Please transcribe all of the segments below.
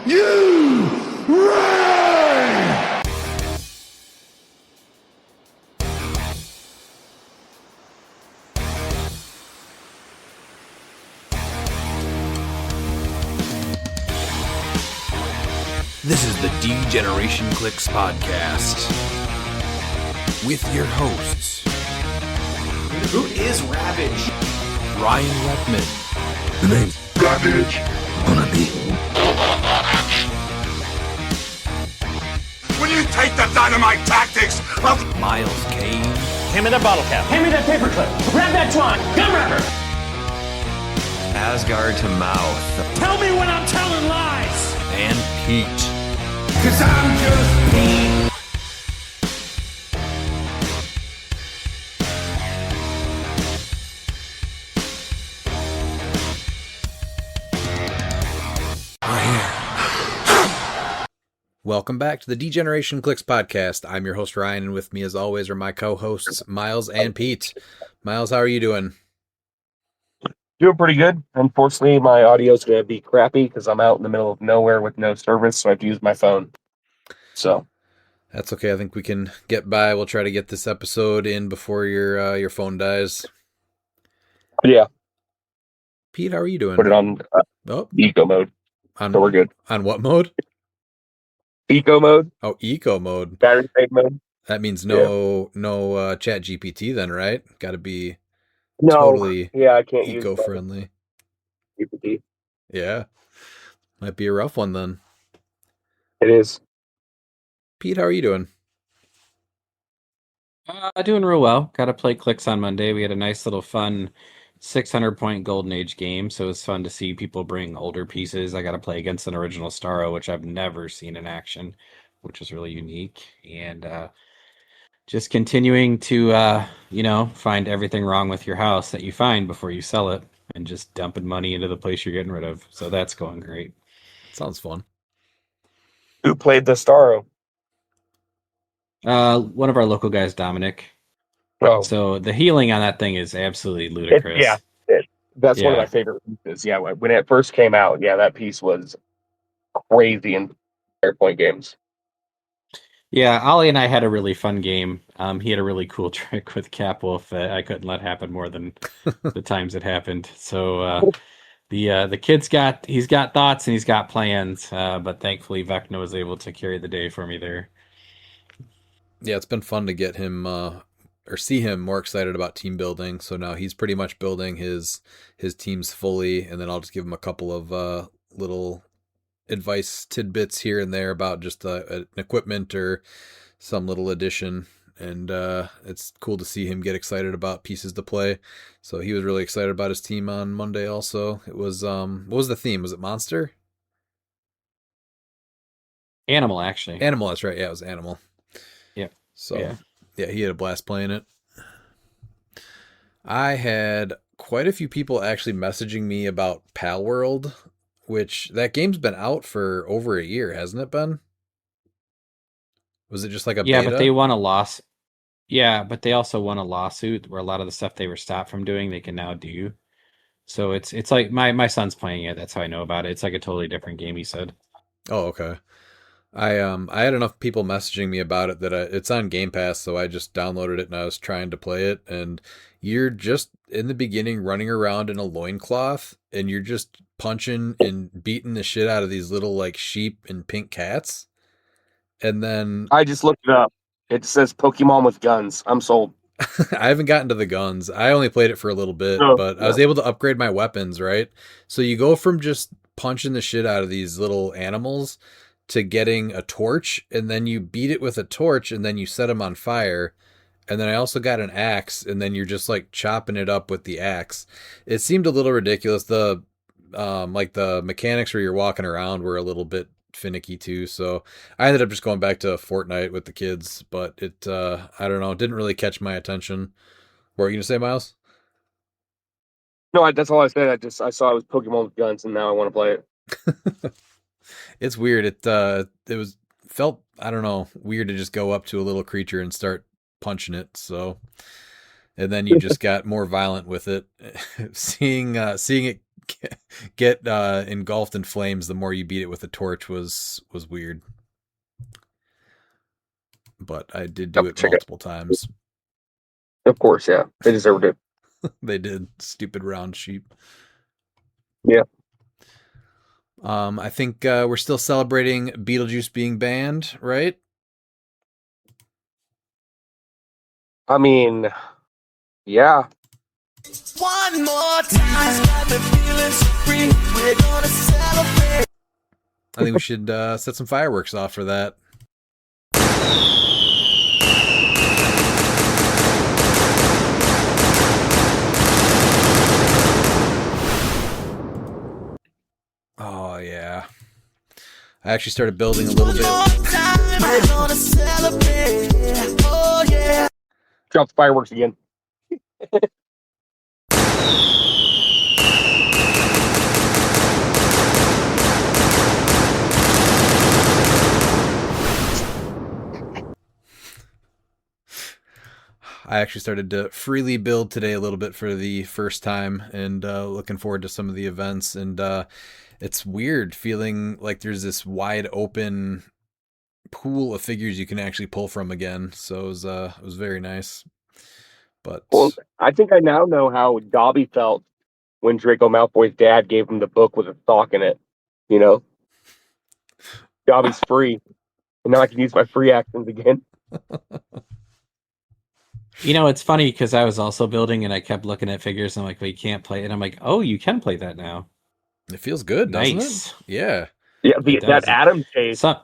you ready? This is the D-Generation cliX podcast with your hosts, Who is Ravage? Ryan Reckman, The name's Ravage. Gonna be. When you take the dynamite tactics of Miles Kane, Hand me that bottle cap. Hand me that paperclip. Grab that twine. Gun wrapper. Asgard to mouth. Tell me when I'm telling lies. and Pete. 'cause I'm just Pete. Welcome back to the D-Generation cliX podcast. I'm your host, Ryan, and with me, as always, are my co-hosts, Miles and Pete. Miles, how are you doing? Doing pretty good. Unfortunately, my audio's going to be crappy because I'm out in the middle of nowhere with no service, so I have to use my phone. So That's okay. I think we can get by. We'll try to get this episode in before your phone dies. but yeah, Pete, how are you doing? put it on Oh, eco mode, on, so we're good. on what mode? Eco mode, Oh, eco mode. battery safe mode. That means no chat GPT then, right? Got to be No, totally yeah, I can't use eco-friendly. GPT. Yeah. Might be a rough one then. It is. Pete, how are you doing? Doing real well. Got to play cliX on Monday. We had a nice little fun 600-point Golden Age game, so it was fun to see people bring older pieces. I got to play against an original Starro, which I've never seen in action, which is really unique. And just continuing to, find everything wrong with your house that you find before you sell it, and just dumping money into the place you're getting rid of. So that's going great. Sounds fun. Who played the Starro? One of our local guys, Dominic. Oh, So the healing on that thing is absolutely ludicrous. that's one of Yeah. my favorite pieces. Yeah, when it first came out, yeah, that piece was crazy in point games. Yeah, Ollie and I had a really fun game. He had a really cool trick with Capwolf that I couldn't let happen more than the times it happened. So the kid's he's got thoughts and he's got plans, but thankfully Vecna was able to carry the day for me there. Yeah, it's been fun to get him or see him more excited about team building. So now he's pretty much building his teams fully, and then I'll just give him a couple of little advice tidbits here and there about just an equipment or some little addition. And it's cool to see him get excited about pieces to play. So he was really excited about his team on Monday also. It was what was the theme? Was it Monster? Animal, actually. Animal, that's right. Yeah, it was Animal. Yeah. So Yeah. yeah, he had a blast playing it. I had quite a few people actually messaging me about Pal World, which that game's been out for over a year, hasn't it been? Was it just like a Yeah, beta? but they won a loss. Yeah, but they also won a lawsuit where a lot of the stuff they were stopped from doing, they can now do. So it's like my son's playing it. That's how I know about it. It's like a totally different game, he said. Oh, okay. I had enough people messaging me about it that it's on Game Pass, so I just downloaded it and I was trying to play it. And you're just in the beginning running around in a loincloth and you're just punching and beating the shit out of these little like sheep and pink cats. And then I just looked it up. It says Pokemon with guns. I'm sold. I haven't gotten to the guns. I only played it for a little bit, Oh, but I was able to upgrade my weapons, right? So you go from just punching the shit out of these little animals to getting a torch, and then you beat it with a torch, and then you set them on fire. And then I also got an axe, and then you're just like chopping it up with the axe. It seemed a little ridiculous. The mechanics where you're walking around were a little bit finicky too. So I ended up just going back to Fortnite with the kids, but it I don't know, it didn't really catch my attention. What were you gonna say, Miles? No, that's all I said. I saw it was Pokemon with guns, and now I want to play it. It's weird. It felt, I don't know, weird to just go up to a little creature and start punching it. So, and then you just got more violent with it. Seeing it get engulfed in flames the more you beat it with a torch was weird. But I did do it multiple times. Of course, yeah. They deserved it. They did. Stupid round sheep. Yeah. I think we're still celebrating Beetlejuice being banned, right? I mean, yeah. One more time, got me feeling so free. We're gonna celebrate. I think we should set some fireworks off for that. Oh, yeah. I actually started building a little bit. We're gonna celebrate. Oh, yeah. Drop the fireworks again. I actually started to freely build today a little bit for the first time, and looking forward to some of the events. And it's weird feeling like there's this wide open pool of figures you can actually pull from again. So it was very nice. But Well, I think I now know how Dobby felt when Draco Malfoy's dad gave him the book with a sock in it. You know, Dobby's free, and now I can use my free actions again. You know, it's funny because I was also building and I kept looking at figures and I'm like, well, you can't play it. And I'm like, oh, you can play that now. it feels good, doesn't Nice. it? Yeah. Yeah, It that does. Adam chase, So,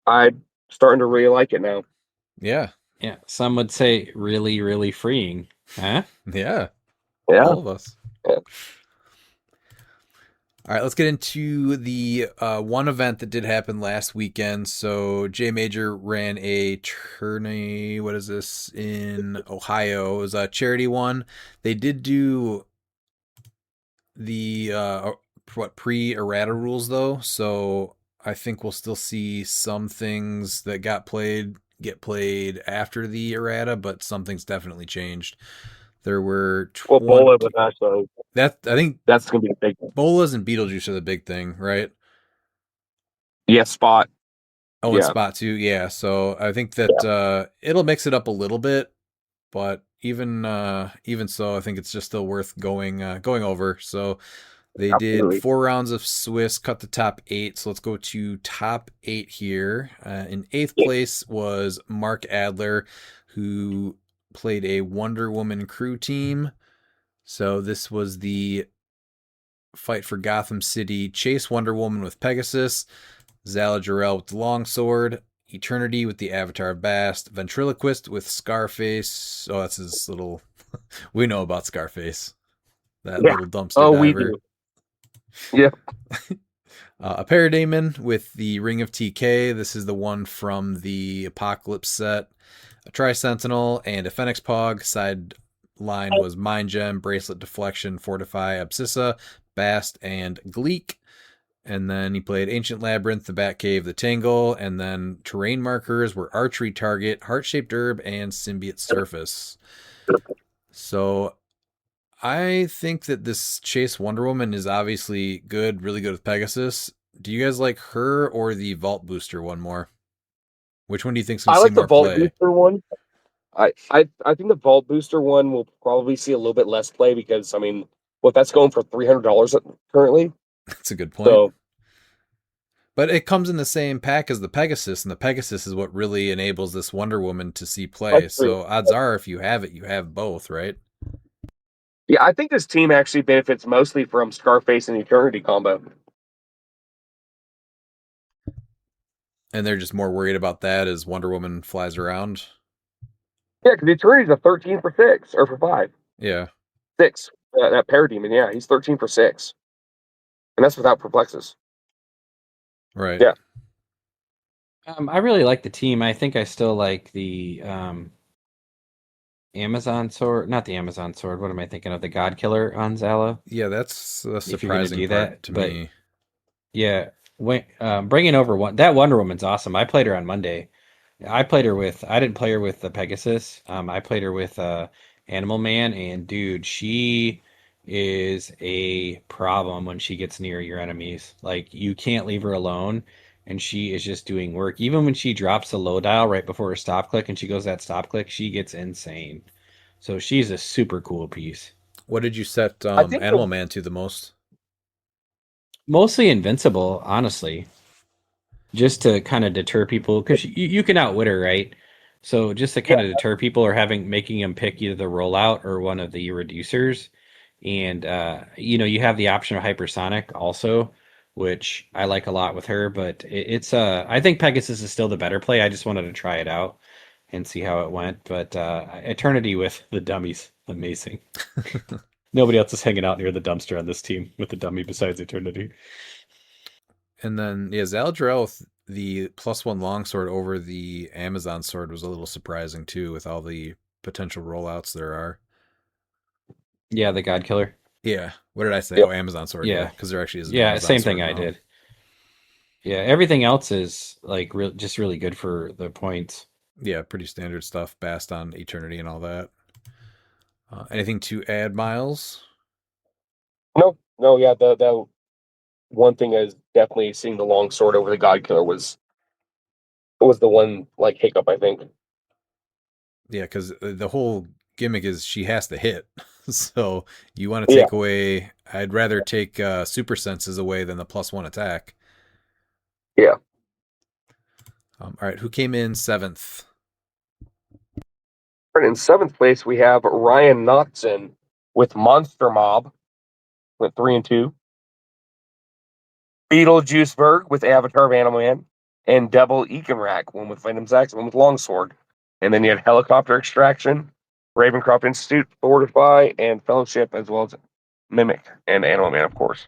I'm starting to really like it now. Yeah. yeah, some would say really, really freeing. Huh? Yeah. Yeah. All of us. Yeah. All right, let's get into the one event that did happen last weekend. So J Major ran a tourney. What is this in Ohio? It was a charity one. They did do the pre-errata rules though, so I think we'll still see some things that get played after the errata, but something's definitely changed. There were Well, Bola was actually I think that's gonna be a big one. Bolas and Beetlejuice are the big thing, right? Yeah, Spot. Oh, and Yeah. Spot too. Yeah. So I think that it'll mix it up a little bit, but even so, I think it's just still worth going over. So they Absolutely. did 4 rounds of Swiss, cut the top 8. So let's go to top 8 here. In 8th place was Mark Adler, who played a Wonder Woman crew team. So this was the fight for Gotham City. Chase Wonder Woman with Pegasus, Zala Jarrell with the Longsword, Eternity with the Avatar of Bast, Ventriloquist with Scarface. Oh, that's his little... we know about Scarface. That little dumpster Oh, diver. we do. Yeah. A Parademon with the Ring of TK. This is the one from the Apocalypse set. A Tri-Sentinel and a Phoenix Pog. Side line was Mind Gem, Bracelet Deflection, Fortify, Abscissa, Bast, and Gleek. And then he played Ancient Labyrinth, the Batcave, the Tangle, and then terrain markers were Archery Target, Heart-Shaped Herb, and Symbiote Surface. So I think that this Chase Wonder Woman is obviously good, really good with Pegasus. Do you guys like her or the Vault Booster one more? Which one do you think's going I to see like the more Vault play? Booster one. I think the Vault Booster one will probably see a little bit less play because, I mean, what that's going for $300 currently. That's a good point. So, but it comes in the same pack as the Pegasus, and the Pegasus is what really enables this Wonder Woman to see play. That's true. So odds are, if you have it, you have both, right? yeah, I think this team actually benefits mostly from Scarface and Eternity combo. And they're just more worried about that as Wonder Woman flies around. Yeah, because Eternity's a 13 for 6 or for 5. Yeah. 6. That Parademon, yeah, he's 13 for 6. And that's without Perplexes. Right. Yeah. I really like the team. I think I still like the Amazon sword. Not the Amazon sword. What am I thinking of? The God Killer on Zala. Yeah, that's a If you're gonna surprising do part that, to but- me. Yeah, bringing over that Wonder Woman's awesome. I played her on Monday. I didn't play her with the Pegasus. I played her with Animal Man, and dude, she is a problem when she gets near your enemies. Like you can't leave her alone, and she is just doing work. Even when she drops the low dial right before her stop click and she goes that stop click, she gets insane. So she's a super cool piece. What did you set I think Animal Man to the most? Mostly invincible, honestly, just to kind of deter people because you can outwit her, right? So just to kind of deter people or making them pick either the rollout or one of the reducers. And you have the option of hypersonic also, which I like a lot with her, but it's I think Pegasus is still the better play. I just wanted to try it out and see how it went. But Eternity with the dummies, amazing. Nobody else is hanging out near the dumpster on this team with the dummy besides Eternity. And then, yeah, Zaladriel with the +1 longsword over the Amazon sword was a little surprising too, with all the potential rollouts there are. Yeah, the God Killer. Yeah. What did I say? Yep. Oh, Amazon sword. Yeah, Yeah, because there actually is an yeah, Amazon same sword thing I now. did. Yeah, everything else is like just really good for the points. Yeah, pretty standard stuff. Bast on Eternity and all that. Anything to add, Miles? No, yeah. The one thing is definitely seeing the long sword over the God Killer was the one like hiccup, I think. Yeah, because the whole gimmick is she has to hit. So you want to Yeah. take away. I'd rather take super senses away than the +1 attack. Yeah. All right, who came in 7th? And in seventh place, we have Ryan Knotson with Monster Mob, went 3-2. Beetlejuiceberg with Avatar of Animal Man, and Double Ekenrack, one with Venom's Axe, one with Longsword. And then you had Helicopter Extraction, Ravencroft Institute, Fortify, and Fellowship, as well as Mimic and Animal Man, of course,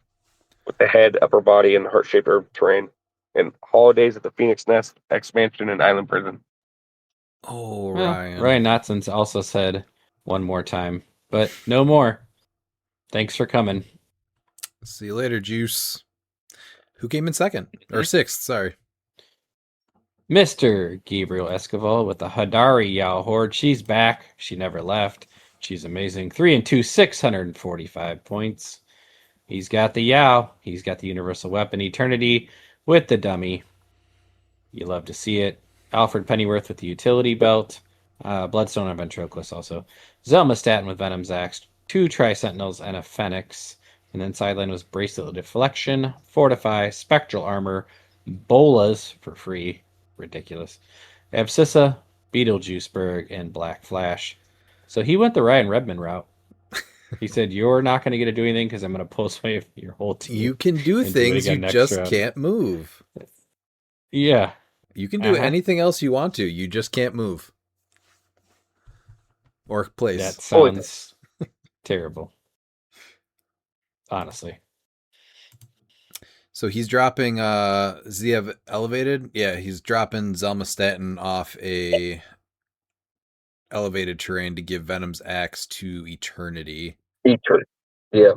with the head, upper body, and heart shaped herb terrain. And Holidays at the Phoenix Nest, Expansion, and Island Prison. Oh, Well, Ryan. Ryan Knotson's also said one more time, but no more. Thanks for coming. See you later, Juice. Who came in 2nd? Or 6th, sorry. Mr. Gabriel Escoval with the Hadari Yao Horde. She's back. She never left. She's amazing. 3-2, 645 points. He's got the Yao. He's got the Universal Weapon Eternity with the dummy. You love to see it. Alfred Pennyworth with the Utility Belt. Bloodstone and Ventriloquist also. Zelma Staten with Venom's Axe. 2 Tri-Sentinels and a Phoenix. And then sideline was Bracelet of Deflection, Fortify, Spectral Armor, Bolas for free. Ridiculous. Abscissa, Beetlejuiceberg, and Black Flash. So he went the Ryan Redmond route. He said, "You're not going to get to do anything because I'm going to post wave your whole team." You can do and things, it you again next just round. can't move. Yeah. You can do anything else you want to, you just can't move. Or place. That sounds terrible. Honestly. So he's dropping Ziev elevated. Yeah, he's dropping Zelma Staten off a elevated terrain to give Venom's Axe to Eternity. Yeah.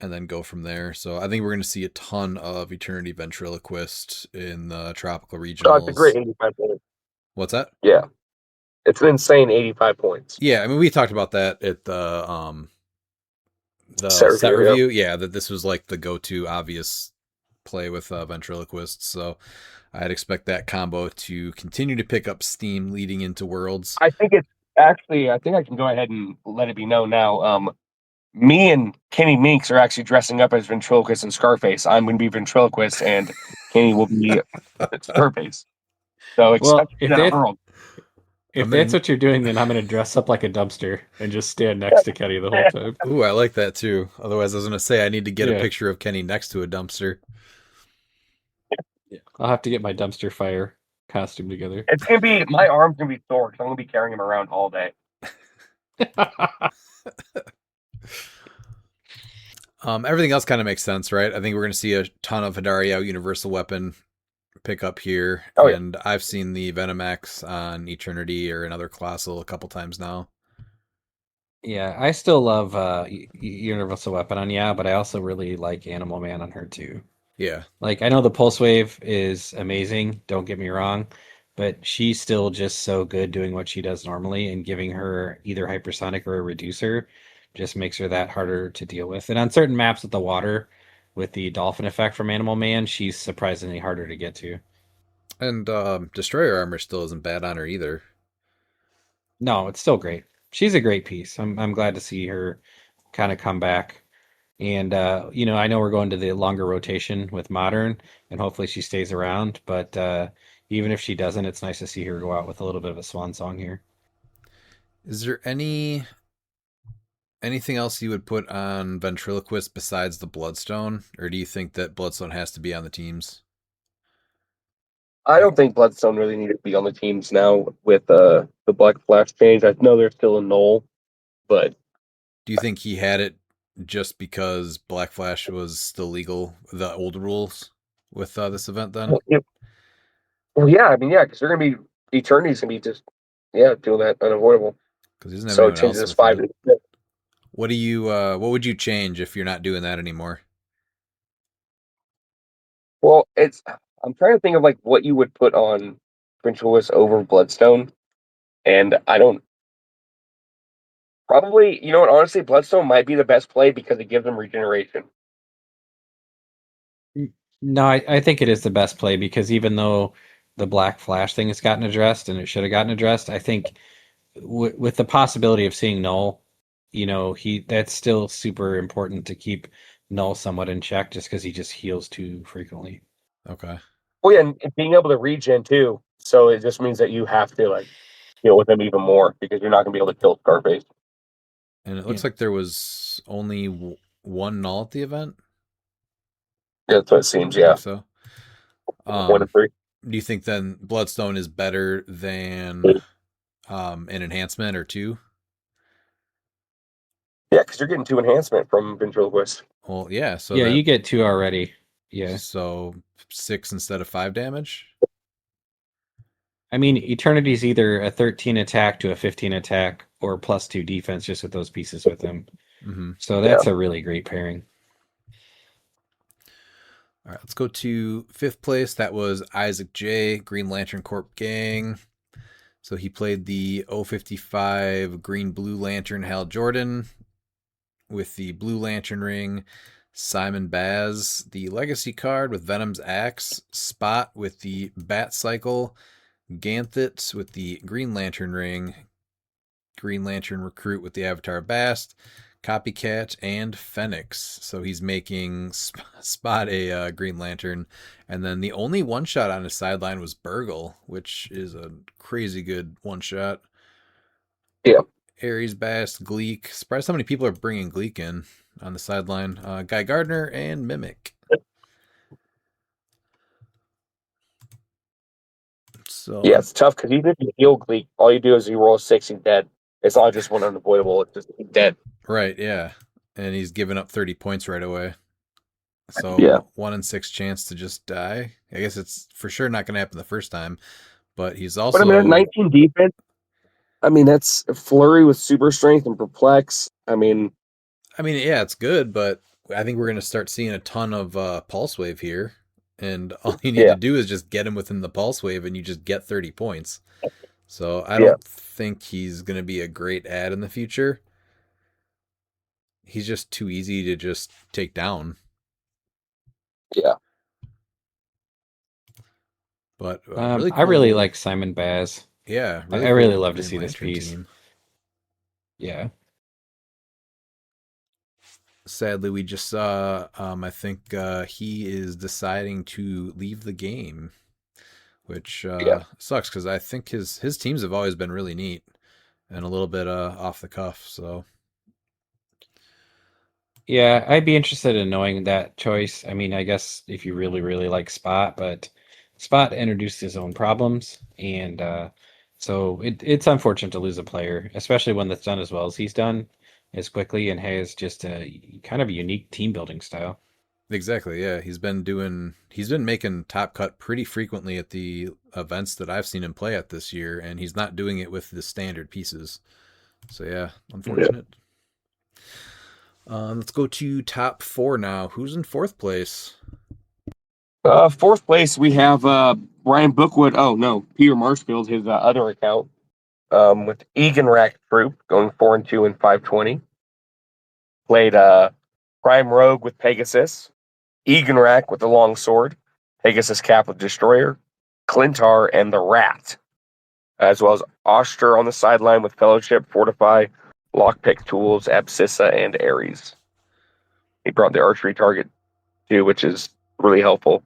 And then go from there. So I think we're going to see a ton of Eternity Ventriloquist in the tropical regionals. Oh, it's a great 85 points. What's that? Yeah. It's an insane 85 points. Yeah, I mean, we talked about that at the Set review. Yeah, that this was like the go-to obvious play with ventriloquists. So I'd expect that combo to continue to pick up steam leading into Worlds. I think it's actually, I think I can go ahead and let it be known now. Me and Kenny Minks are actually dressing up as ventriloquist and Scarface. I'm going to be ventriloquist, and Kenny will be Scarface. So Well, if that's what you're doing, then I'm going to dress up like a dumpster and just stand next to Kenny the whole time. Ooh, I like that too. Otherwise, I was going to say I need to get Yeah. a picture of Kenny next to a dumpster. Yeah. I'll have to get my dumpster fire costume together. it's going to be, my arm's going to be sore because I'm going to be carrying him around all day. Everything else kind of makes sense, right? I think we're going to see a ton of Hidario Universal Weapon pick up here. Oh, yeah. And I've seen the Venomax on Eternity or another Colossal a couple times now. Yeah, I still love Universal Weapon on but I also really like Animal Man on her too. Yeah. Like, I know the Pulse Wave is amazing, don't get me wrong, but she's still just so good doing what she does normally and giving her either hypersonic or a reducer just makes her that harder to deal with. And on certain maps with the water, with the dolphin effect from Animal Man, she's surprisingly harder to get to. And destroyer armor still isn't bad on her either. No, it's still great. She's a great piece. I'm glad to see her kind of come back. And I know we're going to the longer rotation with modern, and hopefully she stays around. But even if she doesn't, it's nice to see her go out with a little bit of a swan song here. Is there anything else you would put on ventriloquist besides the bloodstone, or do you think that bloodstone has to be on the teams? I don't think Bloodstone really needed to be on the teams now with the Black Flash change. I know they're still a null, but Do you think he had it just because Black Flash was still legal, the old rules with this event then? well, yeah, I mean, yeah, because they're gonna be Eternity's gonna be just doing that unavoidable. Because he doesn't have So it anyone changes else this with 5 it. to 6. What would you change if you're not doing that anymore? Well, I'm trying to think of like what you would put on Ventriloquist over Bloodstone, and I don't probably you know what honestly Bloodstone might be the best play because it gives them regeneration. No, I think it is the best play because even though the Black Flash thing has gotten addressed and it should have gotten addressed, I think with the possibility of seeing Null, he that's still super important to keep Null somewhat in check just because he just heals too frequently. Okay. Well, yeah, and being able to regen too, so it just means that you have to like deal with them even more because you're not gonna be able to kill Scarface. And it Yeah. looks like there was only one null at the event. Yeah, that's what it seems. I think Yeah, so. 1 to 3. Do you think then Bloodstone is better than an enhancement or two? Yeah, because you're getting 2 enhancement from Ventriloquist. Well, yeah. So Yeah, that you get two already. Yeah. so 6 instead of 5 damage. I mean, Eternity's either a 13 attack to a 15 attack or +2 defense just with those pieces with him. Mm-hmm. So Yeah. that's a really great pairing. All right, let's go to 5th place. That was Isaac J, Green Lantern Corp Gang. So he played the 055 Green Blue Lantern Hal Jordan with the Blue Lantern ring, Simon Baz, the Legacy card with Venom's Axe, Spot with the Bat Cycle, Ganthet with the Green Lantern ring, Green Lantern Recruit with the Avatar Bast, Copycat, and Phoenix. So he's making Spot a Green Lantern. And then the only one shot on his sideline was Burgle, which is a crazy good one shot. Yeah. Ares, Bast, Gleek. Surprised how many people are bringing Gleek in on the sideline. Guy Gardner and Mimic. So Yeah, it's tough because even if you heal Gleek, all you do is you roll a 6, he's dead. It's not just one unavoidable; it's just he's dead. right, yeah, and he's given up 30 points right away. So Yeah. 1 in 6 chance to just die. I guess it's for sure not going to happen the first time, but he's also. But I mean, at 19 defense, I mean that's a flurry with super strength and perplex. I mean, yeah, it's good, but I think we're going to start seeing a ton of pulse wave here, and all you need yeah, to do is just get him within the pulse wave, and you just get 30 points. So I yeah, don't think he's going to be a great ad in the future. He's just too easy to just take down. yeah. But I cool. really like Simon Baz. Yeah, I really cool love to Green see this Lantern piece. team. Yeah. Sadly, we just saw. I think he is deciding to leave the game, which sucks because I think his teams have always been really neat and a little bit off the cuff. So Yeah, I'd be interested in knowing that choice. I mean, I guess if you really, really like Spot, but Spot introduced his own problems, and so it's unfortunate to lose a player, especially one that's done as well as he's done, as quickly, and has just a kind of a unique team building style. exactly, yeah, he's been making top cut pretty frequently at the events that I've seen him play at this year, and he's not doing it with the standard pieces. So yeah, unfortunate. Let's go to top 4 now. Who's in 4th place? 4th place we have Brian Bookwood. Oh no, Peter Marshfield, his other account, with Egan Rack Troop going 4-2 and 520. Played Prime Rogue with Pegasus, Eganrak with the long sword, Pegasus Cap with Destroyer, Clintar, and the Rat, as well as Oster on the sideline with Fellowship, Fortify, Lockpick Tools, Abscissa, and Ares. He brought the archery target too, which is really helpful.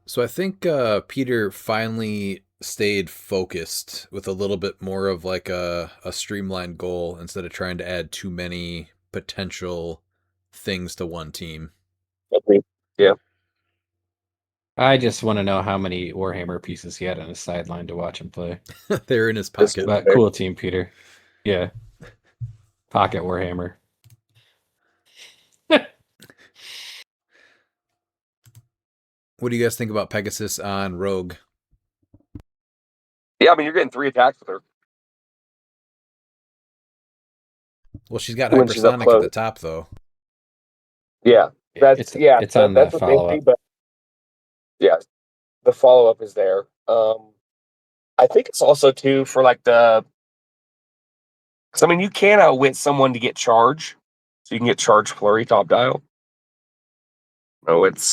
So I think Peter finally stayed focused with a little bit more of like a streamlined goal instead of trying to add too many potential things to one team. Yeah. I just want to know how many Warhammer pieces he had on his sideline to watch him play. They're in his pocket. But cool team, Peter. Yeah. Pocket Warhammer. What do you guys think about Pegasus on Rogue? Yeah, I mean, you're getting 3 attacks with her. Well, she's got When she's up hypersonic at close. the top, though. Yeah, It's on the that's what they follow say, up. but yeah, the follow up is there. I think it's also too for like because I mean, you can outwit someone to get charge, so you can get charge flurry top dial. No, it's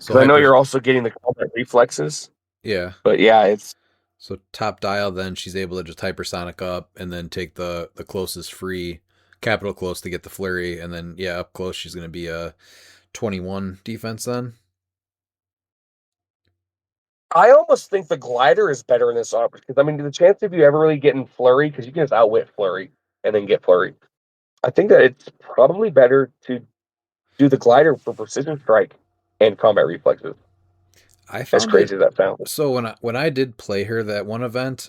So I know you're also getting the combat reflexes, Yeah. but yeah, it's So top dial, then she's able to just hypersonic up and then take the closest free capital close to get the flurry, and then up close she's going to be a 21 defense then. I almost think the glider is better in this offer because I mean the chance of you ever really getting flurry because you can just outwit flurry and then get flurry. I think that it's probably better to do the glider for precision strike and combat reflexes. I As found crazy as that sounds. So when I did play her that one event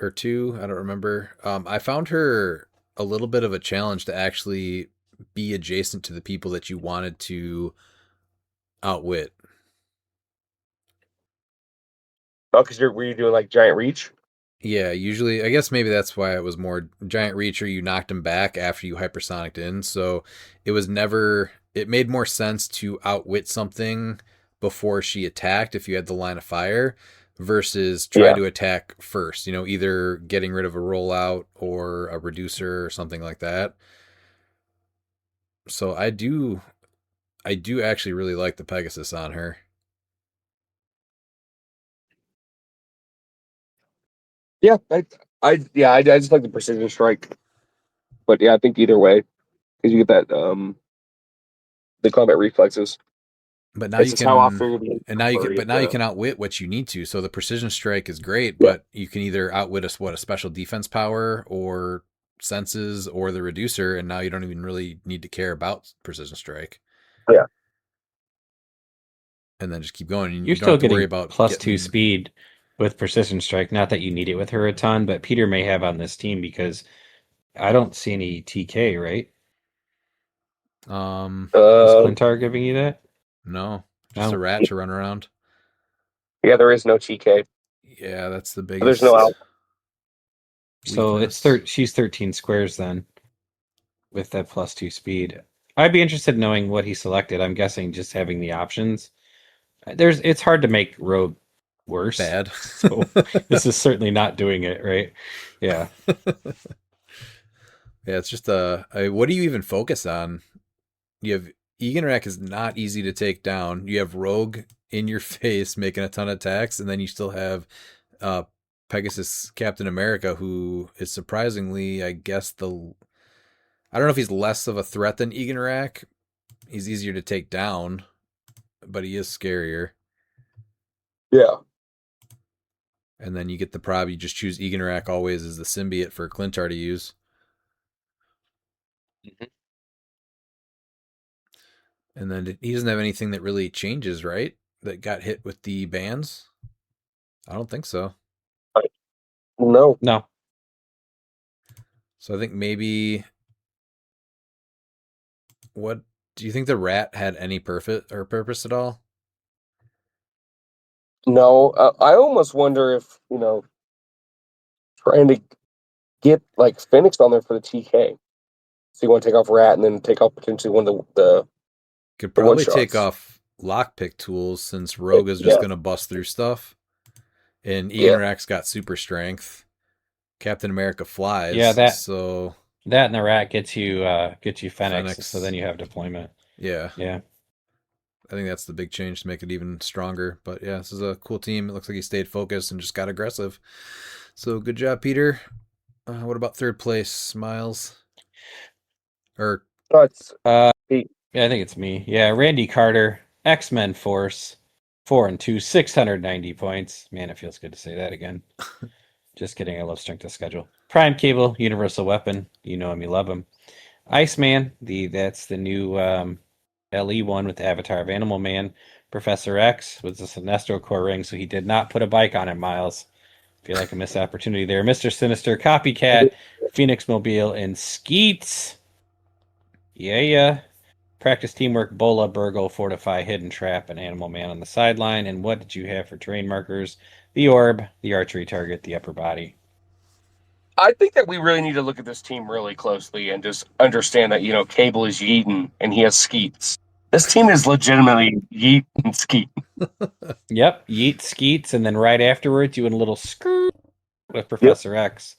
or two, I don't remember. I found her a little bit of a challenge to actually be adjacent to the people that you wanted to outwit. Oh, because were you doing like giant reach? Yeah, usually, I guess maybe that's why it was more giant reach, or you knocked him back after you hypersonicked in. So it made more sense to outwit something before she attacked if you had the line of fire versus try to attack first, either getting rid of a rollout or a reducer or something like that. So I do actually really like the Pegasus on her. Yeah, I just like the precision strike. But yeah, I think either way, because you get that the combat reflexes. But now It's you just how often can, you're being and now you can, flurry but at now you the- can outwit what you need to. So the precision strike is great, Yeah. but you can either outwit a special defense power or senses or the reducer, and now you don't even really need to care about precision strike. Yeah. And then just keep going. And You're you don't still have to worry getting about +2 speed with precision strike. Not that you need it with her a ton, but Peter may have on this team because I don't see any TK, right? Is Clintar giving you that? No, just No. a rat to run around. Yeah, there is no TK. Yeah, that's the biggest. There's no alpha. So weakness. she's 13 squares then with that +2 speed. I'd be interested in knowing what he selected. I'm guessing just having the options. It's hard to make Rogue worse. Bad. So this is certainly not doing it, right? Yeah. Yeah, it's just what do you even focus on? You have Eganrak is not easy to take down. You have Rogue in your face making a ton of attacks, and then you still have Pegasus Captain America, who is surprisingly, I guess I don't know if he's less of a threat than Eganrak. He's easier to take down, but he is scarier. Yeah. And then you get the prob. You just choose Eganrak always as the symbiote for Clintar to use. Mm-hmm. And then he doesn't have anything that really changes, right? That got hit with the bans? I don't think so. No. No. So I think maybe what do you think the rat had any purpose at all? No. I almost wonder if, trying to get like Phoenix on there for the TK. So you want to take off Rat and then take off potentially one of the Could the probably one-shots. take off lockpick tools since Rogue is just going to bust through stuff. And Eganrak's got super strength. Captain America flies. Yeah, that so that and the rat gets you Fenix, Fenix. so then you have deployment. Yeah. Yeah. I think that's the big change to make it even stronger. But yeah, this is a cool team. It looks like he stayed focused and just got aggressive. So good job, Peter. What about third place, Miles? Or It's Yeah, Pete. I think it's me. Yeah, Randy Carter, X-Men Force, 4-2, 690 points. Man, it feels good to say that again. Just kidding. I love Strength of Schedule. Prime Cable, Universal Weapon. You know him, you love him. Iceman, that's the new LE one with the avatar of Animal Man. Professor X with the Sinestro core ring, so he did not put a bike on it, Miles. Feel like a missed opportunity there. Mr. Sinister, Copycat, Phoenix Mobile, and Skeets. Yeah. Practice teamwork, Bola, Burgle, Fortify, Hidden Trap, and Animal Man on the sideline. And what did you have for terrain markers? The orb, the archery target, the upper body. I think that we really need to look at this team really closely and just understand that, Cable is Yeaton and he has Skeets. This team is legitimately Yeet and Skeet. Yep, Yeet Skeets, and then right afterwards, you went a little skirt with Professor X.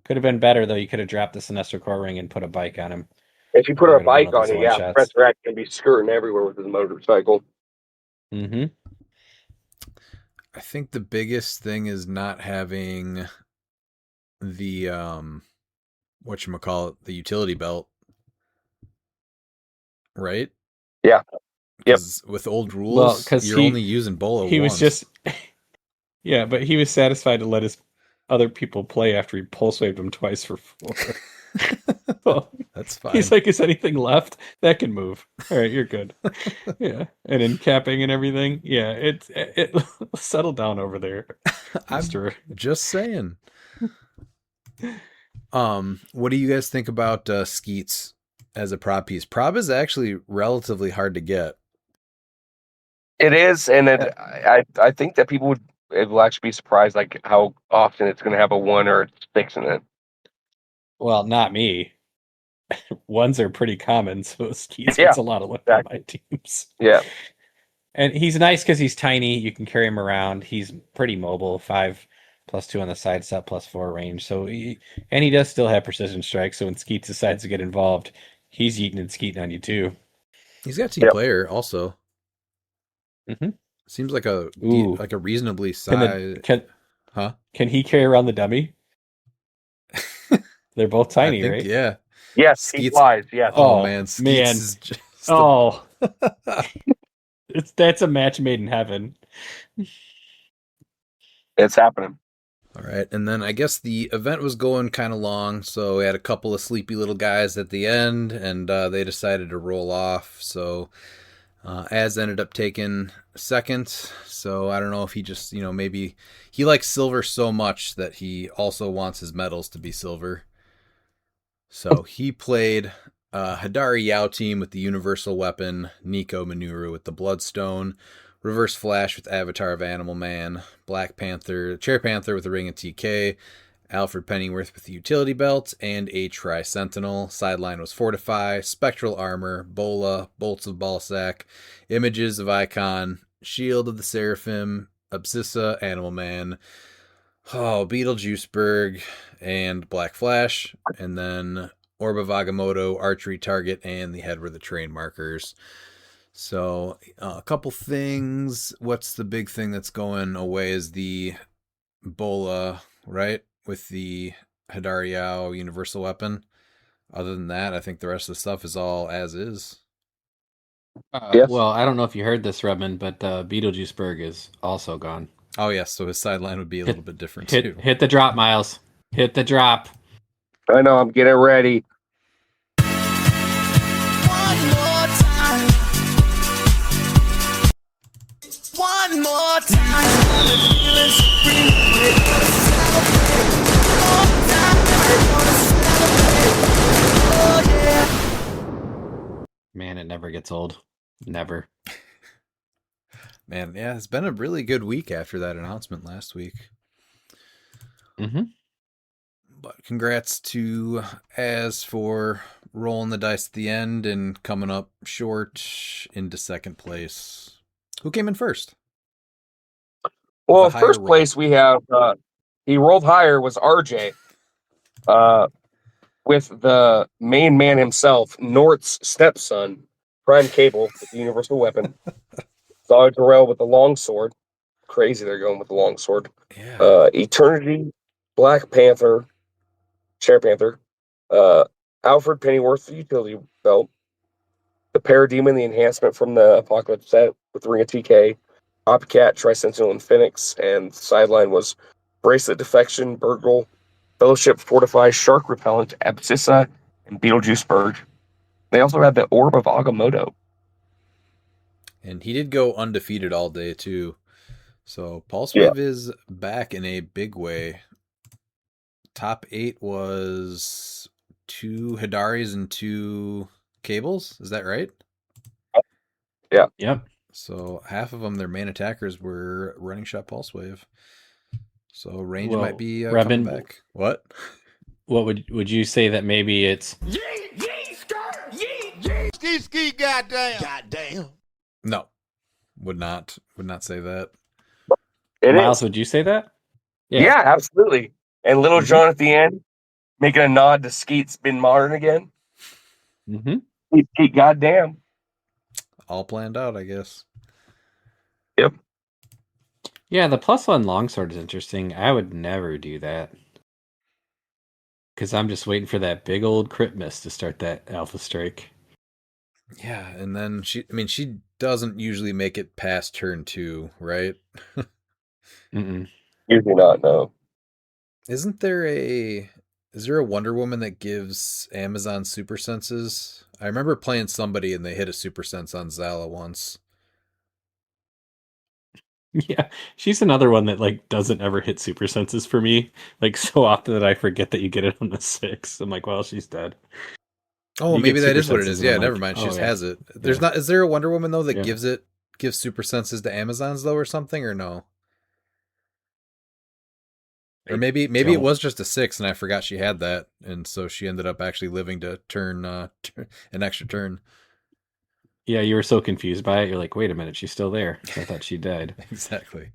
Could have been better, though. You could have dropped the Sinestro core ring and put a bike on him. If you put a bike on it, one-shots. Professor X can be skirting everywhere with his motorcycle. Mm-hmm. I think the biggest thing is not having the whatchamacallit, the utility belt. Right? Yeah. Yep. With old rules, you're only using Bola he once. was just yeah, but he was satisfied to let his other people play after he pulse waved them twice for 4. Well, that's fine. He's like, is anything left? That can move. All right, you're good. Yeah. And in capping and everything. Yeah, it settle down over there. I'm just saying. What do you guys think about Skeets as a prop piece? Prop is actually relatively hard to get. It is, and I think that people will actually be surprised like how often it's going to have a 1 or a 6 in it. Well, not me. Ones are pretty common, so Skeets Yeah, gets a lot of luck on my teams. Yeah. And he's nice because he's tiny. You can carry him around. He's pretty mobile. 5+2 on the side step, +4 range. So he does still have precision strike. So when Skeet decides to get involved, he's yeeting and skeeting on you too. He's got team player also. Mm-hmm. Seems like a reasonably sized. Can he carry around the dummy? They're both tiny, right? Yeah. Yes, he flies. Yes. Oh man, Skeets is just that's a match made in heaven. It's happening. All right, and then I guess the event was going kind of long, so we had a couple of sleepy little guys at the end, and they decided to roll off. So Az ended up taking second. So I don't know if he just, maybe he likes silver so much that he also wants his medals to be silver. So he played Hidari Yao team with the Universal Weapon, Nico Minoru with the Bloodstone, Reverse Flash with Avatar of Animal Man, Black Panther, Chair Panther with the Ring of TK, Alfred Pennyworth with the Utility Belt, and a Tri-Sentinel. Sideline was Fortify, Spectral Armor, Bola, Bolts of Balsac, Images of Icon, Shield of the Seraphim, Absissa, Animal Man, Beetlejuiceberg, and Black Flash, and then Orb of Agamotto, Archery Target, and the head were the terrain markers. So a couple things. What's the big thing that's going away is the Bola, right? With the Hidari Yao Universal Weapon. Other than that, I think the rest of the stuff is all as is. Yes. Well, I don't know if you heard this, Redmond, but Beetlejuiceberg is also gone. Oh, yes. So his sideline would be a little bit different, too. Hit the drop, Miles. Hit the drop. I know. I'm getting ready. One more time, I'm feeling so free. We're gonna celebrate. One more time, we're gonna celebrate. Oh yeah. Man, it never gets old. Never. Man, yeah, it's been a really good week after that announcement last week. Mm-hmm. But congrats to Az for rolling the dice at the end and coming up short into second place. Who came in first? Well, first place we have, he rolled higher, was RJ. with the main man himself, Nort's stepson, Prime Cable with the universal weapon. Zod Jarrell with the longsword. Crazy they're going with the longsword. Yeah. Eternity, Black Panther, Sheriff Panther, Alfred Pennyworth, the utility belt, the Parademon, the enhancement from the Apocalypse set with the Ring of TK, Copycat, Trisentinel, and Phoenix, and the sideline was Bracelet Defection, Burgle, Fellowship Fortify, Shark Repellent, Abscissa, and Beetlejuice Bird. They also had the Orb of Agamotto. And he did go undefeated all day too. So Pulse Yeah. Wave is back in a big way. Top 8 was 2 Hidaris and 2 Cables. Is that right? Yep. So half of them, their main attackers were running shot Pulse Wave. So range Well, might be Rebin, coming back. What? what would you say that maybe it's Ski, goddamn. No. Would not say that. It Miles? is. Would you say that? Yeah, absolutely. And Little Mhm. John at the end, making a nod to Skeet's been modern again. Mm-hmm. Skeet, goddamn. All planned out, I guess. Yep. Yeah, the +1 longsword is interesting. I would never do that. Because I'm just waiting for that big old crit miss to start that alpha strike. Yeah, and then she doesn't usually make it past turn 2, right? Mm-mm. Usually not, no. Is there a Wonder Woman that gives Amazon super senses? I remember playing somebody and they hit a super sense on Zala once. Yeah, she's another one that like doesn't ever hit super senses for me. Like so often that I forget that you get it on the 6. I'm like, well, she's dead. Oh, You maybe get that super is what it senses, is. and Yeah, I'm never like, mind. She oh just yeah, has it. There's yeah, not. Is there a Wonder Woman though that yeah. gives super senses to Amazons though, or something, or no? Or maybe it Don't. was just a 6 and I forgot she had that, and so she ended up actually living to turn an extra turn. Yeah, you were so confused by it. You're like, wait a minute, she's still there. I thought she died. Exactly.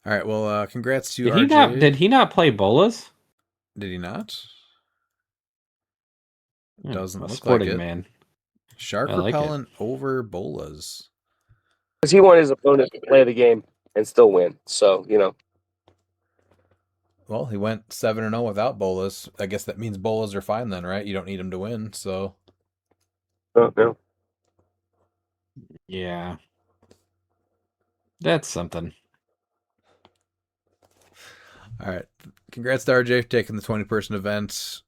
All right. Well, congrats to Did he not? RJ. Did he not play bolas? Did he not? Yeah, Doesn't a look like sporting it. man. Shark I like it. repellent over bolas. Because he wanted his opponent to play the game and still win. So, you know. Well, he went 7-0 without bolas. I guess that means bolas are fine then, right? You don't need him to win, so No. Yeah, that's something. all right. Congrats to RJ for taking the 20-person event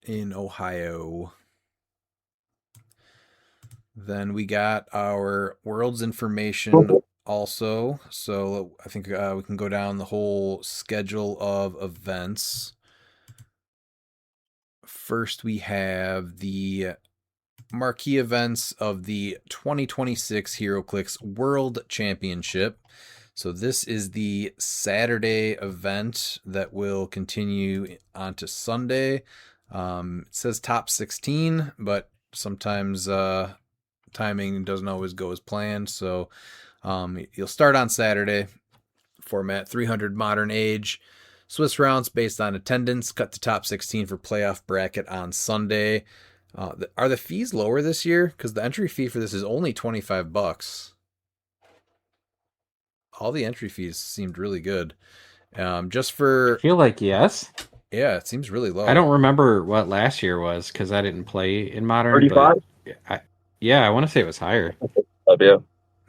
in Ohio. Then we got our world's information also. So I think we can go down the whole schedule of events. First, we have the marquee events of the 2026 HeroClix World Championship. So this is the Saturday event that will continue on to Sunday. It says top 16, but sometimes timing doesn't always go as planned. So you'll start on Saturday. Format 300 modern age. Swiss rounds based on attendance. Cut to top 16 for playoff bracket on Sunday. Are the fees lower this year? Because the entry fee for this is only $25. All the entry fees seemed really good. Just I for feel like yes. yeah, it seems really low. I don't remember what last year was because I didn't play in modern. 35? But I want to say it was higher. Yeah.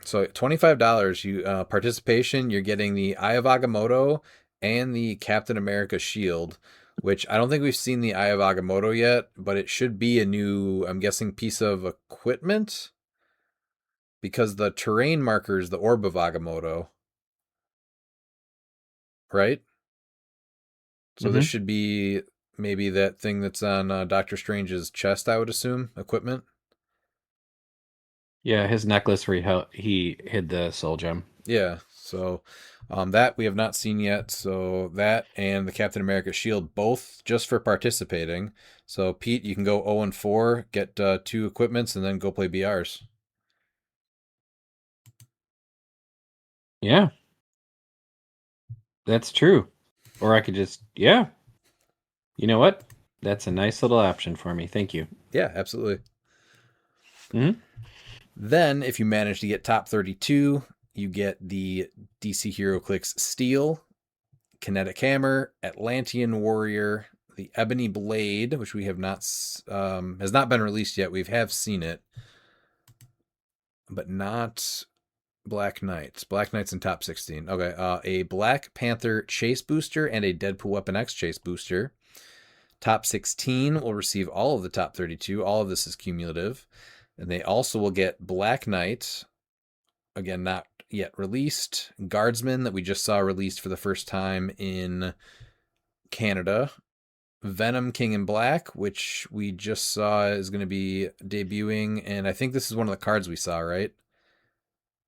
So $25, you participation, you're getting the Eye of Agamotto and the Captain America shield, which I don't think we've seen the Eye of Agamotto yet, but it should be a new, I'm guessing, piece of equipment because the terrain marker is the Orb of Agamotto, right? So this should be maybe that thing that's on Doctor Strange's chest, I would assume, equipment. Yeah, his necklace where he hid the soul gem. Yeah, so that we have not seen yet. So that and the Captain America shield, both just for participating. So Pete, you can go 0-4, get 2 equipments, and then go play BRs. Yeah, that's true. Or I could just, yeah. You know what? That's a nice little option for me. Thank you. Yeah, absolutely. Mhm. Then, if you manage to get top 32, you get the DC HeroClix Steel, Kinetic Hammer, Atlantean Warrior, the Ebony Blade, which we have not has not been released yet. We have seen it, but not Black Knights. Black Knights in top 16. Okay, a Black Panther Chase Booster and a Deadpool Weapon X Chase Booster. Top 16 will receive all of the top 32. All of this is cumulative. And they also will get Black Knight, again, not yet released. Guardsman, that we just saw released for the first time in Canada. Venom King in Black, which we just saw is going to be debuting. And I think this is one of the cards we saw, right?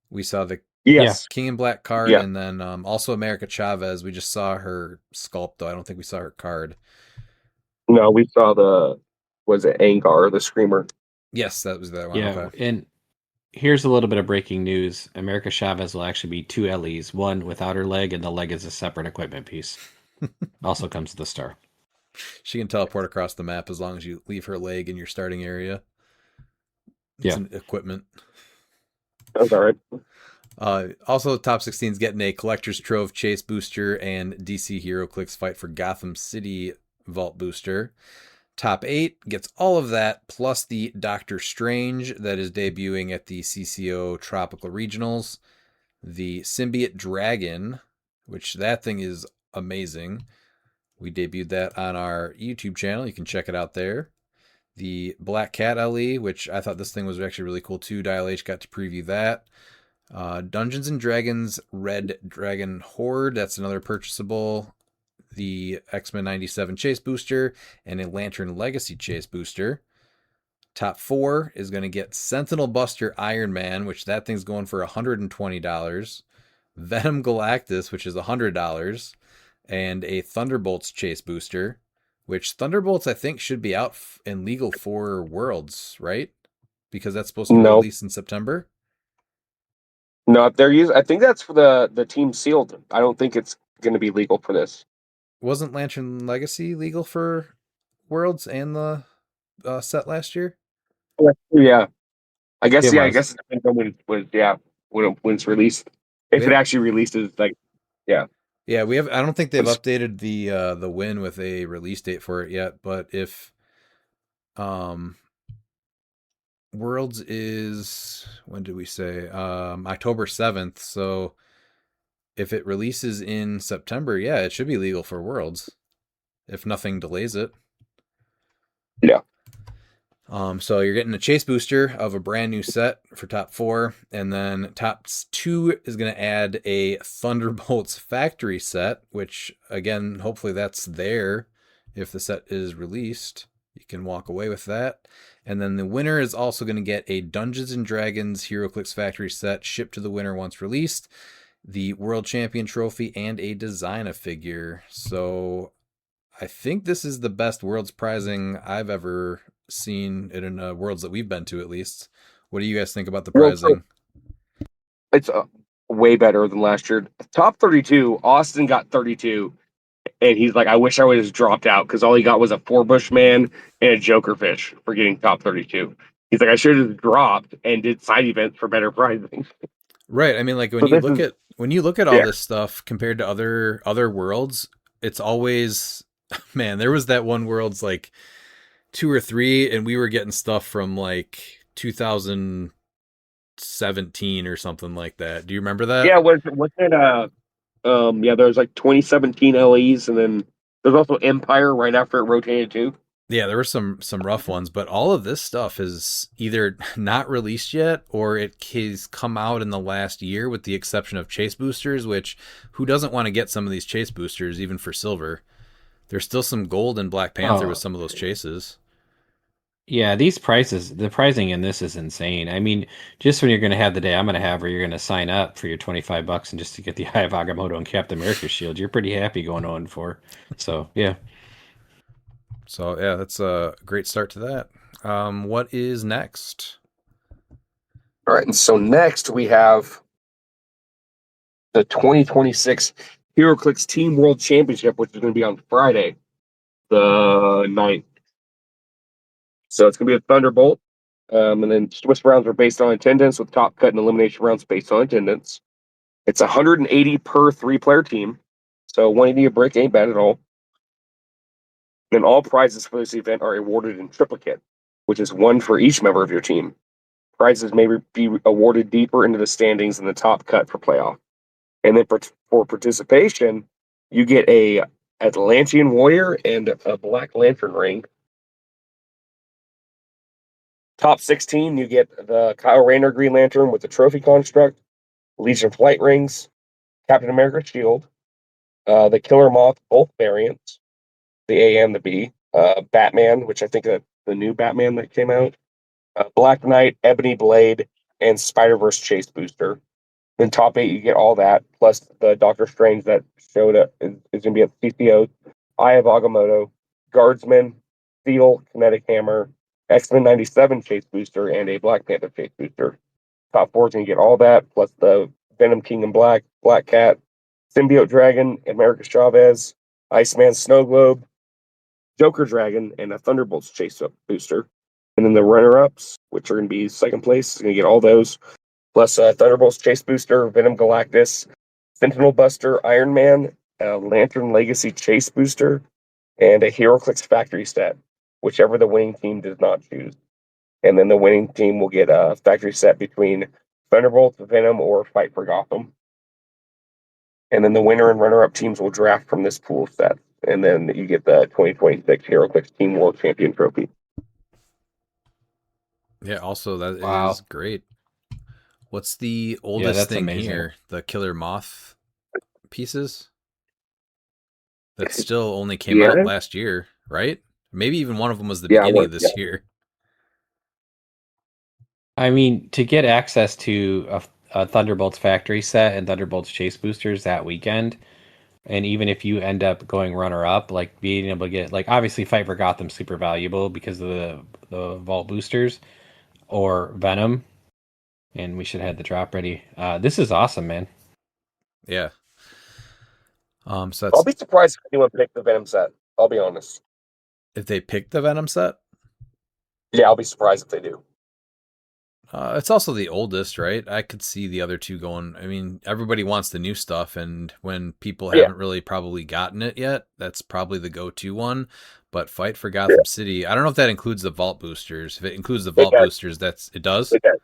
We saw the Yes. King in Black card, Yeah. and then also America Chavez. We just saw her sculpt, though. I don't think we saw her card. No, we saw was it Angar, the Screamer? Yes, that was that one. Yeah, Okay. and here's a little bit of breaking news. America Chavez will actually be 2 LEs, one without her leg, and the leg is a separate equipment piece. Also comes with the star. She can teleport across the map as long as you leave her leg in your starting area. It's Yeah. an equipment. That's all right. Also, top 16 is getting a Collector's Trove Chase Booster and DC HeroClix Fight for Gotham City Vault Booster. Top 8 gets all of that, plus the Doctor Strange that is debuting at the CCO Tropical Regionals. The Symbiote Dragon, which that thing is amazing. We debuted that on our YouTube channel. You can check it out there. The Black Cat LE, which I thought this thing was actually really cool too. Dial H got to preview that. Dungeons and Dragons Red Dragon Horde, that's another purchasable. The X-Men 97 Chase Booster and a Lantern Legacy Chase Booster. Top 4 is going to get Sentinel Buster Iron Man, which that thing's going for $120. Venom Galactus, which is $100. And a Thunderbolts Chase Booster, which Thunderbolts I think should be out and legal for Worlds, right? Because that's supposed to be released in September. No, I think that's for the team sealed. I don't think it's going to be legal for this. Wasn't Lantern Legacy legal for Worlds and the set last year? Yeah, I guess. It Yeah, I was. guess it depends on when it's released. If it actually releases, yeah. Yeah, we have. I don't think they've updated the win with a release date for it yet. But if Worlds is, when did we say? October 7th. So if it releases in September, yeah, it should be legal for Worlds, if nothing delays it. Yeah. So you're getting a chase booster of a brand new set for top 4, and then top 2 is going to add a Thunderbolts factory set, which again, hopefully that's there if the set is released. You can walk away with that. And then the winner is also going to get a Dungeons and Dragons HeroClix factory set shipped to the winner once released, the World Champion trophy, and a design figure. So I think this is the best Worlds prizing I've ever seen in Worlds that we've been to, at least. What do you guys think about the prizing? It's way better than last year. Top 32, Austin got 32, and he's like, I wish I would have dropped out because all he got was a 4-bush man and a Joker fish for getting top 32. He's like, I should have dropped and did side events for better prizing. Right. I mean, like when you look at all this stuff compared to other Worlds, it's always, man, there was that one Worlds like 2 or 3, and we were getting stuff from like 2017 or something like that. Do you remember that? Yeah, what's it? Yeah, there's like 2017 LEs, and then there's also Empire right after it rotated too. Yeah, there were some rough ones, but all of this stuff is either not released yet or it has come out in the last year, with the exception of chase boosters, which who doesn't want to get some of these chase boosters even for silver? There's still some gold in Black Panther with some of those chases. Yeah, these prices, the pricing in this is insane. I mean, just when you're going to have the day I'm going to have, where you're going to sign up for your $25 and just to get the Eye of Agamotto and Captain America shield, you're pretty happy going on for. So, yeah. So, yeah, that's a great start to that. What is next? All right, and so next we have the 2026 HeroClix Team World Championship, which is going to be on Friday, the 9th. So it's going to be a Thunderbolt. And then Swiss rounds are based on attendance, with top cut and elimination rounds based on attendance. It's 180 per 3-player team. So 180 a brick ain't bad at all. And all prizes for this event are awarded in triplicate, which is one for each member of your team. Prizes may be awarded deeper into the standings than the top cut for playoff. And then for participation, you get a Atlantean Warrior and a Black Lantern ring. Top 16, you get the Kyle Rayner Green Lantern with the trophy construct, Legion Flight rings, Captain America shield, the Killer Moth, both variants, the A and the B, Batman, which I think the new Batman that came out, Black Knight, Ebony Blade, and Spider-Verse Chase Booster. Then top 8, you get all that, plus the Doctor Strange that showed up is going to be at CCO, Eye of Agamotto, Guardsman, Steel, Kinetic Hammer, X-Men 97 Chase Booster, and a Black Panther Chase Booster. Top 4 is going to get all that, plus the Venom King in Black, Black Cat, Symbiote Dragon, America Chavez, Iceman Snow Globe, Joker Dragon, and a Thunderbolts Chase Booster. And then the runner-ups, which are going to be second place, is going to get all those, plus Thunderbolts Chase Booster, Venom Galactus, Sentinel Buster, Iron Man, Lantern Legacy Chase Booster, and a HeroClix Factory set, whichever the winning team does not choose. And then the winning team will get a factory set between Thunderbolts, Venom, or Fight for Gotham. And then the winner and runner-up teams will draft from this pool set. And then you get the 2026 HeroClix Team World Champion Trophy. Yeah, also that Wow. is great. What's the oldest that's thing amazing. here? The Killer Moth pieces? That still only came out last year, right? Maybe even one of them was the beginning of this year. I mean, to get access to a Thunderbolts factory set and Thunderbolts Chase boosters that weekend, and even if you end up going runner-up, like being able to get, like, obviously Fight for Gotham's super valuable because of the Vault boosters, or Venom, and we should have the drop ready. This is awesome, man. Yeah. So that's, I'll be surprised if anyone picked the Venom set. I'll be honest. If they picked the Venom set? Yeah, I'll be surprised if they do. It's also the oldest, right? I could see the other two going. I mean, everybody wants the new stuff, and when people haven't really probably gotten it yet, that's probably the go-to one. But Fight for Gotham City, I don't know if that includes the Vault boosters. If it includes the Vault boosters, it does? It does.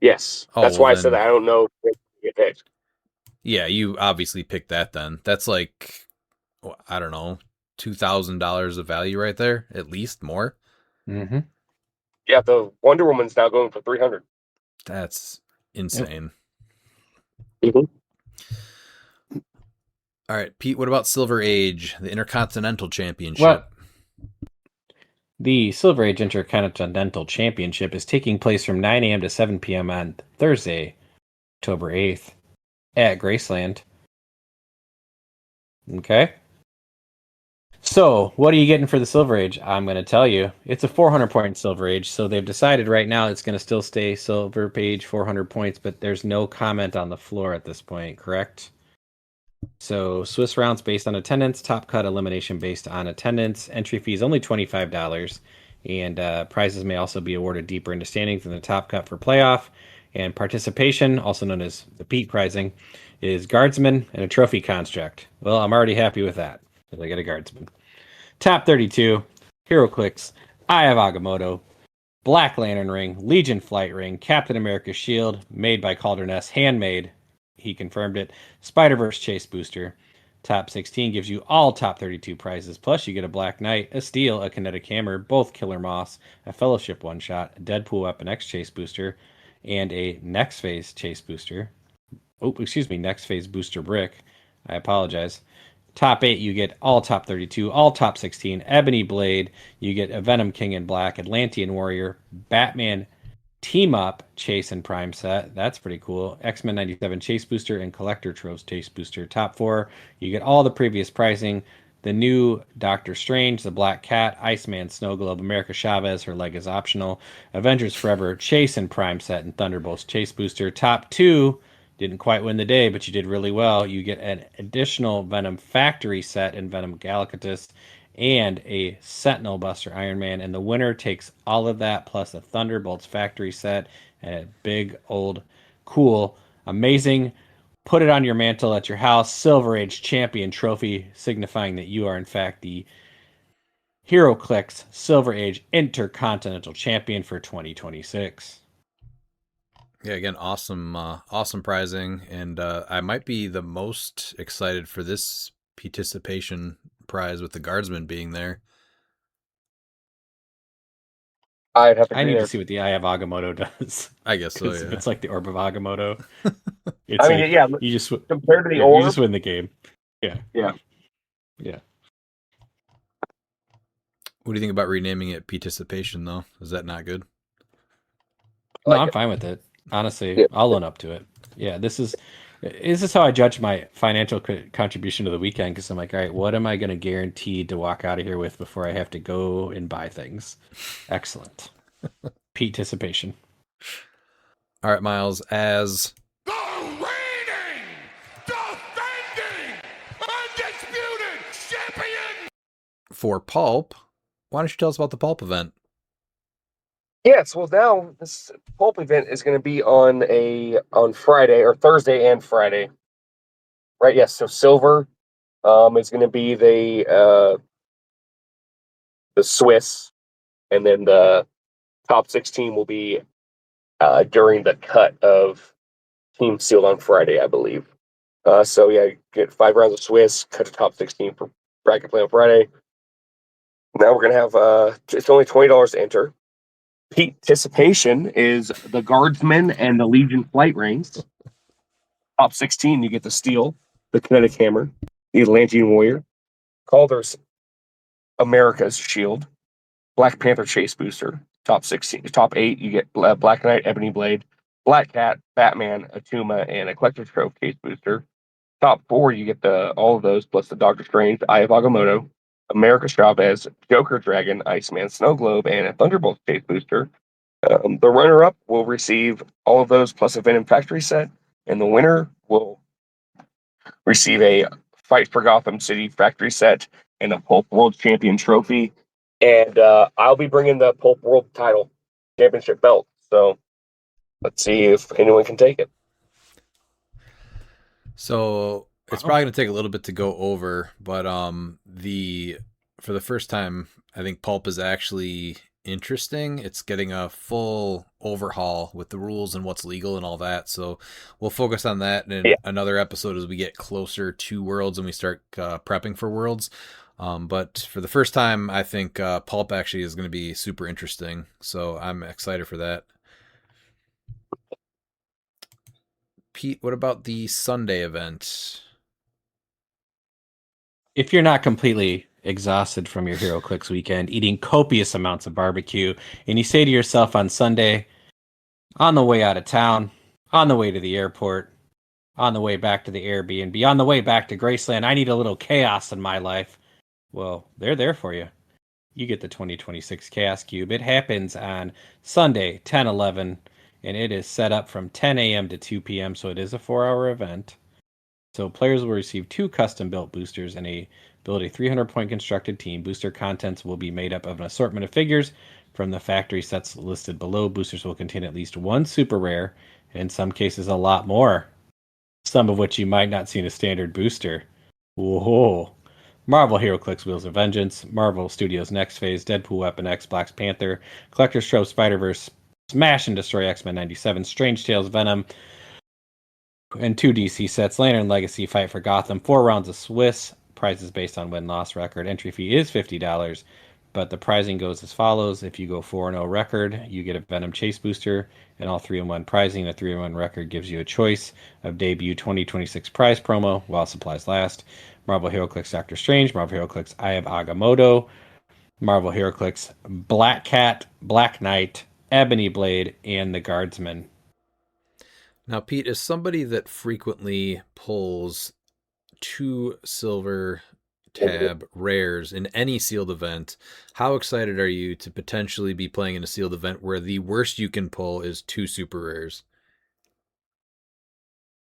Yes. That's why I said I don't know if they get picked. Yeah, you obviously picked that then. That's like, I don't know, $2,000 of value right there, at least more. Mm-hmm. Yeah, the Wonder Woman's now going for $300. That's insane. Yep. Mm-hmm. All right, Pete, what about Silver Age, the Intercontinental Championship? Well, the Silver Age Intercontinental Championship is taking place from 9 a.m. to 7 p.m. on Thursday, October 8th, at Graceland. Okay. So, what are you getting for the Silver Age? I'm going to tell you. It's a 400-point Silver Age, so they've decided right now it's going to still stay Silver Age 400 points, but there's no comment on the floor at this point, correct? So, Swiss rounds based on attendance, top cut elimination based on attendance, entry fees only $25, and prizes may also be awarded deeper into standings than the top cut for playoff. And participation, also known as the Pete prizing, is Guardsman and a trophy construct. Well, I'm already happy with that, because I get a Guardsman. Top 32, HeroClix, Eye of Agamotto, Black Lantern ring, Legion Flight ring, Captain America shield, made by Cauldron S, handmade, he confirmed it, Spider-Verse Chase booster. Top 16 gives you all top 32 prizes, plus you get a Black Knight, a Steel, a Kinetic Hammer, both Killer Moths, a Fellowship one-shot, a Deadpool Weapon X Chase booster, and a Next Phase Chase booster. Oh, excuse me, Next Phase booster brick. I apologize. Top 8, you get all top 32, all top 16, Ebony Blade, you get a Venom King in Black, Atlantean Warrior, Batman Team Up Chase and Prime set. That's pretty cool. X-Men 97 Chase Booster and Collector Tropes Chase Booster. Top 4, you get all the previous pricing. The new Doctor Strange, the Black Cat, Iceman, Snow Globe, America Chavez, her leg is optional. Avengers Forever Chase and Prime set and Thunderbolts Chase Booster. Top 2, Didn't quite win the day, but you did really well. You get an additional Venom Factory set in Venom Galactus and a Sentinel Buster Iron Man. And the winner takes all of that plus a Thunderbolts Factory set and a big, old, cool, amazing, put it on your mantle at your house, Silver Age Champion trophy, signifying that you are, in fact, the HeroClix Silver Age Intercontinental Champion for 2026. Yeah, again, awesome prizing, and I might be the most excited for this participation prize with the guardsman being there. I'd have to I agree need there. to see what the Eye of Agamotto does. I guess so. If Yeah. it's like the Orb of Agamotto, it's I mean, like yeah, you just compared to the you orb, just win the game. Yeah. yeah. What do you think about renaming it participation though? Is that not good? No, like I'm it. fine with it. Honestly, Yeah. I'll own up to it. Yeah, this is how I judge my financial contribution to the weekend, because I'm like, all right, what am I going to guarantee to walk out of here with before I have to go and buy things? Excellent. Participation. All right, Miles, as The reigning, defending, undisputed champion. for Pulp, why don't you tell us about the Pulp event? Yes, well now this pulp event is going to be on Friday or Thursday and Friday, right? Yes, so silver is going to be the Swiss, and then the top 16 will be during the cut of Team Sealed on Friday, I believe. So yeah, get 5 rounds of Swiss, cut to top 16 for bracket play on Friday. Now we're gonna have it's only $20 to enter. Participation is the Guardsmen and the Legion flight rings. Top 16, you get the Steel, the Kinetic Hammer, the Atlantean Warrior, Calder's America's Shield, Black Panther Chase Booster. Top 16, top 8, you get Black Knight, Ebony Blade, Black Cat, Batman, Atuma, and a Collector's Trove Case Booster. Top 4, you get all of those plus the Doctor Strange, Eye of Agamotto, America Chavez, Joker Dragon, Iceman Snow Globe, and a Thunderbolt Chase Booster. The runner-up will receive all of those plus a Venom Factory set, and the winner will receive a Fight for Gotham City Factory set and a Pulp World Champion trophy. And I'll be bringing the Pulp World title championship belt. So let's see if anyone can take it. So it's probably going to take a little bit to go over, but for the first time, I think Pulp is actually interesting. It's getting a full overhaul with the rules and what's legal and all that. So we'll focus on that in another episode as we get closer to Worlds and we start prepping for Worlds. But for the first time, I think Pulp actually is going to be super interesting. So I'm excited for that. Pete, what about the Sunday event? If you're not completely exhausted from your HeroClix weekend, eating copious amounts of barbecue, and you say to yourself on Sunday, on the way out of town, on the way to the airport, on the way back to the Airbnb, on the way back to Graceland, I need a little chaos in my life. Well, they're there for you. You get the 2026 Chaos Cube. It happens on Sunday, 10/11, and it is set up from 10 a.m. to 2 p.m., so it is a 4-hour event. So players will receive 2 custom-built boosters and build a 300-point constructed team. Booster contents will be made up of an assortment of figures from the factory sets listed below. Boosters will contain at least 1 super rare, and in some cases a lot more, some of which you might not see in a standard booster. Whoa. Marvel HeroClix Wheels of Vengeance, Marvel Studios Next Phase, Deadpool Weapon X, Black Panther, Collector's Trove Spider-Verse, Smash and Destroy X-Men 97, Strange Tales Venom, and 2 DC sets, Lantern Legacy, Fight for Gotham, 4 rounds of Swiss, prizes based on win-loss record. Entry fee is $50, but the pricing goes as follows. If you go 4-0 record, you get a Venom Chase Booster, and all 3-in-1 pricing. The 3-in-1 record gives you a choice of debut 2026 prize promo while supplies last. Marvel HeroClix Doctor Strange, Marvel HeroClix Eye of Agamotto, Marvel HeroClix Black Cat, Black Knight, Ebony Blade, and the Guardsman. Now, Pete, is somebody that frequently pulls 2 silver tab rares in any sealed event, how excited are you to potentially be playing in a sealed event where the worst you can pull is 2 super rares?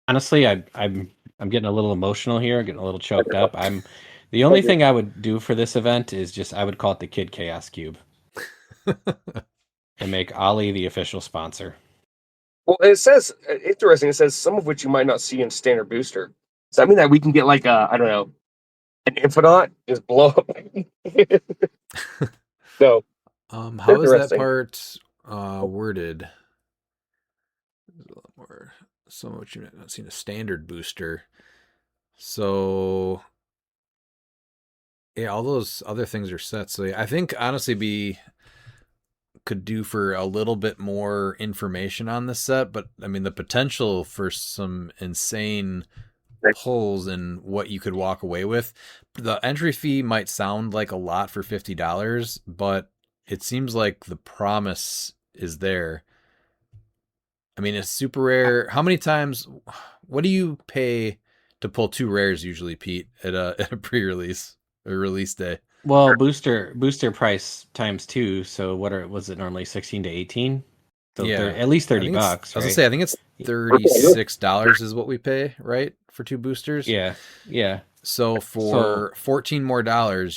Honestly, I'm getting a little emotional here, getting a little choked up. The only thing I would do for this event is just I would call it the Kid Chaos Cube and make Ollie the official sponsor. Well, it says interesting. It says some of which you might not see in standard booster. Does that mean that we can get like a, I don't know, an Infinite just blow up? So How is that interesting. part worded? A lot more. Some of which you might not see in a standard booster. So yeah, all those other things are set. So yeah, I think honestly could do for a little bit more information on this set, but I mean the potential for some insane pulls and what you could walk away with. The entry fee might sound like a lot for $50, but it seems like the promise is there. I mean, it's super rare. How many times? What do you pay to pull 2 rares usually, Pete, at a pre-release or release day? Well, booster price times 2. So was it normally 16 to 18? So Yeah, at least I 30 think it's. bucks, I was gonna right? say I think it's $36 is what we pay, right, for 2 boosters. Yeah, yeah. So So for $14 more,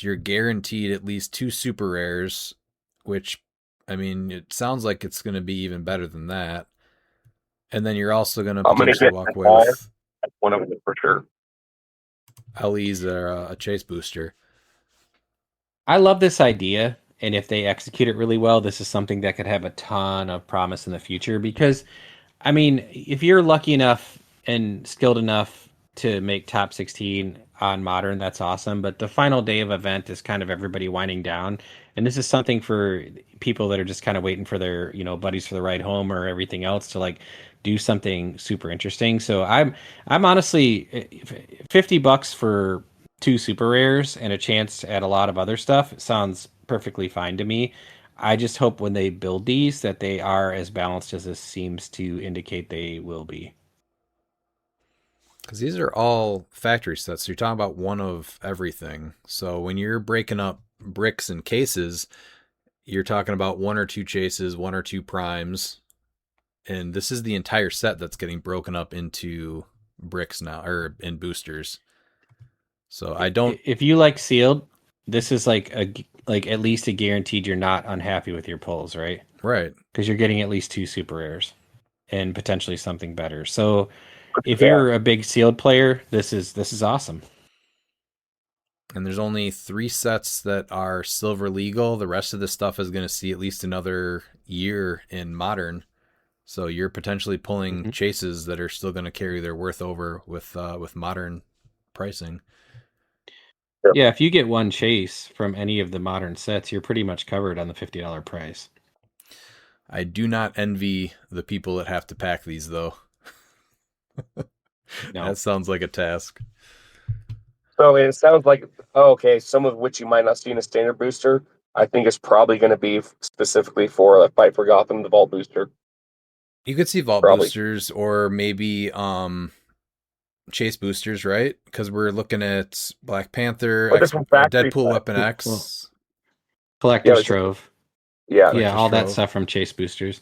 you're guaranteed at least 2 super rares, which I mean, it sounds like it's going to be even better than that. And then you're also going to I'm gonna potentially get walk an away R. with That's one of them for sure. LEs or a chase booster. I love this idea, and if they execute it really well, this is something that could have a ton of promise in the future. Because, I mean, if you're lucky enough and skilled enough to make top 16 on modern, that's awesome. But the final day of event is kind of everybody winding down, and this is something for people that are just kind of waiting for their buddies for the ride home or everything else to like do something super interesting. So I'm honestly $50 for 2 super rares and a chance to add a lot of other stuff. It sounds perfectly fine to me. I just hope when they build these that they are as balanced as this seems to indicate they will be. Because these are all factory sets. So you're talking about one of everything. So when you're breaking up bricks and cases, you're talking about 1 or 2 chases, 1 or 2 primes. And this is the entire set that's getting broken up into bricks now, or in boosters. So I don't. If you like sealed, this is like at least a guaranteed you're not unhappy with your pulls, right? Right. Because you're getting at least 2 super rares and potentially something better. So if Yeah. you're a big sealed player, this is awesome. And there's only 3 sets that are silver legal. The rest of the stuff is going to see at least another year in modern. So you're potentially pulling chases that are still going to carry their worth over with modern pricing. Yeah, if you get one chase from any of the modern sets, you're pretty much covered on the $50 price. I do not envy the people that have to pack these, though. No. That sounds like a task. So it sounds like, okay, some of which you might not see in a standard booster. I think it's probably going to be specifically for a Fight for Gotham, the Vault booster. You could see vault Probably. boosters or maybe chase boosters, right? Because we're looking at Black Panther, But there's some factory Deadpool stuff. Weapon X. Collector's Yeah, Trove. Yeah. Yeah, all that Trove. stuff from chase boosters.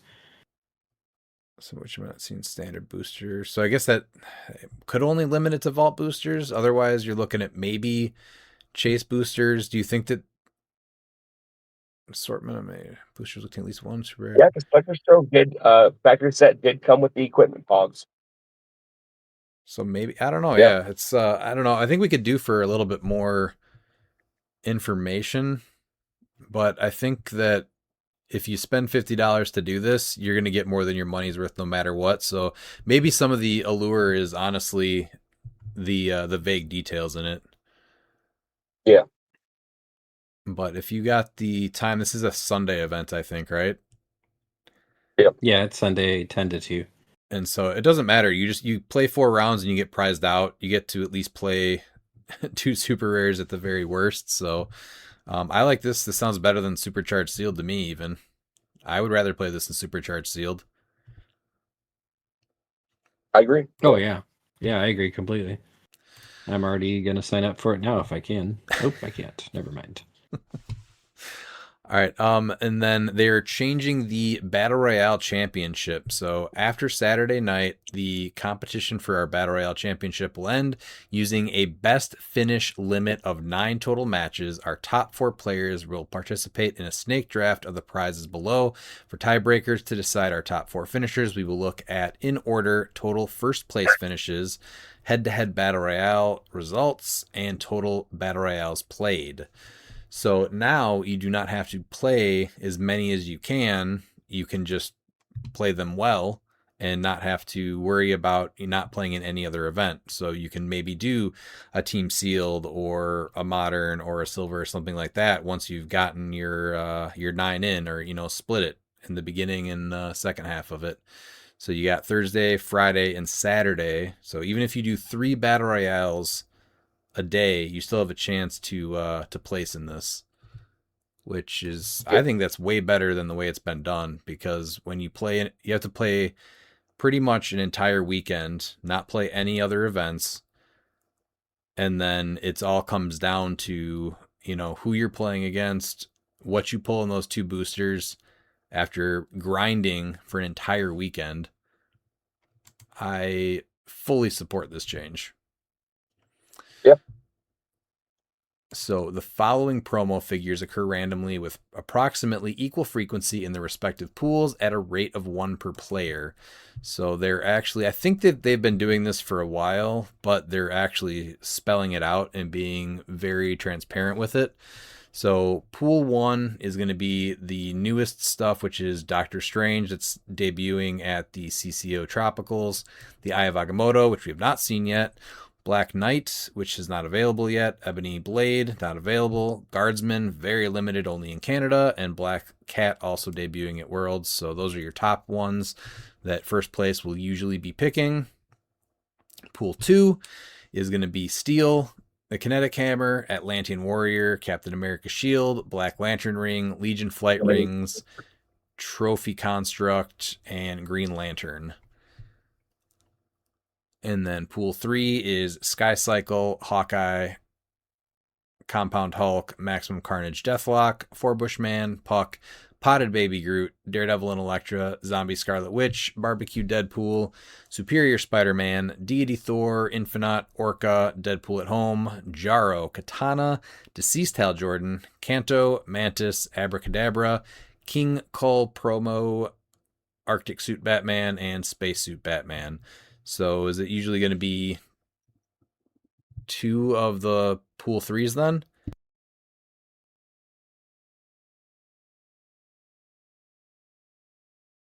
So which I'm not seeing standard boosters. So I guess that could only limit it to vault boosters. Otherwise, you're looking at maybe chase boosters. Do you think that assortment of boosters looking at least one super rare? Yeah, because Collector's Trove did, factory set did come with the equipment pods. So maybe I don't know. Yeah. Yeah, it's I don't know. I think we could do for a little bit more information, but I think that if you spend $50 to do this, you're going to get more than your money's worth no matter what. So maybe some of the allure is honestly the vague details in it. Yeah. But if you got the time, this is a Sunday event, I think, right? Yeah, it's Sunday 10 to 2. And so it doesn't matter. You play 4 rounds and you get prized out. You get to at least play 2 super rares at the very worst. So I like this. This sounds better than Supercharged Sealed to me, even. I would rather play this than Supercharged Sealed. I agree. Oh, yeah. Yeah, I agree completely. I'm already going to sign up for it now if I can. Nope, I can't. Never mind. All right. And then they're changing the Battle Royale Championship. So after Saturday night, the competition for our Battle Royale Championship will end using a best finish limit of 9 total matches. Our top 4 players will participate in a snake draft of the prizes below. For tiebreakers to decide our top 4 finishers, we will look at, in order, total first place finishes, head-to-head Battle Royale results, and total Battle Royales played. So now you do not have to play as many as you can. You can just play them well and not have to worry about not playing in any other event. So you can maybe do a team sealed or a modern or a silver or something like that once you've gotten your 9 in, or split it in the beginning and second half of it. So you got Thursday, Friday, and Saturday. So even if you do 3 battle royales a day, you still have a chance to place in this, which is, I think that's way better than the way it's been done, because when you play, you have to play pretty much an entire weekend, not play any other events, and then it's all comes down to who you're playing against, what you pull in those 2 boosters after grinding for an entire weekend. I fully support this change. Yep. So the following promo figures occur randomly with approximately equal frequency in the respective pools at a rate of 1 per player. So they're actually, I think that they've been doing this for a while, but they're actually spelling it out and being very transparent with it. So pool 1 is going to be the newest stuff, which is Doctor Strange. That's debuting at the CCO Tropicals. The Eye of Agamotto, which we have not seen yet. Black Knight, which is not available yet. Ebony Blade, not available. Guardsman, very limited, only in Canada. And Black Cat, also debuting at Worlds. So those are your top ones that first place will usually be picking. Pool 2 is going to be Steel, the Kinetic Hammer, Atlantean Warrior, Captain America Shield, Black Lantern Ring, Legion Flight Rings, Trophy Construct, and Green Lantern. And then pool 3 is Sky Cycle, Hawkeye, Compound Hulk, Maximum Carnage Deathlock, 4-Bushman, Puck, Potted Baby Groot, Daredevil and Elektra, Zombie Scarlet Witch, Barbecue Deadpool, Superior Spider-Man, Deity Thor, Infinite, Orca, Deadpool at Home, Jarro, Katana, Deceased Hal Jordan, Kanto, Mantis, Abracadabra, King Cull Promo, Arctic Suit Batman, and Spacesuit Batman. So is it usually going to be 2 of the pool 3s then?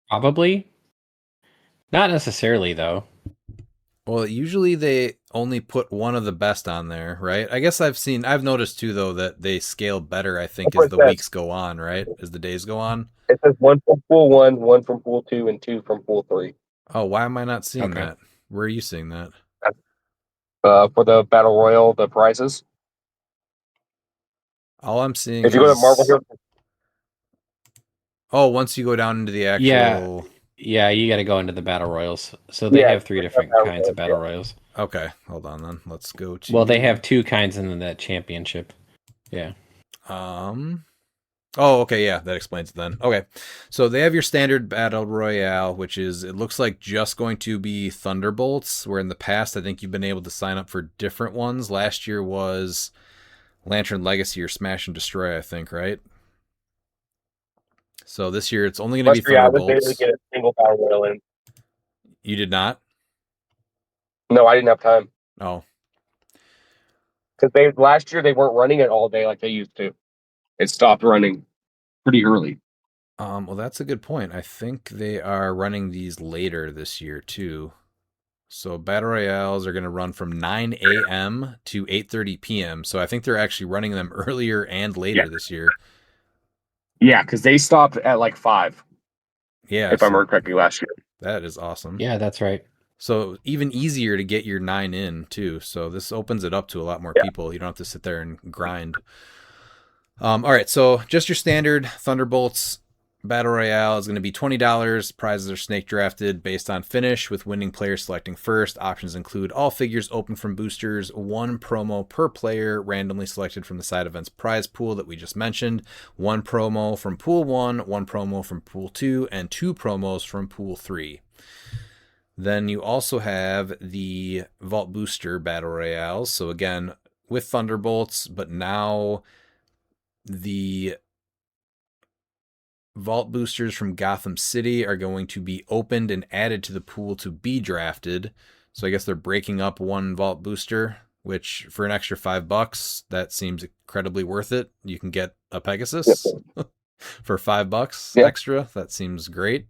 Probably. Not necessarily, though. Well, usually they only put 1 of the best on there, right? I guess I've noticed too, though, that they scale better, I think, as the weeks go on, right? As the days go on. It says 1 from pool 1, 1 from pool 2, and 2 from pool 3. Oh, why am I not seeing that? Where are you seeing that? For the Battle Royal, the prizes. All I'm seeing If you go to Marvel Heroes, oh, once you go down into the actual... Yeah, you got to go into the Battle Royals. So they have 3 different kinds of Battle Royals. Okay, hold on then. Let's go to... Well, they have 2 kinds in that championship. Yeah. Oh, okay, yeah, that explains it then. Okay, so they have your standard Battle Royale, which is, it looks like just going to be Thunderbolts, where in the past I think you've been able to sign up for different ones. Last year was Lantern Legacy or Smash and Destroy, I think, right? So this year it's only going to be Thunderbolts. I was able to get a single Battle Royal in. You did not? No, I didn't have time. Oh. Because last year they weren't running it all day like they used to. It stopped running pretty early. Well, that's a good point. I think they are running these later this year too. So Battle Royales are going to run from 9 a.m. to 8:30 p.m. So I think they're actually running them earlier and later this year. Yeah, because they stopped at like 5. Yeah, if I remember correctly, last year. That is awesome. Yeah, that's right. So even easier to get your 9 in too. So this opens it up to a lot more people. You don't have to sit there and grind. All right, so just your standard Thunderbolts Battle Royale is going to be $20. Prizes are snake drafted based on finish, with winning players selecting first. Options include all figures open from boosters, 1 promo per player randomly selected from the side event's prize pool that we just mentioned, 1 promo from pool 1, 1 promo from pool 2, and 2 promos from pool 3. Then you also have the Vault Booster Battle Royales. So again, with Thunderbolts, but now the Vault Boosters from Gotham City are going to be opened and added to the pool to be drafted. So I guess they're breaking up 1 Vault Booster, which for an extra $5, that seems incredibly worth it. You can get a Pegasus for $5 extra. That seems great.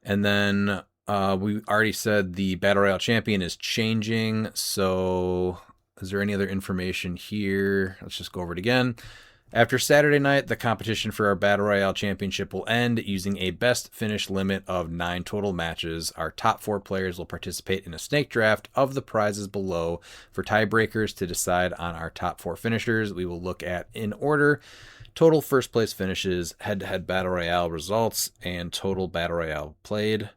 And then we already said the Battle Royale champion is changing. So is there any other information here? Let's just go over it again. After Saturday night, the competition for our Battle Royale Championship will end using a best finish limit of 9 total matches. Our top 4 players will participate in a snake draft of the prizes below for tiebreakers to decide on our top 4 finishers. We will look at, in order, total first place finishes, head-to-head Battle Royale results, and total Battle Royale played.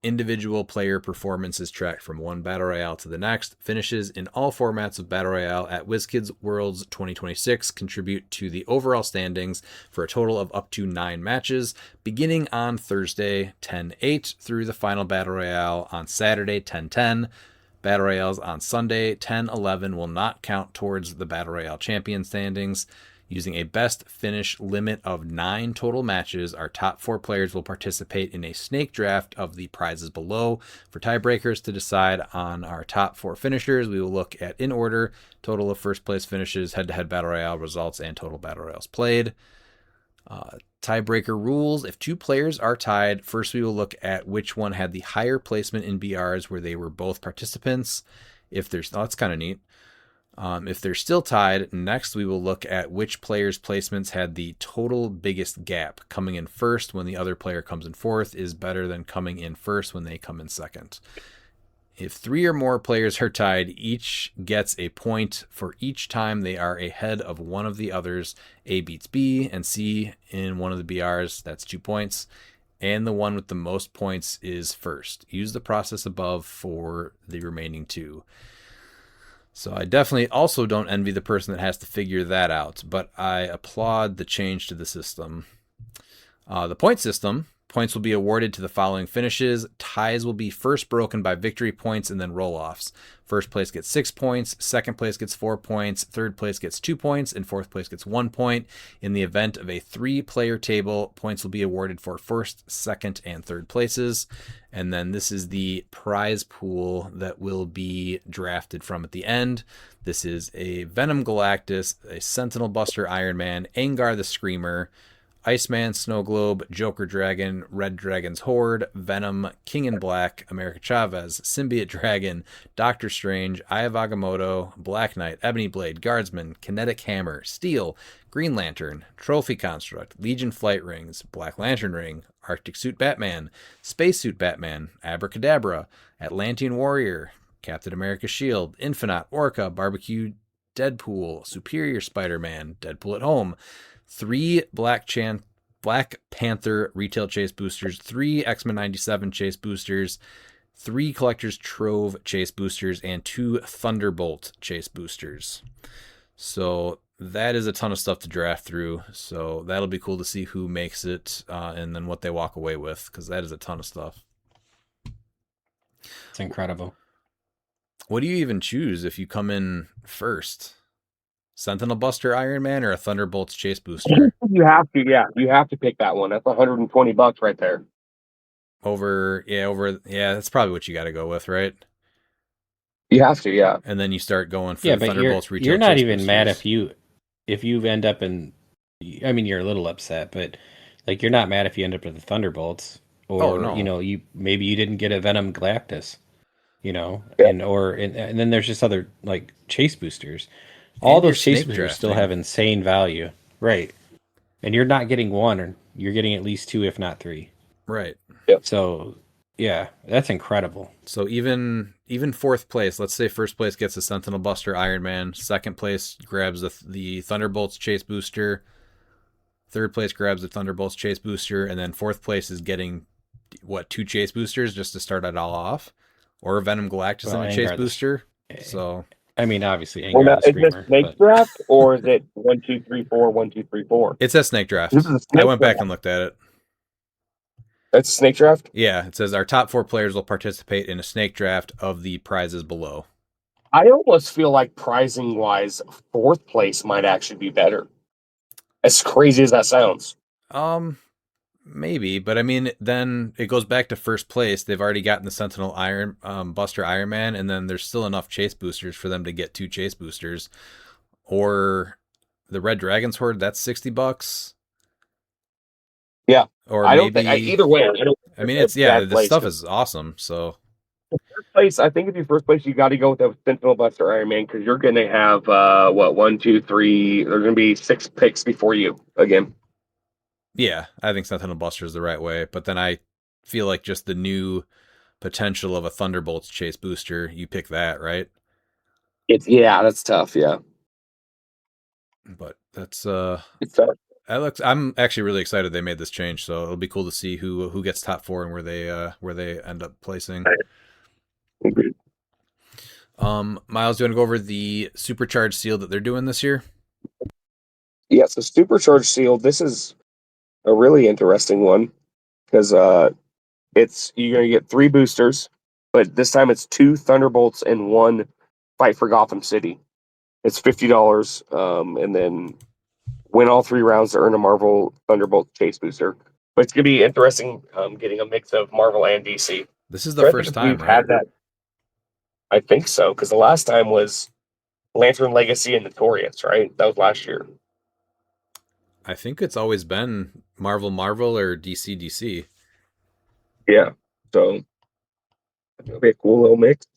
Individual player performances tracked from one Battle Royale to the next. Finishes in all formats of Battle Royale at WizKids Worlds 2026 contribute to the overall standings for a total of up to 9 matches, beginning on Thursday 10/8 through the final Battle Royale on Saturday 10/10. Battle Royales on Sunday 10/11 will not count towards the Battle Royale champion standings. Using a best finish limit of 9 total matches, our top 4 players will participate in a snake draft of the prizes below for tiebreakers to decide on our top 4 finishers. We will look at, in order, total of first place finishes, head-to-head Battle Royale results, and total Battle Royales played. Tiebreaker rules. If 2 players are tied, first we will look at which one had the higher placement in BRs where they were both participants. That's kind of neat. If they're still tied, next we will look at which player's placements had the total biggest gap. Coming in first when the other player comes in fourth is better than coming in first when they come in second. If 3 or more players are tied, each gets a point for each time they are ahead of one of the others. A beats B, and C in one of the BRs, that's 2 points. And the one with the most points is first. Use the process above for the remaining 2. So I definitely also don't envy the person that has to figure that out, but I applaud the change to the system. The point system, points will be awarded to the following finishes. Ties will be first broken by victory points and then roll-offs. First place gets 6 points, second place gets 4 points, third place gets 2 points, and fourth place gets 1 point. In the event of a 3-player table, points will be awarded for first, second, and third places. And then this is the prize pool that will be drafted from at the end. This is a Venom Galactus, a Sentinel Buster Iron Man, Angar the Screamer, Iceman, Snow Globe, Joker Dragon, Red Dragon's Horde, Venom, King in Black, America Chavez, Symbiote Dragon, Doctor Strange, Eye of Agamotto, Black Knight, Ebony Blade, Guardsman, Kinetic Hammer, Steel, Green Lantern, Trophy Construct, Legion Flight Rings, Black Lantern Ring, Arctic Suit Batman, Spacesuit Batman, Abracadabra, Atlantean Warrior, Captain America Shield, Infinite, Orca, Barbecue Deadpool, Superior Spider-Man, Deadpool at Home, 3 Black Panther retail chase boosters, 3 X-Men 97 chase boosters, 3 Collector's Trove chase boosters, and 2 Thunderbolt chase boosters. So that is a ton of stuff to draft through. So that'll be cool to see who makes it and then what they walk away with, because that is a ton of stuff. It's incredible. What do you even choose if you come in first? Sentinel Buster Iron Man or a Thunderbolts chase booster? You have to, yeah. You have to pick that one. That's $120 right there. That's probably what you got to go with, right? You have to, yeah. And then you start going for But Thunderbolts retail. You're not chase even boosters. mad if you end up in. I mean, you're a little upset, but like you're not mad if you end up with the Thunderbolts, or no. you didn't get a Venom Galactus, Yeah. and then there's just other like chase boosters. All And your those chase snake boosters still drafting. have insane value, right? And you're not getting 1, or you're getting at least 2, if not 3. Right. So, yeah, that's incredible. So even fourth place, let's say first place gets a Sentinel Buster Iron Man, second place grabs the Thunderbolts chase booster. Third place grabs the Thunderbolts Chase Booster, and then fourth place is getting, 2 Chase Boosters just to start it all off? Or Venom Galactus Well, and a Chase Angar Booster? So, I mean, obviously, Well, Angar now, the is this Screamer. snake But draft or is it 1, 2, 3, 4, 1, 2, 3, 4? it says Snake Draft. This is a I snake went back draft. and looked at it. That's a snake draft? Yeah, it says our top 4 players will participate in a Snake Draft of the prizes below. I almost feel like prizing wise, fourth place might actually be better. As crazy as that sounds. Maybe, but I mean, then it goes back to first place. They've already gotten the Sentinel Buster Iron Man, and then there's still enough Chase Boosters for them to get 2 Chase Boosters. Or the Red Dragon's Horde, that's $60. Yeah. Or I maybe don't think either way. I mean, it's the stuff is awesome. So first place. I think if you first place, you got to go with the Sentinel Buster Iron Man because you're going to have 1, 2, 3. There's going to be 6 picks before you again. yeah, I think Sentinel Buster is the right way. But then I feel like just the new potential of a Thunderbolts Chase Booster, you pick that, right? That's tough. Yeah, But that's it's tough. I'm actually really excited they made this change. So it'll be cool to see who gets top 4 and where they end up placing. Agreed. Miles, do you want to go over the supercharged seal that they're doing this year? Yeah, so Supercharged Seal. This is a really interesting one because it's you're going to get 3 boosters, but this time it's 2 Thunderbolts and 1 Fight for Gotham City. It's $50, and then win all 3 rounds to earn a Marvel Thunderbolt Chase Booster. But it's going to be interesting getting a mix of Marvel and DC. This is the first time, we've right? had that. I think so, because the last time was Lantern Legacy and Notorious, right? That was last year. I think it's always been Marvel or DC. Yeah, so it'll be a cool little mix.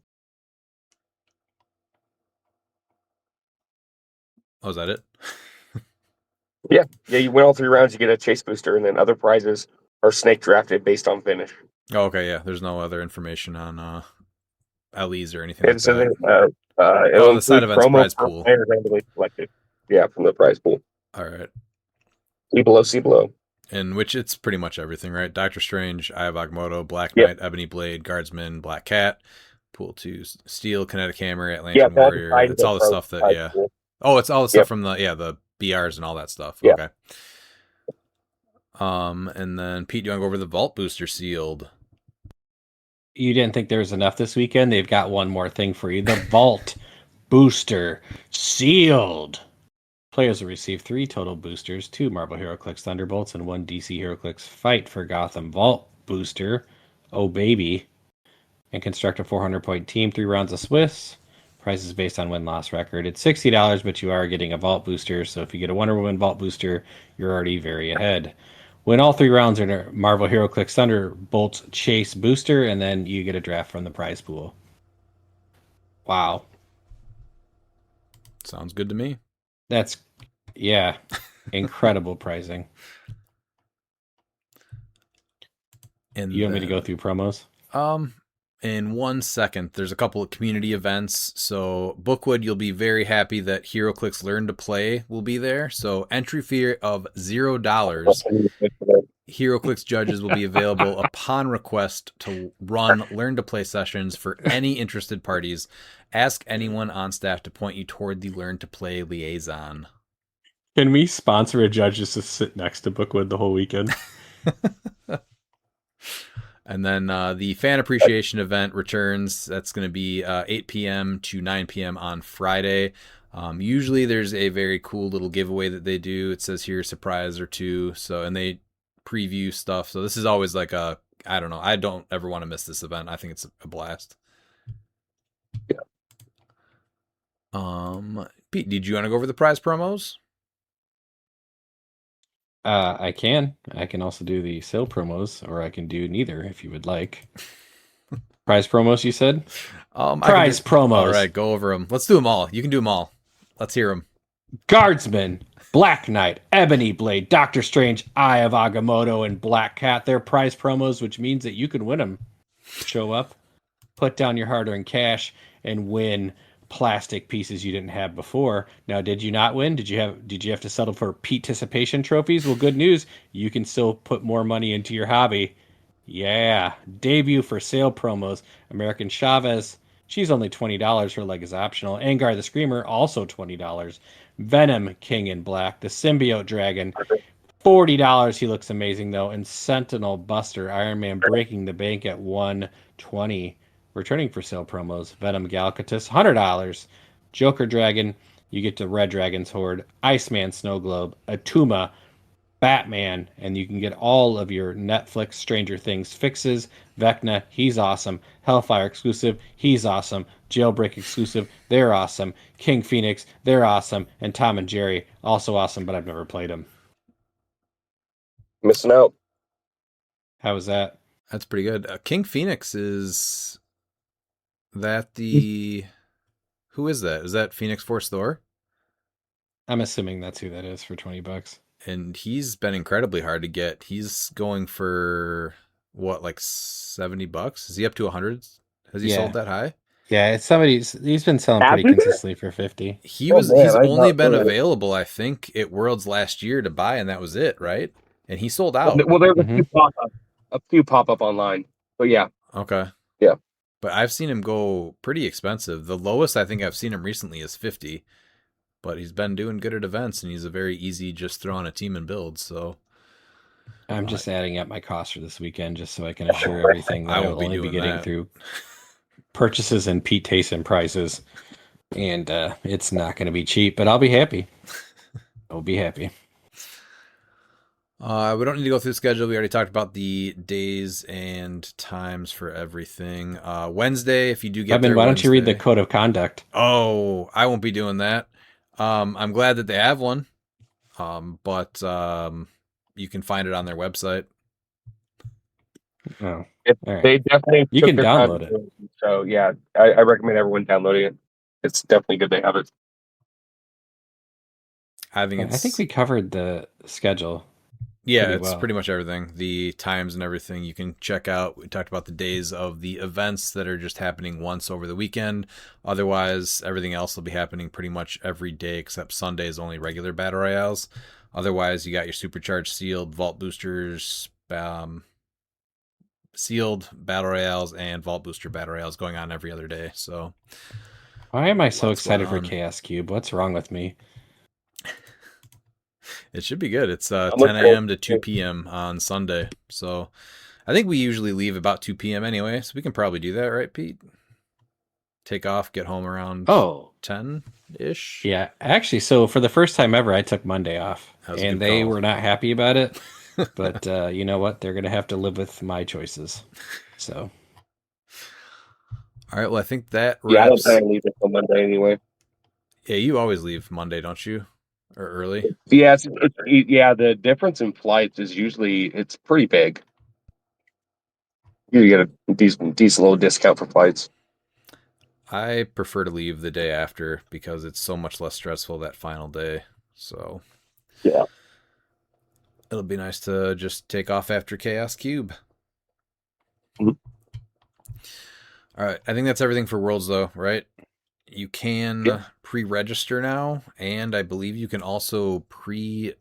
Oh, is that it? Yeah, you win all 3 rounds, you get a Chase Booster, and then other prizes are snake drafted based on finish. Oh, okay, yeah. There's no other information on LEs or anything And like so that. it'll the side include event's promo prize for pool. players randomly selected. Yeah, from the prize pool. All right. See below. In which it's pretty much everything, right? Doctor Strange, Eye of Agamotto, Black Knight, Ebony Blade, Guardsman, Black Cat, Pool 2, Steel, Kinetic Hammer, Atlantean Warrior. It's all the stuff that, yeah. Pool. Oh, it's all the stuff from the BRs and all that stuff. Yeah. Okay. And then Pete, do you want to go over the Vault Booster sealed? you didn't think there was enough this weekend? They've got one more thing for you. The Vault Booster Sealed. Players will receive 3 total boosters, 2 Marvel HeroClix Thunderbolts, and 1 DC HeroClix Fight for Gotham Vault Booster. Oh, baby. And construct a 400-point team, 3 rounds of Swiss. Price is based on win-loss record. It's $60, but you are getting a Vault Booster, so if you get a Wonder Woman Vault Booster, you're already very ahead. Win all 3 rounds in a Marvel HeroClix Thunderbolts Chase Booster, and then you get a draft from the prize pool. Wow. Sounds good to me. That's, yeah, incredible pricing. And You want me to go through promos? In 1 second, there's a couple of community events. So Bookwood, you'll be very happy that HeroClix Learn to Play will be there. So entry fee of $0. HeroClix judges will be available upon request to run Learn to Play sessions for any interested parties. Ask anyone on staff to point you toward the Learn to Play liaison. Can we sponsor a judge just to sit next to Bookwood the whole weekend? And then the fan appreciation event returns. That's going to be 8 p.m. to 9 p.m. on Friday. Usually there's a very cool little giveaway that they do. It says here surprise or 2. So, and they preview stuff. So this is always like I don't know. I don't ever want to miss this event. I think it's a blast. Yeah. Pete, did you want to go over the prize promos? I can. I can also do the sale promos, or I can do neither if you would like. Prize promos, you said? Prize promos. All right, go over them. Let's do them all. You can do them all. Let's hear them. Guardsman, Black Knight, Ebony Blade, Doctor Strange, Eye of Agamotto, and Black Cat. They're prize promos, which means that you can win them. Show up, put down your hard-earned cash, and win plastic pieces you didn't have before. Now, did you not win? Did you have to settle for participation trophies? Well, good news. You can still put more money into your hobby. Yeah. Debut for sale promos. American Chavez. She's only $20. Her leg is optional. Angar the Screamer, also $20. Venom King in Black. The Symbiote Dragon. $40. He looks amazing though. And Sentinel Buster Iron Man breaking the bank at 120. Returning for sale promos. Venom Galactus $100. Joker Dragon. You get to Red Dragon's Horde. Iceman Snow Globe. Atuma. Batman, and you can get all of your Netflix Stranger Things fixes. Vecna, he's awesome. Hellfire exclusive, he's awesome. Jailbreak exclusive, they're awesome. King Phoenix, they're awesome. And Tom and Jerry, also awesome, but I've never played them. Missing out. How was that? That's pretty good. King Phoenix, is that the... Who is that? Is that Phoenix Force Thor? I'm assuming that's who that is for $20. And he's been incredibly hard to get. He's going for what, like $70? Is he up to 100? Has he sold that high? Yeah, he's been selling pretty consistently for 50. He's only been available, I think, at Worlds last year to buy, and that was it, right? And he sold out. Well, there's a few pop up online. But yeah. Okay. Yeah. But I've seen him go pretty expensive. The lowest I think I've seen him recently is 50. But he's been doing good at events, and he's a very easy just throw on a team and build. So I'm just adding up my costs for this weekend just so I can assure everything that I will only be getting through purchases and Pete Tayson prices. And it's not going to be cheap, but I'll be happy. I'll be happy. We don't need to go through the schedule. We already talked about the days and times for everything. Wednesday, if you do get Evan, why don't you read the code of conduct? Oh, I won't be doing that. I'm glad that they have one, but you can find it on their website. Oh, They definitely you can download it. So yeah, I recommend everyone downloading it. It's definitely good they have it. I think we covered the schedule. Yeah, it's pretty much everything. The times and everything you can check out. We talked about the days of the events that are just happening once over the weekend. Otherwise, everything else will be happening pretty much every day except Sundays, only regular Battle Royales. Otherwise, you got your Supercharged Sealed, Vault Boosters, Sealed Battle Royales, and Vault Booster Battle Royales going on every other day. So, why am I so excited for Chaos Cube? What's wrong with me? It should be good. It's 10 a.m. to 2 p.m. on Sunday. So I think we usually leave about 2 p.m. anyway, so we can probably do that, right, Pete? Take off, get home around 10-ish? Yeah, actually, so for the first time ever, I took Monday off, and they were not happy about it. But you know what? They're going to have to live with my choices. So. All right, well, I think that wraps... Yeah, I don't plan to leave it till Monday anyway. Yeah, you always leave Monday, don't you? Or early? Yeah, the difference in flights is usually, it's pretty big. You get a decent little discount for flights. I prefer to leave the day after because it's so much less stressful that final day. So yeah, it'll be nice to just take off after Chaos Cube. Mm-hmm. All right, I think that's everything for Worlds, though, right? You can pre-register now, and I believe you can also pre-buy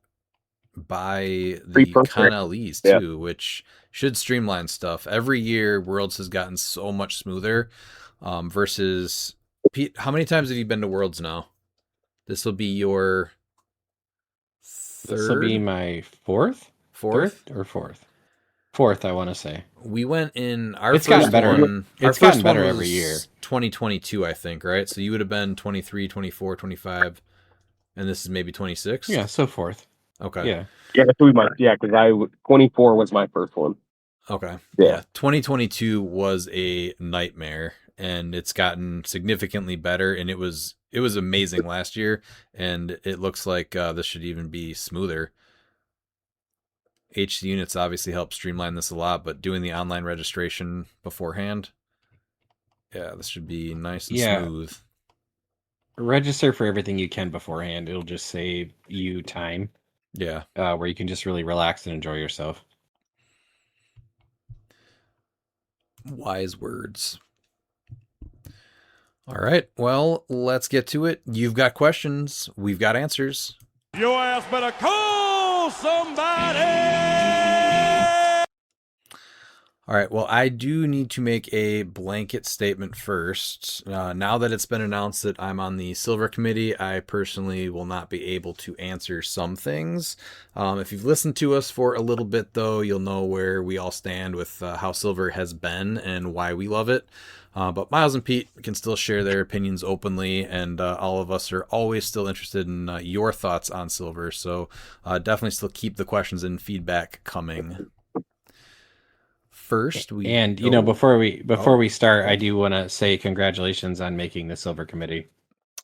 the Canalese too, which should streamline stuff. Every year, Worlds has gotten so much smoother. Versus Pete, how many times have you been to Worlds now? This will be your third. This will be my fourth. Fourth, I want to say. We went in our it's first gotten better. one. It's gotten better every year. 2022, I think, right? So you would have been 23, 24, 25, and this is maybe 26. Yeah, so fourth. Okay. Yeah, because 24 was my first one. Okay. Yeah. 2022 was a nightmare, and it's gotten significantly better, and it was amazing last year, and it looks like this should even be smoother. HC units obviously help streamline this a lot, but doing the online registration beforehand, this should be nice and smooth. Register for everything you can beforehand. It'll just save you time. Yeah. Where you can just really relax and enjoy yourself. Wise words. All right. Well, let's get to it. You've got questions. We've got answers. Your ass better call somebody! All right. Well, I do need to make a blanket statement first. Now that it's been announced that I'm on the Silver Committee, I personally will not be able to answer some things. If you've listened to us for a little bit, though, you'll know where we all stand with how Silver has been and why we love it. But Miles and Pete can still share their opinions openly, and all of us are always still interested in your thoughts on Silver. So definitely still keep the questions and feedback coming. First, before we start, I do want to say congratulations on making the Silver Committee.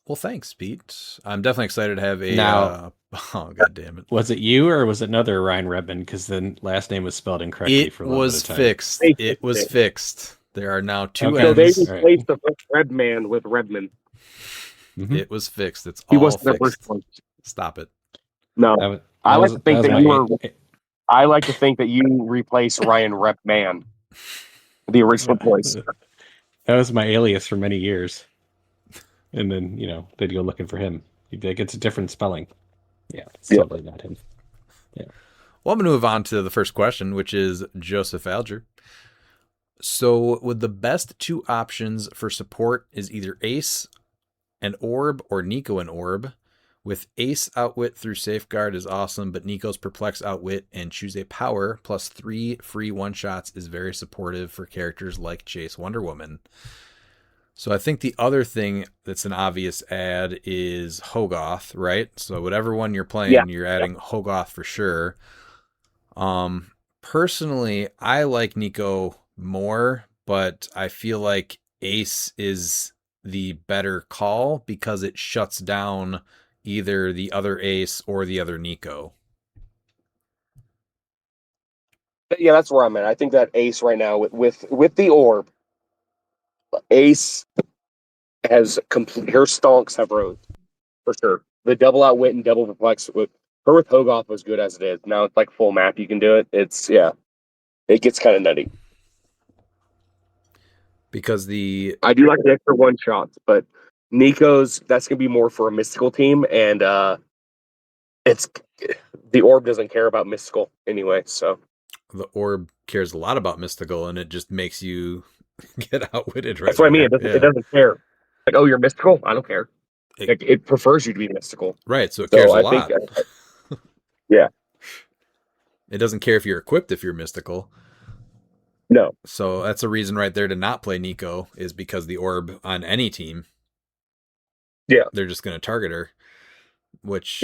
Well, thanks, Pete. I'm definitely excited to have a. Now, oh, God damn it! Was it you or was it another Ryan Redmond? Because the last name was spelled incorrectly for a little bit of time. It was fixed. There are now two So they N's. replaced the first Redman with Redmond. Mm-hmm. It was fixed. It's He all wasn't the fixed. first one. Stop it. No, I like to think that you replaced Ryan Repman, the original voice. That was my alias for many years. And then, they'd go looking for him. You'd be like, it's a different spelling. Yeah, it's totally not him. Yeah. Well, I'm going to move on to the first question, which is Joseph Alger. So, would the best two options for support is either Ace and Orb or Nico and Orb? With Ace Outwit through Safeguard is awesome, but Nico's Perplex Outwit and Choose a Power plus 3 free one-shots is very supportive for characters like Chase Wonder Woman. So I think the other thing that's an obvious add is Hogarth, right? So whatever one you're playing, you're adding Hogarth for sure. Personally, I like Nico more, but I feel like Ace is the better call because it shuts down either the other Ace or the other Nico. Yeah, that's where I'm at. I think that Ace right now with the Orb, Ace has complete. Her stonks have rose for sure. The double outwit and double perplex with her with Hogarth was good as it is. Now it's like full map. You can do it. It gets kind of nutty. Because I do like the extra one shots, but Nico's that's gonna be more for a mystical team, and it's the Orb doesn't care about mystical anyway. So the Orb cares a lot about mystical, and it just makes you get outwitted. Right? That's what I mean. It doesn't care. Like, oh, you're mystical. I don't care. It prefers you to be mystical. Right. So it cares a lot. Yeah. It doesn't care if you're equipped if you're mystical. No. So that's a reason right there to not play Nico is because the Orb on any team. Yeah. They're just going to target her. Which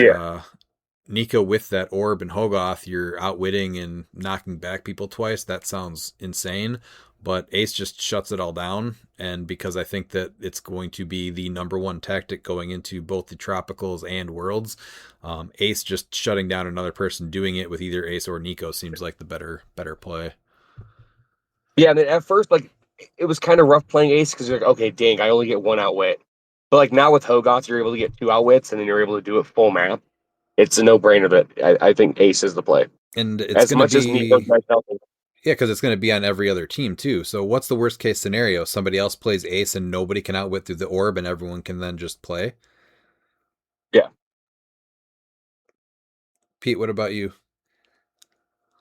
Nico with that Orb and Hogarth, you're outwitting and knocking back people twice. That sounds insane. But Ace just shuts it all down. And because I think that it's going to be the number one tactic going into both the Tropicals and Worlds, Ace just shutting down another person doing it with either Ace or Nico seems like the better play. Yeah, and then at first, it was kind of rough playing Ace because you're like, okay, dang, I only get one outwit. But now with Hogarth, you're able to get two outwits, and then you're able to do it full map. It's a no-brainer that I think Ace is the play. And it's as much as Nico's myself. Yeah, because it's going to be on every other team too. So what's the worst case scenario? Somebody else plays Ace and nobody can outwit through the Orb, and everyone can then just play. Yeah. Pete, what about you?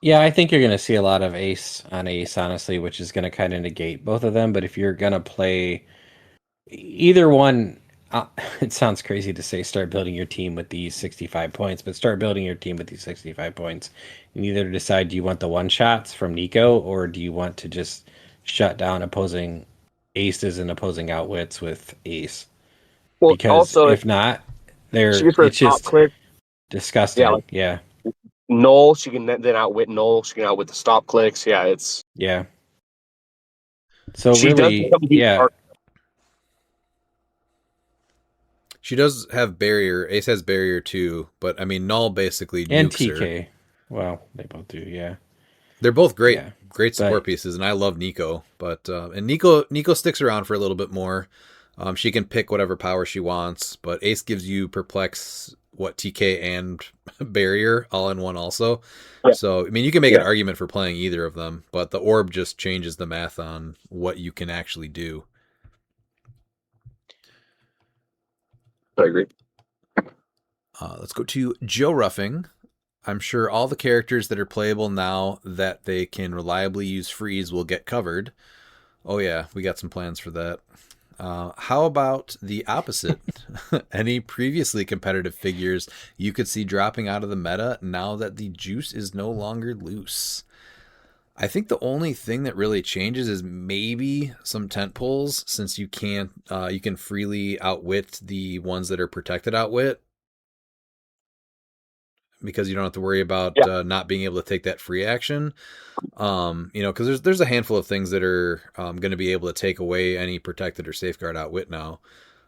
Yeah, I think you're going to see a lot of Ace on Ace, honestly, which is going to kind of negate both of them. But if you're going to play either one, it sounds crazy to say start building your team with these 65 points, but start building your team with these 65 points. And either decide, do you want the one shots from Nico, or do you want to just shut down opposing aces and opposing outwits with Ace? Well, because also, if not, it's just disgusting. Yeah. Null, she can then outwit Null. She can outwit the stop clicks. Yeah, it's So she really, she does have barrier. Ace has barrier too, but I mean Null basically and nukes TK. her. Well, they both do. Yeah, they're both great support pieces, and I love Nico. But and Nico sticks around for a little bit more. She can pick whatever power she wants, but Ace gives you Perplex, TK and barrier all in one also. Yeah. So I mean you can make an argument for playing either of them, but the Orb just changes the math on what you can actually do. I agree. Let's go to Joe Ruffing. I'm sure all the characters that are playable now that they can reliably use freeze will get covered. Oh yeah, we got some plans for that. How about the opposite? Any previously competitive figures you could see dropping out of the meta now that the juice is no longer loose? I think the only thing that really changes is maybe some tent poles, since you can freely outwit the ones that are protected outwit, because you don't have to worry about Yeah. not being able to take that free action. Because there's a handful of things that are going to be able to take away any protected or safeguard outwit now.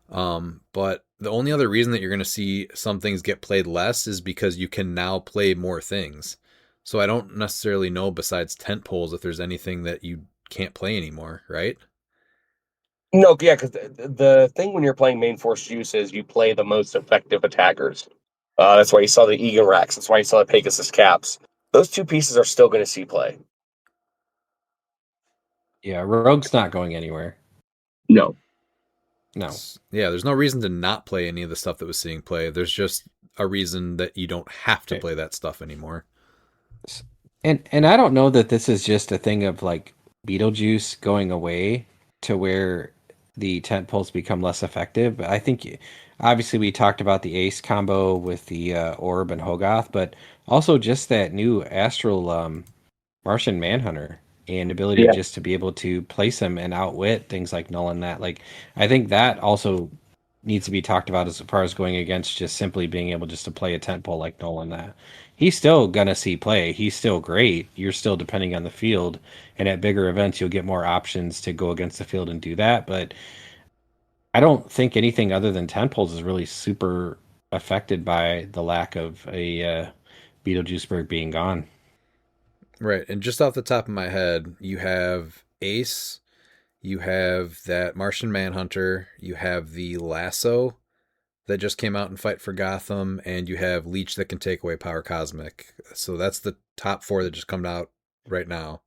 But the only other reason that you're going to see some things get played less is because you can now play more things. So I don't necessarily know, besides tent poles, if there's anything that you can't play anymore, right? No, yeah, because the thing when you're playing main force juice is you play the most effective attackers. That's why you saw the Egan Racks. That's why you saw the Pegasus Caps. Those two pieces are still going to see play. Yeah, Rogue's not going anywhere. No. No. Yeah, there's no reason to not play any of the stuff that was seeing play. There's just a reason that you don't have to Okay. play that stuff anymore. And I don't know that this is just a thing of like Beetlejuice going away to where the tent poles become less effective. I think obviously we talked about the Ace combo with the Orb and Hogoth, but also just that new Astral Martian Manhunter and ability Yeah. just to be able to place him and outwit things like Null and that. Like I think that also needs to be talked about as far as going against just simply being able just to play a tent pole like Null and that. He's still gonna see play. He's still great. You're still depending on the field, and at bigger events you'll get more options to go against the field and do that. But I don't think anything other than tent poles is really super affected by the lack of a Beetlejuiceberg being gone. Right. And just off the top of my head, you have Ace, you have that Martian Manhunter, you have the Lasso that just came out in Fight for Gotham, and you have Leech that can take away Power Cosmic. So that's the top four that just come out right now.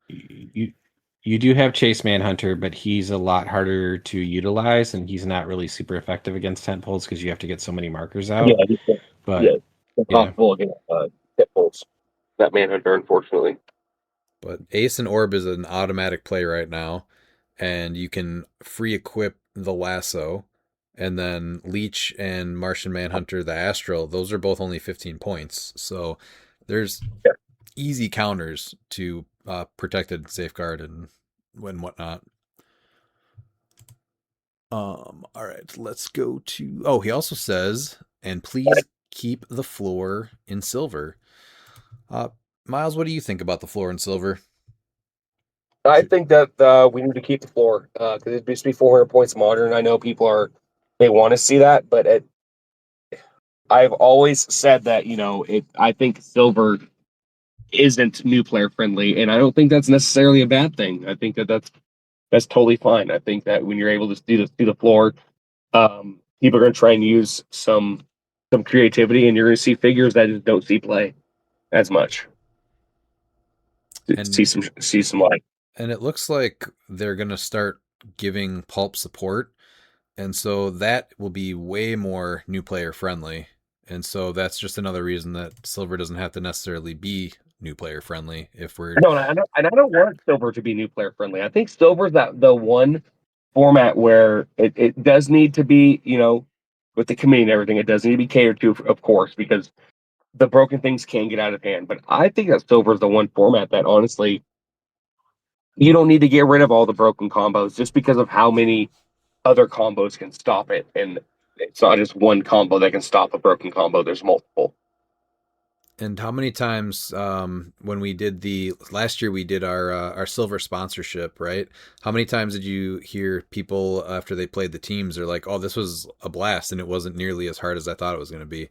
You do have Chase Manhunter, but he's a lot harder to utilize, and he's not really super effective against tent poles because you have to get so many markers out. Yeah. But yeah, Impossible against hit pulls. That Manhunter, unfortunately. But Ace and Orb is an automatic play right now, and you can free equip the Lasso, and then Leech and Martian Manhunter, the Astral, those are both only 15 points. So there's easy counters to protected safeguard and whatnot. All right, let's go to. Oh, he also says, and please keep the floor in silver. Miles, what do you think about the floor in silver? I think that we need to keep the floor because it used to be 400 points modern. I know they want to see that, but I've always said that I think silver isn't new player friendly, and I don't think that's necessarily a bad thing. I think that's totally fine. I think that when you're able to do the floor, people are going to try and use some creativity, and you're going to see figures that just don't see play as much. And See some light. And it looks like they're going to start giving pulp support. And so that will be way more new player friendly. And so that's just another reason that silver doesn't have to necessarily be new player friendly. If we're No, and I don't want silver to be new player friendly. I think silver's that the one format where it does need to be, with the committee and everything, it does need to be catered to, of course, because the broken things can get out of hand. But I think that silver is the one format that honestly you don't need to get rid of all the broken combos just because of how many other combos can stop it. And it's not just one combo that can stop a broken combo. There's multiple. And how many times when we did last year we did our silver sponsorship, right? How many times did you hear people after they played the teams are like, "Oh, this was a blast and it wasn't nearly as hard as I thought it was going to be."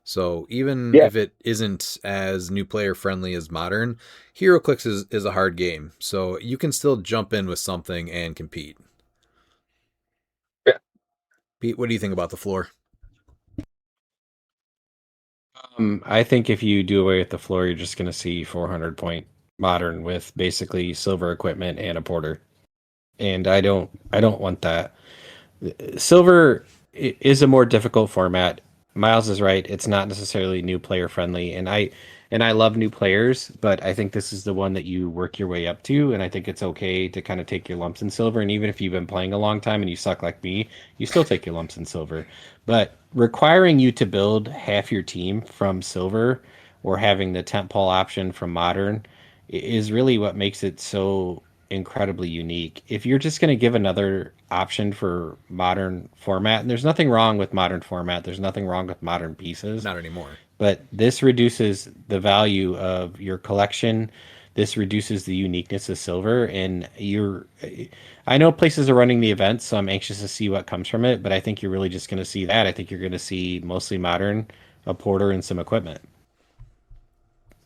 So even if it isn't as new player friendly as modern, HeroClix is a hard game. So you can still jump in with something and compete. Yeah. Pete, what do you think about the floor? I think if you do away with the floor, you're just going to see 400 point modern with basically silver equipment and a porter, and I don't want that. Silver it is a more difficult format. Miles is right. It's not necessarily new player friendly, and I love new players, but I think this is the one that you work your way up to, and I think it's okay to kind of take your lumps in silver. And even if you've been playing a long time and you suck like me, you still take your lumps in silver. But requiring you to build half your team from silver or having the tent pole option from modern is really what makes it so incredibly unique. If you're just going to give another option for modern format, and there's nothing wrong with modern format, there's nothing wrong with modern pieces, Not anymore. but this reduces the value of your collection. This reduces the uniqueness of silver, and you're. I know places are running the events, so I'm anxious to see what comes from it. But I think you're really just going to see that. I think you're going to see mostly modern, a porter, and some equipment,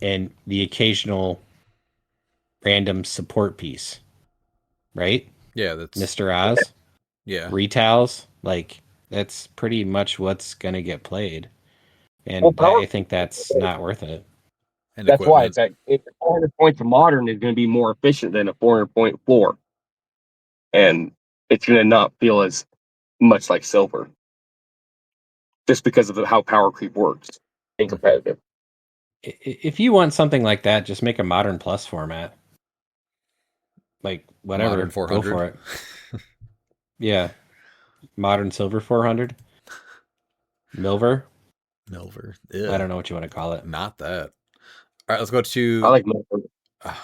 and the occasional random support piece, right? Yeah, that's Mr. Oz, yeah. retals, like that's pretty much what's going to get played, Well, and power. I think that's not worth it. And That's why it's equipment. like if 400 points of modern is going to be more efficient than a 400 point floor, and it's going to not feel as much like silver just because of how power creep works in competitive. If you want something like that, just make a modern plus format. Like Modern whatever, go 400. for it. Yeah, modern silver 400, Milver. Milver. I Ew. don't know what you want to call it. Not that. All right, let's go I to like Milford. uh,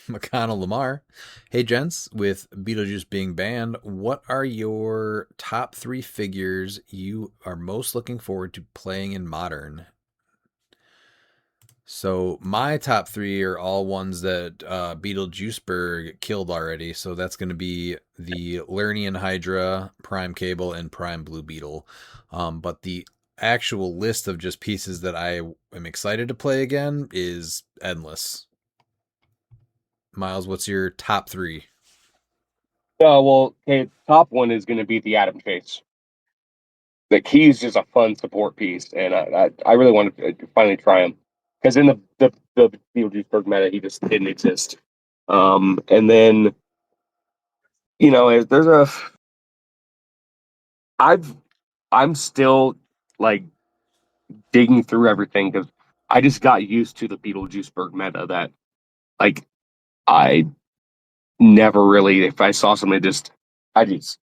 McConnell Lamar. Hey, gents, with Beetlejuice being banned, what are your top 3 figures you are most looking forward to playing in Modern? So my top 3 are all ones that Beetlejuiceberg killed already. So that's going to be the Lernian Hydra, Prime Cable, and Prime Blue Beetle. But the actual list of just pieces that I am excited to play again is endless. Miles, what's your top 3? Well, okay, top one is going to be the Atom Chase. The Key's just a fun support piece, and I really want to finally try him because in the Beetlejuiceberg meta, he just didn't exist. And then there's a I've I'm still like digging through everything because I just got used to the Beetlejuiceberg meta that like I never really if I saw somebody I just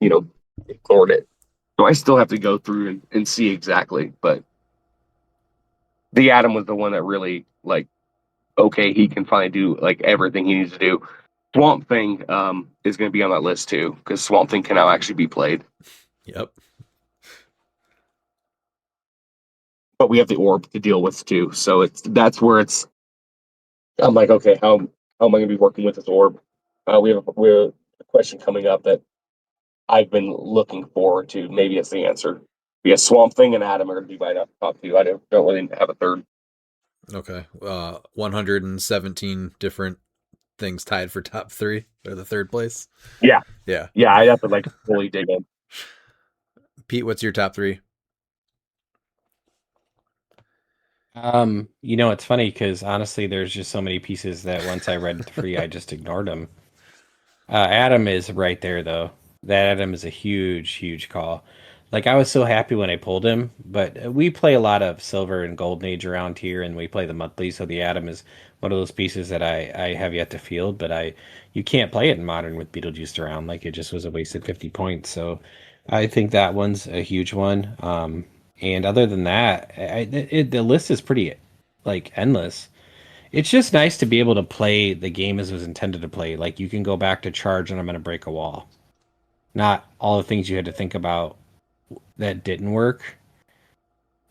you know ignored it. So I still have to go through and see exactly, but the Atom was the one that really like okay, he can finally do like everything he needs to do. Swamp Thing is going to be on that list too because Swamp Thing can now actually be played, Yep. but we have the orb to deal with too. So that's where I'm like, okay, how am I going to be working with this orb? We have a question coming up that I've been looking forward to. Maybe it's the answer. Yeah, Swamp Thing and Atom are going to be my top two. I don't really have a third. Okay. 117 different things tied for top 3 or the third place. Yeah, Yeah. yeah, I have to like fully dig in. Pete, what's your top 3? It's funny because honestly, there's just so many pieces that once I read the free, I just ignored them. Adam is right there though. That Adam is a huge, huge call. Like I was so happy when I pulled him, but we play a lot of Silver and Golden Age around here, and we play the monthly. So the Adam is one of those pieces that I have yet to field, but you can't play it in Modern with Beetlejuice around. Like it just was a wasted 50 points. So I think that one's a huge one. And other than that, the list is pretty like endless. It's just nice to be able to play the game as it was intended to play. Like you can go back to charge and I'm going to break a wall. Not all the things you had to think about that didn't work.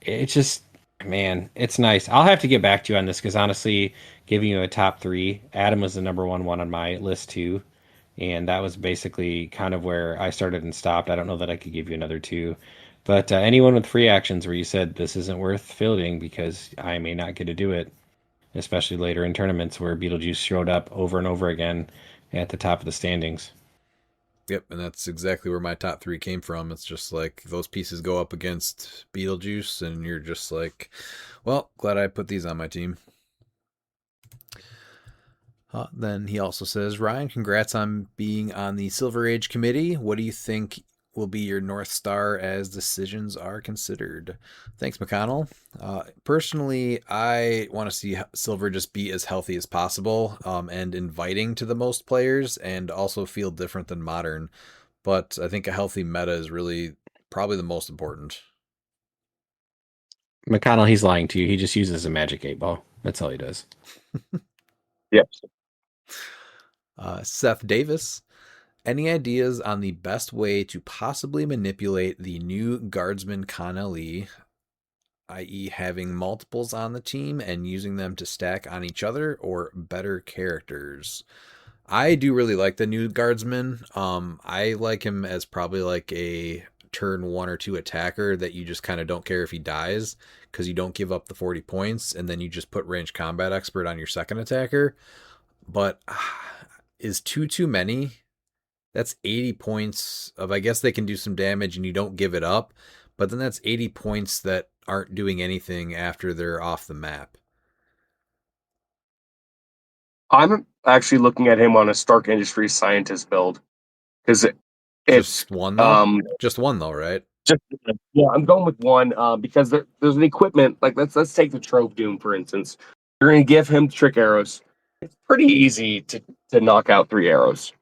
It's just, man, it's nice. I'll have to get back to you on this because honestly, giving you a top 3, Adam was the number one on my list too. And that was basically kind of where I started and stopped. I don't know that I could give you another 2. But anyone with free actions where you said this isn't worth fielding because I may not get to do it, especially later in tournaments where Beetlejuice showed up over and over again at the top of the standings. Yep, and that's exactly where my top 3 came from. It's just like those pieces go up against Beetlejuice, and you're just like, well, glad I put these on my team. Then he also says, Ryan, congrats on being on the Silver Age committee. What do you think will be your North Star as decisions are considered. Thanks, McConnell. Personally, I want to see Silver just be as healthy as possible and inviting to the most players and also feel different than Modern. But I think a healthy meta is really probably the most important. McConnell, he's lying to you. He just uses a magic 8 ball. That's all he does. Yep. Seth Davis, any ideas on the best way to possibly manipulate the new Guardsman Khan Ali, i.e., having multiples on the team and using them to stack on each other or better characters? I do really like the new Guardsman. I like him as probably like a turn 1 or 2 attacker that you just kind of don't care if he dies because you don't give up the 40 points and then you just put range combat expert on your second attacker. But is 2 too many? That's 80 points of, I guess they can do some damage and you don't give it up, but then that's 80 points that aren't doing anything after they're off the map. I'm actually looking at him on a Stark Industries scientist build because it's Just one though? Just one though, right? just yeah. I'm going with one because there's an equipment like let's take the Trope Doom for instance. You're going to give him trick arrows. It's pretty easy to knock out 3 arrows,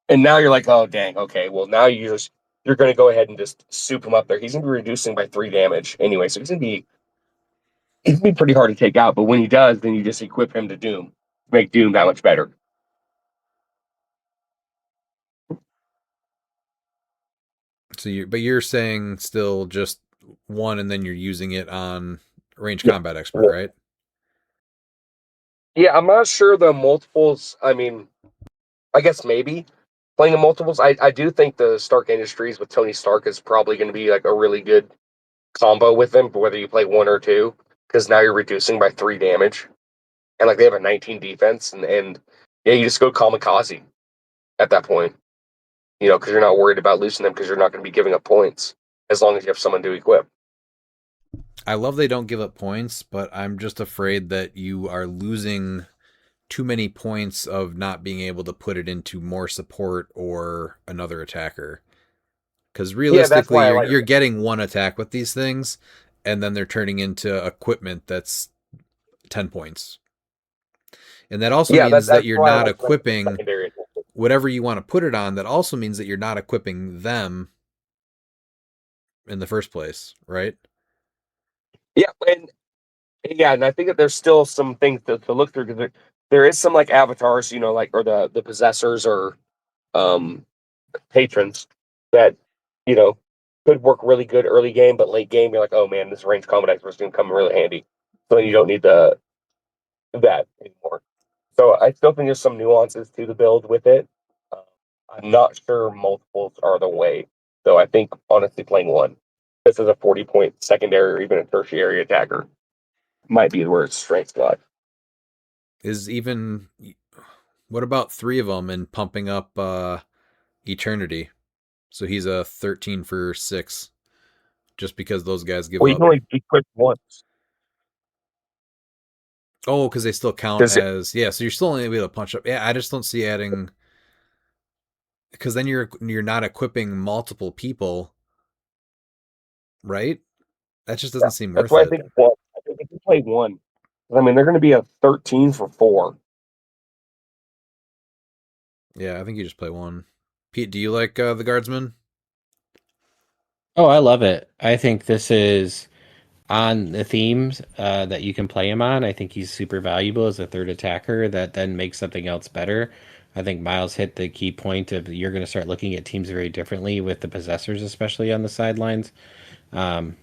and now you're like, oh dang, okay. Well, now you're going to go ahead and just soup him up there. He's going to be reducing by 3 damage anyway, so he's going to be pretty hard to take out. But when he does, then you just equip him to Doom, make Doom that much better. So you're saying still just one and then you're using it on range combat expert, right? Yeah, I'm not sure the multiples. I mean, I guess maybe playing the multiples. I do think the Stark Industries with Tony Stark is probably going to be like a really good combo with him, whether you play 1 or 2, because now you're reducing by 3 damage, and like they have a 19 defense, and yeah, you just go kamikaze at that point, because you're not worried about losing them because you're not going to be giving up points as long as you have someone to equip. I love they don't give up points, but I'm just afraid that you are losing too many points of not being able to put it into more support or another attacker. Because Yeah, that's realistically, why I you're like. getting one attack with these things, and then they're turning into equipment that's 10 points. And that also Yeah, means that that's you're why I not like playing equipping secondary. whatever you want to put it on. That also means that you're not equipping them in the first place, right? Yeah, and I think that there's still some things to look through because there is some like avatars, like or the possessors or um patrons that you know could work really good early game, but late game you're like, oh man, this range combat expert is going to come really handy. So then you don't need that anymore. So I still think there's some nuances to the build with it. Um, I'm not sure multiples are the way. So I think honestly playing one, this is a 40-point secondary or even a tertiary attacker might be where its strength lies. Is even what about 3 of them and pumping up Eternity? So he's a 13 for 6 just because those guys give Well, you can up. only equip once. Oh, because they still count Because as, yeah. So you're still only able to punch up. Yeah, I just don't see adding, because then you're not equipping multiple people, right? That just yeah, doesn't seem that's worth why I it. think one. I think if you play one, I mean they're going to be a 13 for 4. Yeah, I think you just play one. Pete, do you like the Guardsman? Oh, I love it. I think this is on the themes that you can play him on. I think he's super valuable as a third attacker that then makes something else better. I think Miles hit the key point of you're going to start looking at teams very differently with the possessors, especially on the sidelines. Um,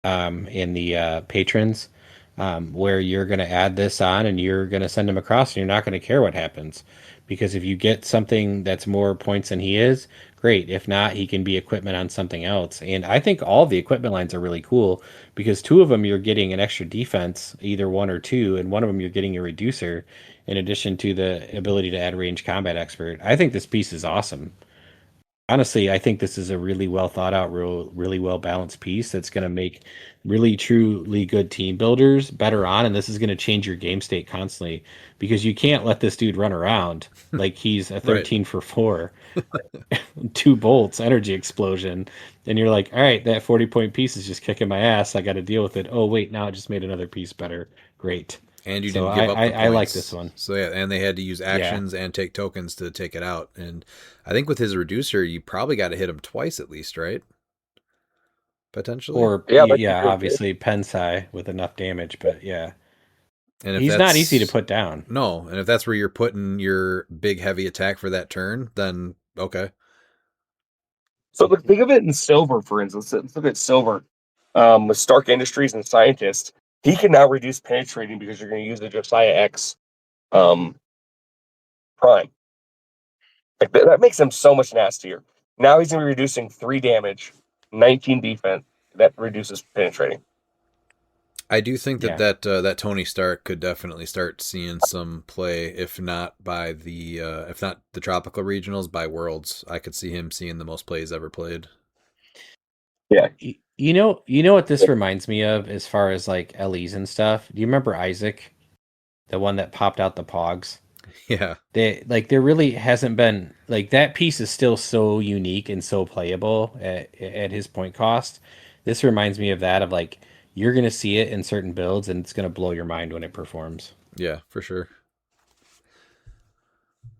in the patrons, where you're going to add this on and you're going to send him across and you're not going to care what happens. Because if you get something that's more points than he is, great. If not, he can be equipment on something else. And I think all the equipment lines are really cool because 2 of them you're getting an extra defense, either 1 or 2, and 1 of them you're getting a reducer in addition to the ability to add range combat expert. I think this piece is awesome. Honestly, I think this is a really well thought out, really well balanced piece that's going to make really truly good team builders better on, and this is going to change your game state constantly because you can't let this dude run around like he's a Right. 13 for 4, two bolts, energy explosion, and you're like, all right, that 40-point piece is just kicking my ass. I got to deal with it. Oh wait, now it just made another piece better. Great. And you So didn't give up the I like this points. one. So yeah, and they had to use Yeah. actions and take tokens to take it out. And I think with his reducer, you probably got to hit him twice at least, right? Potentially. Or Yeah, like you yeah, do. obviously Pensai with enough damage, but yeah. And if He's not easy to that's put down. no, and if that's where you're putting your big heavy attack for that turn, then okay. So look, think of it in silver, for instance. Let's look at silver. With Stark Industries and Scientist, he can now reduce penetrating because you're going to use the Josiah X um, Prime. Like that makes him so much nastier. Now he's going to be reducing 3 damage, 19 defense. That reduces penetrating. I do think that Yeah. that Tony Stark could definitely start seeing some play, if not by the if not the tropical regionals, by worlds. I could see him seeing the most plays ever played. Yeah. You know what this reminds me of as far as like LEs and stuff? Do you remember Isaac, the one that popped out the pogs? Yeah, They like there really hasn't been like that piece is still so unique and so playable at his point cost. This reminds me of that of like you're gonna see it in certain builds and it's gonna blow your mind when it performs. yeah, for sure.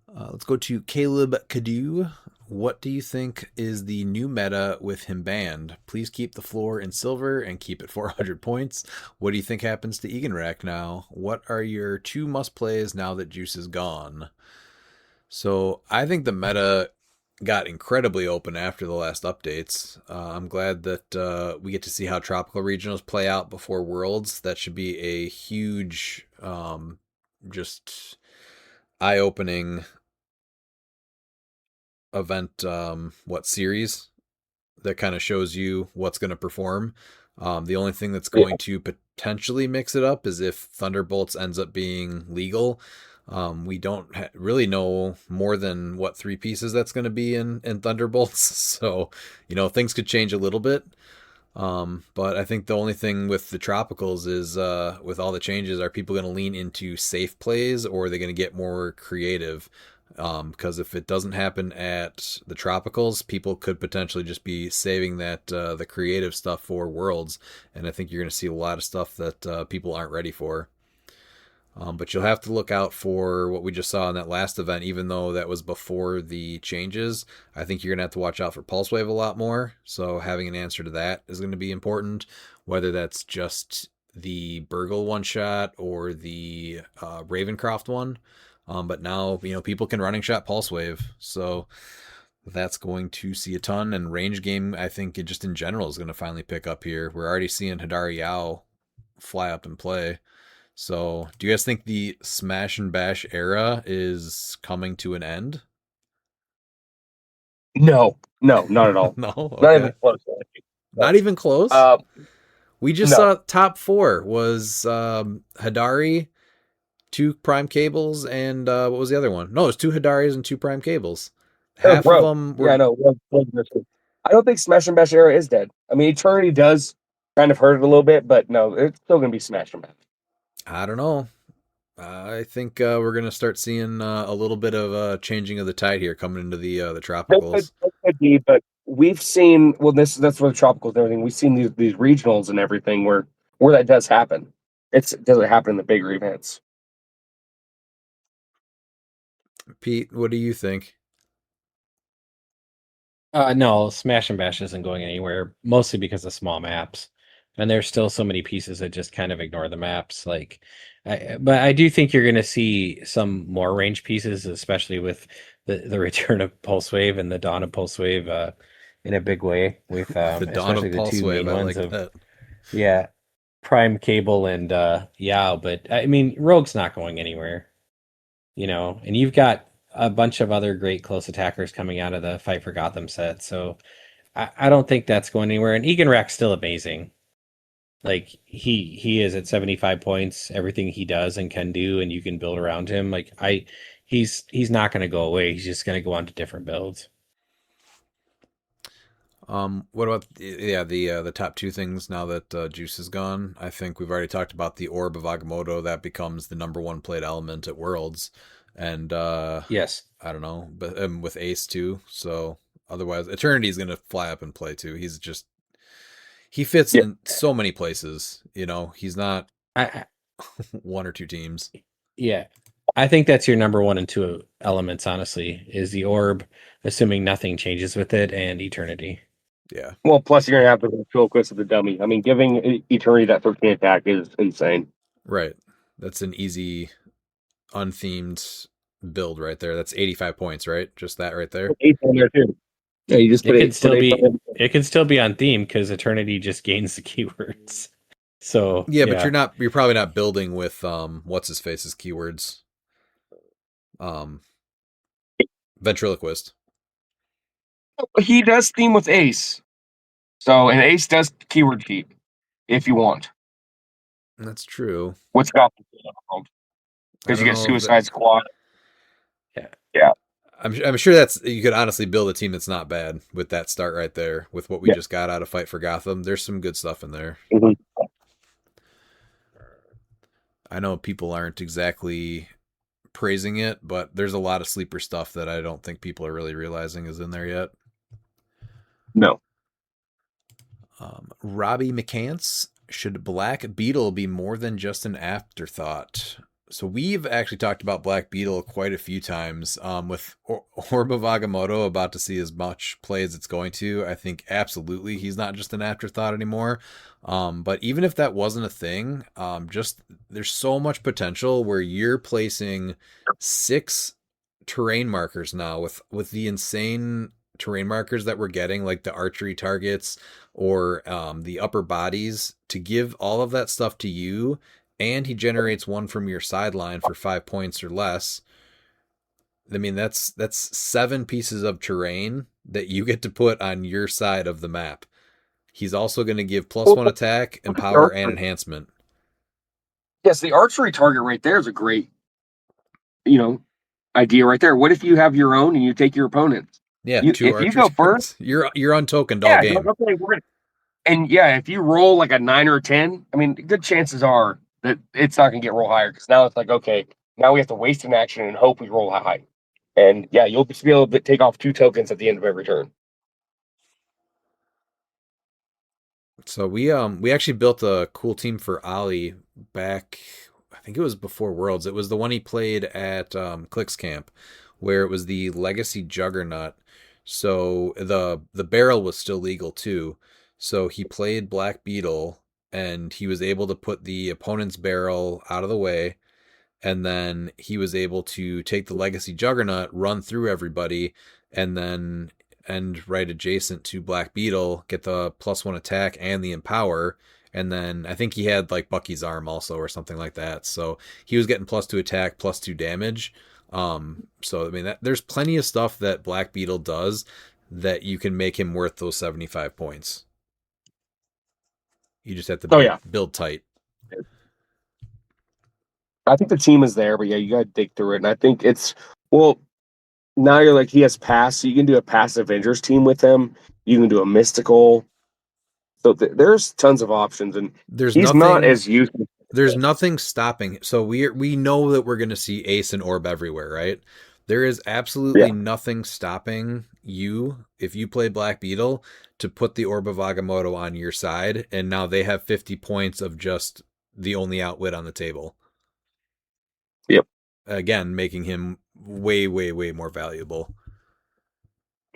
Let's go to Caleb Cadu. What do you think is the new meta with him banned? Please keep the floor in silver and keep it 400 points. What do you think happens to Eganrack now? What are your 2 must plays now that Juice is gone? So I think the meta got incredibly open after the last updates. I'm glad that we get to see how tropical regionals play out before Worlds. That should be a huge, just eye-opening event. What series that kind of shows you what's going to perform. The only thing that's Yeah. going to potentially mix it up is if Thunderbolts ends up being legal. We don't really know more than what 3 pieces that's going to be in Thunderbolts. So, things could change a little bit. But I think the only thing with the tropicals is with all the changes, are people going to lean into safe plays or are they going to get more creative? Because if it doesn't happen at the tropicals, people could potentially just be saving that the creative stuff for worlds, and I think you're going to see a lot of stuff that people aren't ready for. But you'll have to look out for what we just saw in that last event, even though that was before the changes. I think you're going to have to watch out for Pulse Wave a lot more. So having an answer to that is going to be important, whether that's just the Burgle one shot or the Ravencroft one. But now, people can running shot Pulse Wave. So that's going to see a ton. And range game, I think, just in general is going to finally pick up here. We're already seeing Hidari Yao fly up and play. So, do you guys think the Smash and Bash era is coming to an end? No, not at all. No, Not even okay. close. Not even close. Uh, We just no. saw top 4 was Hidari, 2 Prime Cables, and what was the other one? No, it was 2 Hidaris and 2 Prime Cables. Half of Bro. them Yeah, I were. know. I don't think Smash and Bash era is dead. I mean, Eternity does kind of hurt it a little bit, but no, it's still going to be Smash and Bash. I don't know. I think we're gonna start seeing a little bit of changing of the tide here coming into the tropicals. That could be, but we've seen that's where the tropicals and everything. We've seen these regionals and everything where that does happen. It doesn't happen in the bigger events. Pete, what do you think? No, Smash and Bash isn't going anywhere, mostly because of small maps. And there's still so many pieces that just kind of ignore the maps. But I do think you're going to see some more range pieces, especially with the return of Pulse Wave and the dawn of Pulse Wave in a big way, with The dawn especially of the Pulse 2 Wave, main I ones like of, that. yeah, Prime Cable and Yao. But I mean, Rogue's not going anywhere, and you've got a bunch of other great close attackers coming out of the Fight for Gotham set. So I don't think that's going anywhere. And Egan Rack's still amazing. Like he is at 75 points, everything he does and can do, and you can build around him. He's not going to go away. He's just going to go on to different builds. What about the top two things now that Juice is gone? I think we've already talked about the Orb of Agamotto. That becomes the number one played element at Worlds, and Yes. I don't know, but with Ace too. So otherwise, Eternity is gonna fly up and play too. He fits Yeah. in so many places. He's not I one or two teams. Yeah. I think that's your number one and two elements, honestly, is the orb, assuming nothing changes with it, and eternity. Yeah, Well, plus you're gonna have the ventriloquist of the dummy. I mean, giving Eternity that 13 attack is insane. right. That's an easy unthemed build right there. That's 85 points, right? Just that right there. Ace on there too. Yeah, you just It put can eight. Put still eight be on it can still be on theme because eternity just gains the keywords. So Yeah, but you're probably not building with what's his face's keywords. Ventriloquist. He does theme with Ace. So, and Ace does keyword cheat if you want. That's true. What's got I because you don't get know, Suicide Squad. Yeah. Yeah. I'm sure you could honestly build a team that's not bad with that start right there. With what we just got out of Fight for Gotham, there's some good stuff in there. Mm-hmm. I know people aren't exactly praising it, but there's a lot of sleeper stuff that I don't think people are really realizing is in there yet. No. Robbie McCants, should Black Beetle be more than just an afterthought? So we've actually talked about Black Beetle quite a few times. With Orb of Agamotto about to see as much play as it's going to, I think absolutely he's not just an afterthought anymore. But even if that wasn't a thing, just there's so much potential where you're placing 6 terrain markers now with the insane terrain markers that we're getting, like the archery targets or the upper bodies, to give all of that stuff to you, and he generates one from your sideline for 5 points or less. I mean, that's 7 pieces of terrain that you get to put on your side of the map. He's also going to give +1 attack, empower, and enhancement. Yes, the archery target right there is a great, idea right there. What if you have your own and you take your opponent's? Yeah, You 2 if you archery go first, you're untokened all yeah, game. okay, we're gonna, and yeah, if you roll like a 9 or a 10, I mean, good chances are that it's not gonna get roll higher because now it's like, okay, now we have to waste an action and hope we roll high. And yeah, you'll just be able to take off 2 tokens at the end of every turn. So we actually built a cool team for Ollie back, I think it was before Worlds. It was the one he played at cliX Camp, where it was the Legacy Juggernaut. So the barrel was still legal too. So he played Black Beetle, and he was able to put the opponent's barrel out of the way, and then he was able to take the Legacy Juggernaut, run through everybody, and then end right adjacent to Black Beetle, get the +1 attack and the empower, and then I think he had like Bucky's arm also or something like that. So he was getting +2 attack, +2 damage. So I mean, there's plenty of stuff that Black Beetle does that you can make him worth those 75 points. You just have to build tight. I think the team is there, but yeah, you gotta dig through it. And I think now you're like he has pass, so you can do a pass Avengers team with him. You can do a mystical. So there's tons of options, and he's not as useful. There's nothing stopping. So we know that we're going to see Ace and Orb everywhere, right? There is absolutely nothing stopping you, if you play Black Beetle, to put the Orb of Agamotto on your side, and now they have 50 points of just the only outwit on the table. Yep. Again, making him way, way, way more valuable.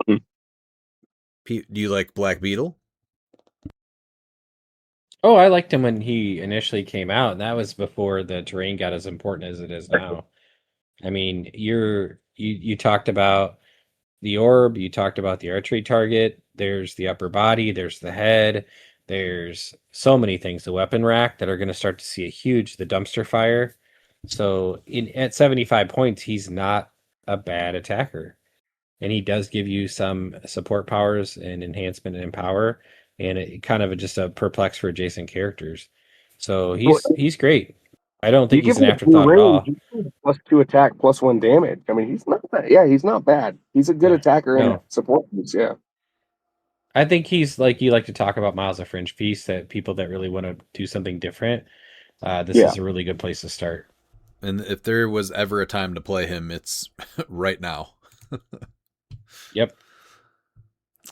Mm-hmm. Do you like Black Beetle? Oh, I liked him when he initially came out, and that was before the terrain got as important as it is now. I mean, you talked about the orb, you talked about the archery target, there's the upper body, there's the head, there's so many things, the weapon rack that are going to start to see the dumpster fire. So at 75 points, he's not a bad attacker. And he does give you some support powers and enhancement and empower, and it kind of just a perplex for adjacent characters. So he's great. I don't think he's an afterthought at all. +2 attack, +1 damage. I mean, he's not bad. Yeah, he's not bad. He's a good attacker and support moves. Yeah. I think he's like you like to talk about Miles of Fringe Piece, that people that really want to do something different. This Yeah. is a really good place to start. And if there was ever a time to play him, it's right now. Yep.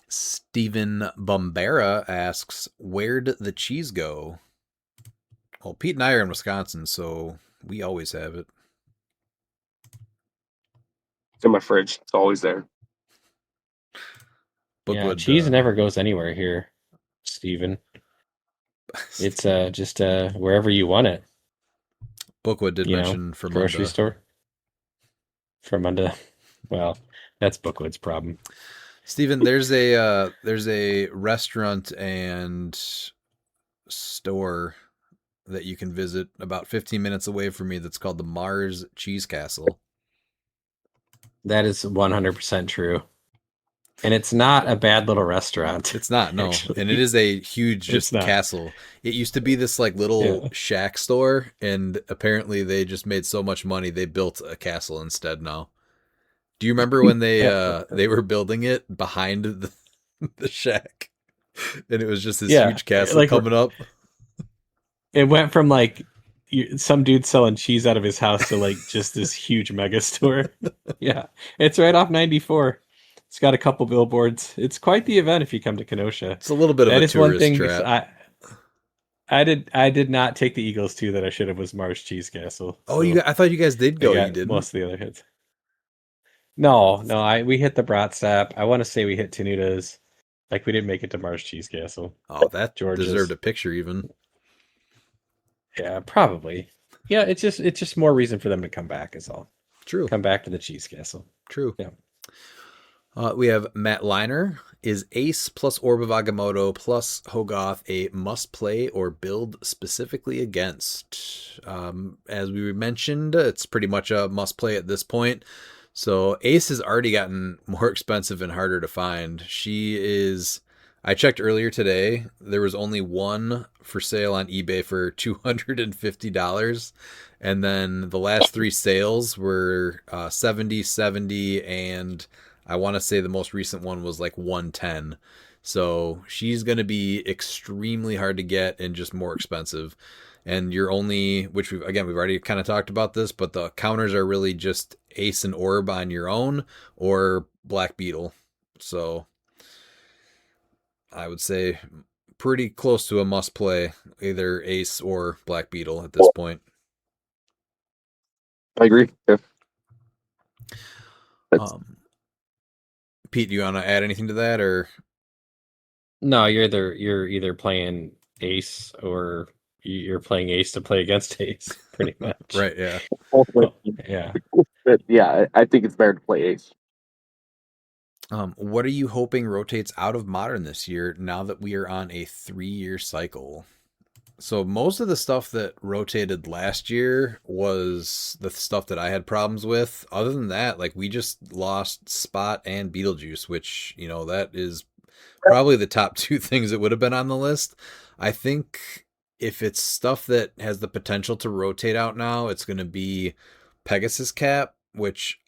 Stephen Bombera asks, "Where'd the cheese go?" Well, Pete and I are in Wisconsin, so we always have it. It's in my fridge. It's always there. Yeah, Bookwood, cheese never goes anywhere here, Steven. It's just wherever you want it, Bookwood did you know, mention grocery Fermunda. store. Fermunda. Well, that's Bookwood's problem. Stephen, there's a restaurant and store that you can visit about 15 minutes away from me that's called the Mars Cheese Castle. That is 100% true. And it's not a bad little restaurant. It's not, no. Actually. And it is a huge It's just not. castle. It used to be this like little Yeah. shack store, and apparently they just made so much money they built a castle instead now. Do you remember when they were building it behind the shack? And it was just this Yeah, huge castle like coming up. it went from like some dude selling cheese out of his house to like just this huge mega store. Yeah, it's right off 94. It's got a couple billboards. It's quite the event if you come to Kenosha. It's a little bit of That a is one tourist thing trap. I did not take the Eagles to that I should have was Mars Cheese Castle. Oh, So I thought you guys did I go. You got didn't? most of the other hits. No, we hit the Brat Stop. I want to say we hit Tenuda's. Like we didn't make it to Mars Cheese Castle. Oh, that George's. deserved a picture even. Yeah, probably. Yeah, it's just more reason for them to come back is all. True. Come back to the Cheese Castle. True. Yeah. We have Matt Liner. Is Ace plus Orb of Agamotto plus Hogoth a must play or build specifically against? As we mentioned, it's pretty much a must play at this point. So Ace has already gotten more expensive and harder to find. I checked earlier today, there was only one for sale on eBay for $250. And then the last three sales were 70, 70, and I want to say the most recent one was like 110. So she's going to be extremely hard to get and just more expensive. And you're only, which we've already kind of talked about this, but the counters are really just Ace and Orb on your own or Black Beetle. So I would say pretty close to a must play, either Ace or Black Beetle at this point. I agree. Yeah. Pete, do you want to add anything to that, or No, you're either playing Ace or you're playing Ace to play against Ace, pretty much. right? Yeah. Yeah. But yeah, I think it's better to play Ace. What are you hoping rotates out of Modern this year now that we are on a 3-year cycle? So most of the stuff that rotated last year was the stuff that I had problems with. Other than that, like we just lost Spot and Beetlejuice, which, that is probably the top two things that would have been on the list. I think if it's stuff that has the potential to rotate out now, it's going to be Pegasus Cap, which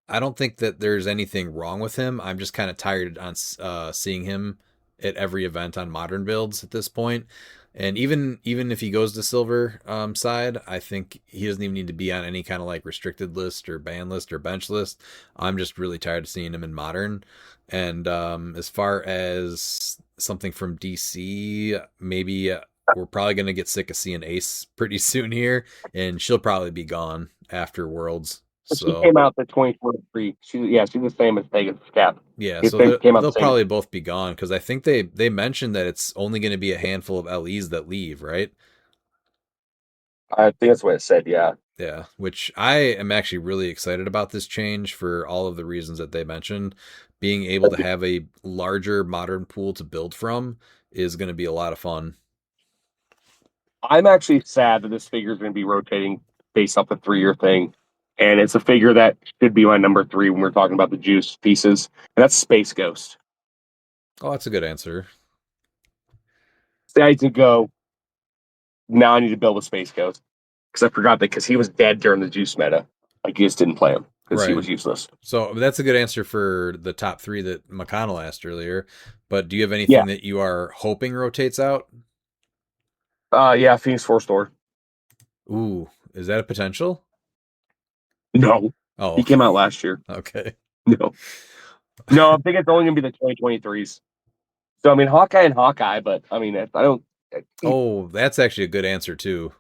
I don't think that there's anything wrong with him. I'm just kind of tired on seeing him at every event on Modern builds at this point. And even if he goes to silver side, I think he doesn't even need to be on any kind of like restricted list or ban list or bench list. I'm just really tired of seeing him in Modern. And as far as something from DC, maybe we're probably going to get sick of seeing Ace pretty soon here, and she'll probably be gone after Worlds. So she came out the 2023. She's the same as Pegasus Cap. Yeah, It so came out they'll the same. probably both be gone because I think they mentioned that it's only going to be a handful of LEs that leave, right? I think that's what it said. Yeah. Yeah, which I am actually really excited about this change for all of the reasons that they mentioned. Being able to have a larger Modern pool to build from is going to be a lot of fun. I'm actually sad that this figure is going to be rotating based off the 3-year thing. And it's a figure that should be my number 3 when we're talking about the juice pieces. And that's Space Ghost. Oh, that's a good answer. So I need to go. Now I need to build a Space Ghost. Because I forgot that because he was dead during the juice meta. Like, you just didn't play him. because he Right. was useless. So that's a good answer for the top three that McConnell asked earlier. But do you have Yeah. anything that you are hoping rotates out? Yeah, Phoenix Force Door. Ooh, is that a potential? No, he Oh, came out last year. okay. No, no, I think it's only gonna be the 2023s. So I mean, Hawkeye and Hawkeye, but I mean, I don't. Oh, that's actually a good answer too.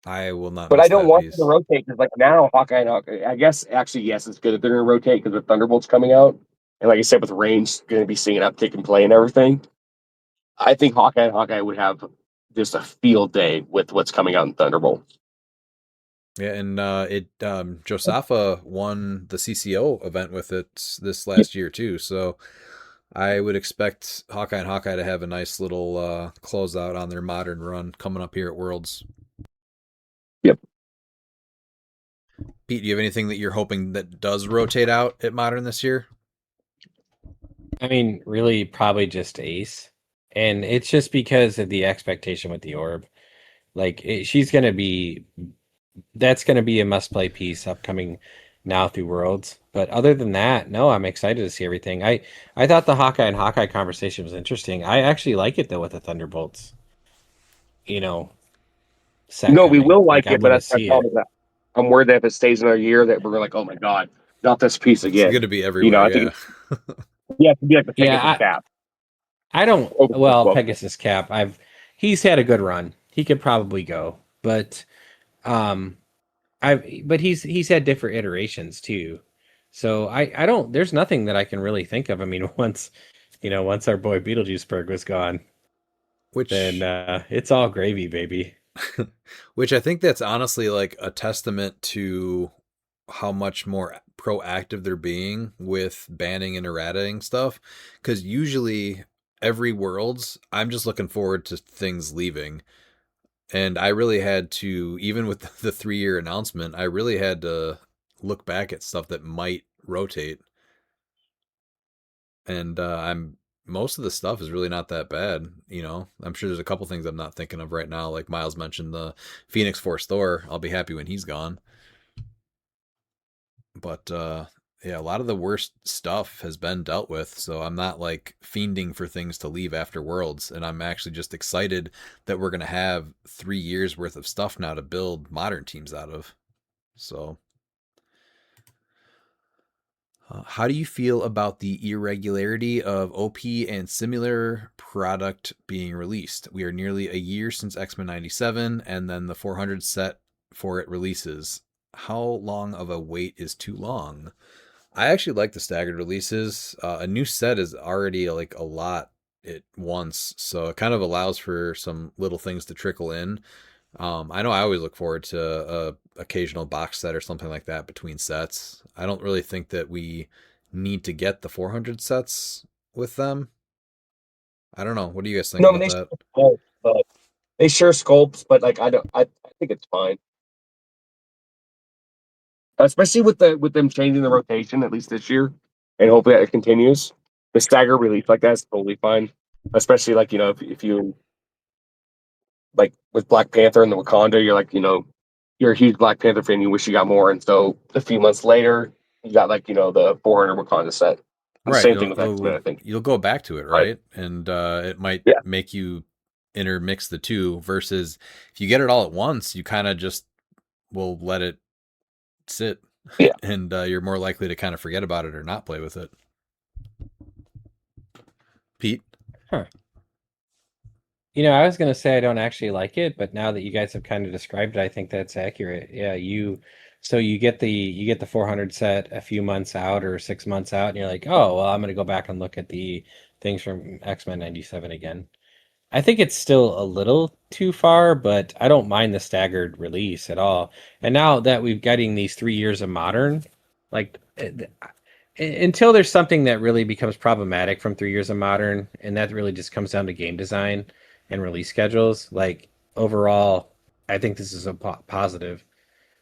I will not But I miss don't that want them to piece. rotate because, like, now Hawkeye and Hawkeye. I guess actually, yes, it's good that they're going to rotate because the Thunderbolts coming out, and like I said, with Range going to be seeing an uptick in play and everything. I think Hawkeye and Hawkeye would have just a field day with what's coming out in Thunderbolt. Yeah, and Josafa won the CCO event with it this Yep. last year too. So I would expect Hawkeye and Hawkeye to have a nice little closeout on their modern run coming up here at Worlds. Yep. Pete, do you have anything that you're hoping that does rotate out at modern this year? I mean, really, probably just Ace, and it's just because of the expectation with the orb. Like she's gonna be, that's gonna be a must-play piece upcoming now through Worlds. But other than that, no, I'm excited to see everything. I thought the Hawkeye and Hawkeye conversation was interesting. I actually like it though with the Thunderbolts, you know, set No, we coming. will Like like I it, but want to that's my see it. problem. That I'm worried that if it stays another year, that we're like, oh my god, not this piece It's again. going to be You know, everywhere, I think yeah. yeah, it could be like the Pegasus Yeah, cap. I don't. Over Well, well, Pegasus Cap. He's had a good run. He could probably go, but um, but he's had different iterations too. So I don't. There's nothing that I can really think of. I mean, once our boy Beetlejuiceberg was gone, then which it's all gravy, baby. which I think that's honestly like a testament to how much more proactive they're being with banning and erratating stuff. Because usually every Worlds, I'm just looking forward to things leaving. And I really had to, even with the 3 year announcement, I really had to look back at stuff that might rotate. And I'm most of the stuff is really not that bad. I'm sure there's a couple things I'm not thinking of right now. Like Miles mentioned, the Phoenix Force Thor. I'll be happy when he's gone. But yeah, a lot of the worst stuff has been dealt with, so I'm not like fiending for things to leave after Worlds, and I'm actually just excited that we're gonna have 3 years worth of stuff now to build modern teams out of. So, how do you feel about the irregularity of OP and similar product being released? We are nearly a year since X-Men 97, and then the 400 set for it releases. How long of a wait is too long? I actually like the staggered releases. A new set is already like a lot at once, so it kind of allows for some little things to trickle in. I know I always look forward to a occasional box set or something like that between sets. I don't really think that we need to get the 400 sets with them. I don't know. What do you guys think no, I mean about that? they share sculpts, but like I don't, I think it's fine, especially with them changing the rotation at least this year, and hopefully that it continues. The stagger release like that's totally fine, especially like if you like with Black Panther and the Wakanda, you're like you're a huge Black Panther fan, you wish you got more, and so a few months later you got like the 400 Wakanda set. The Right. same thing You'll with X-Men, I think. you'll go back to it, Right. right? And it might Yeah. make you intermix the two versus if you get it all at once, you kind of just will let it sit Yeah. and you're more likely to kind of forget about it or not play with it. Pete? Huh. I was gonna say I don't actually like it, but now that you guys have kind of described it, I think that's accurate. Yeah, so you get the 400 set a few months out or 6 months out, and you're like, oh well, I'm gonna go back and look at the things from X-Men 97 again. I think it's still a little too far, but I don't mind the staggered release at all. And now that we've getting these 3 years of modern, like until there's something that really becomes problematic from 3 years of modern, and that really just comes down to game design and release schedules. Like overall, I think this is a positive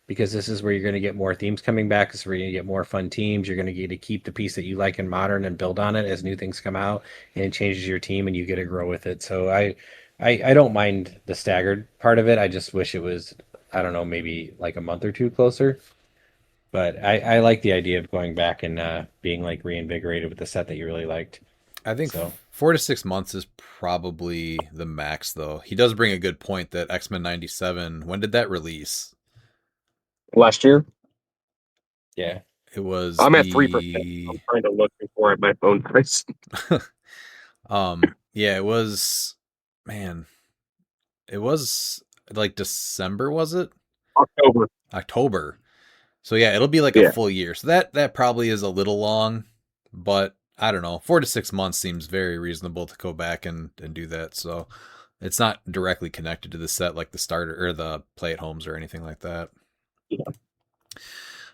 because this is where you're going to get more themes coming back. This is where you're going to get more fun teams. You're going to get to keep the piece that you like in modern and build on it as new things come out, and it changes your team, and you get to grow with it. So I don't mind the staggered part of it. I just wish it was I don't know, maybe like a month or two closer. But I like the idea of going back and being like reinvigorated with the set that you really liked. I think So 4 to 6 months is probably the max, though. He does bring a good point that X-Men 97, when did that release? Last year, yeah. It was I'm at 3%. the I'm trying to look before my phone price. yeah, it was, man, it was like December, was it? October. October. So yeah, it'll be like a Yeah. full year. So that probably is a little long, but I don't know. 4 to 6 months seems very reasonable to go back and do that. So it's not directly connected to the set like the starter or the play at homes or anything like that. Yeah.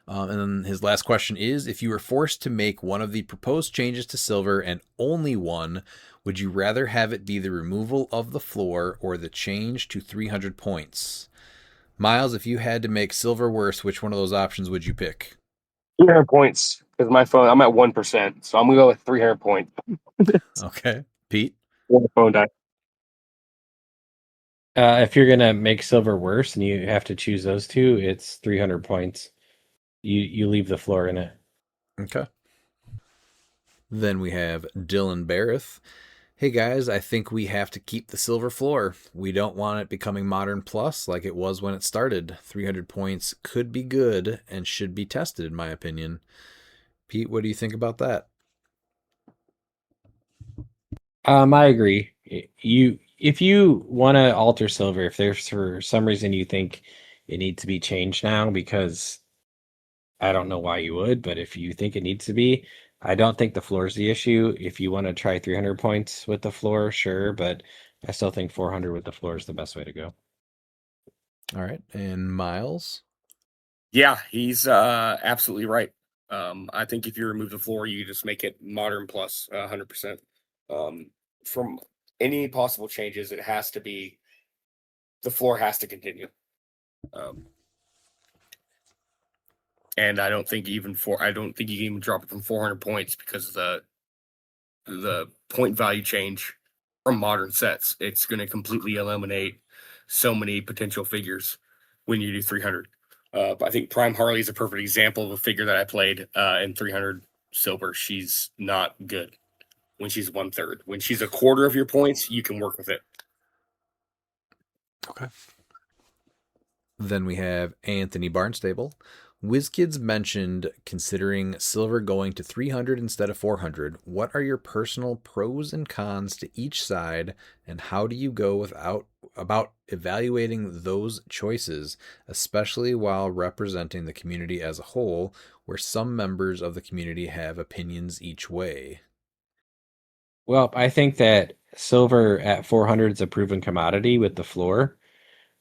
And then his last question is, if you were forced to make one of the proposed changes to silver and only one, would you rather have it be the removal of the floor or the change to 300 points? Miles, if you had to make silver worse, which one of those options would you pick? 300 points because my phone, I'm at 1%. So I'm going to go with 300 points. Okay. Pete? One phone die. If you're gonna make silver worse and you have to choose those two, it's 300 points. You leave the floor in it. Okay. Then we have Dylan Barrett. Hey guys, I think we have to keep the silver floor. We don't want it becoming Modern Plus like it was when it started. 300 points could be good and should be tested, in my opinion. Pete, what do you think about that? I agree. If you want to alter silver, if there's for some reason you think it needs to be changed now, because I don't know why you would, but if you think it needs to be, I don't think the floor is the issue. If you want to try 300 points with the floor, sure, but I still think 400 with the floor is the best way to go. All right. And Miles? Yeah, he's absolutely right. I think if you remove the floor, you just make it modern plus 100%. From any possible changes, it has to be the floor has to continue. And I don't think you can even drop it from 400 points because of the point value change from modern sets. It's going to completely eliminate so many potential figures when you do 300. But I think Prime Harley is a perfect example of a figure that I played in 300 silver. She's not good when she's 1/3. When she's a quarter of your points, you can work with it. Okay. Then we have Anthony Barnstable. WizKids mentioned considering silver going to 300 instead of 400. What are your personal pros and cons to each side, and how do you go about evaluating those choices, especially while representing the community as a whole, where some members of the community have opinions each way? Well, I think that silver at 400 is a proven commodity with the floor.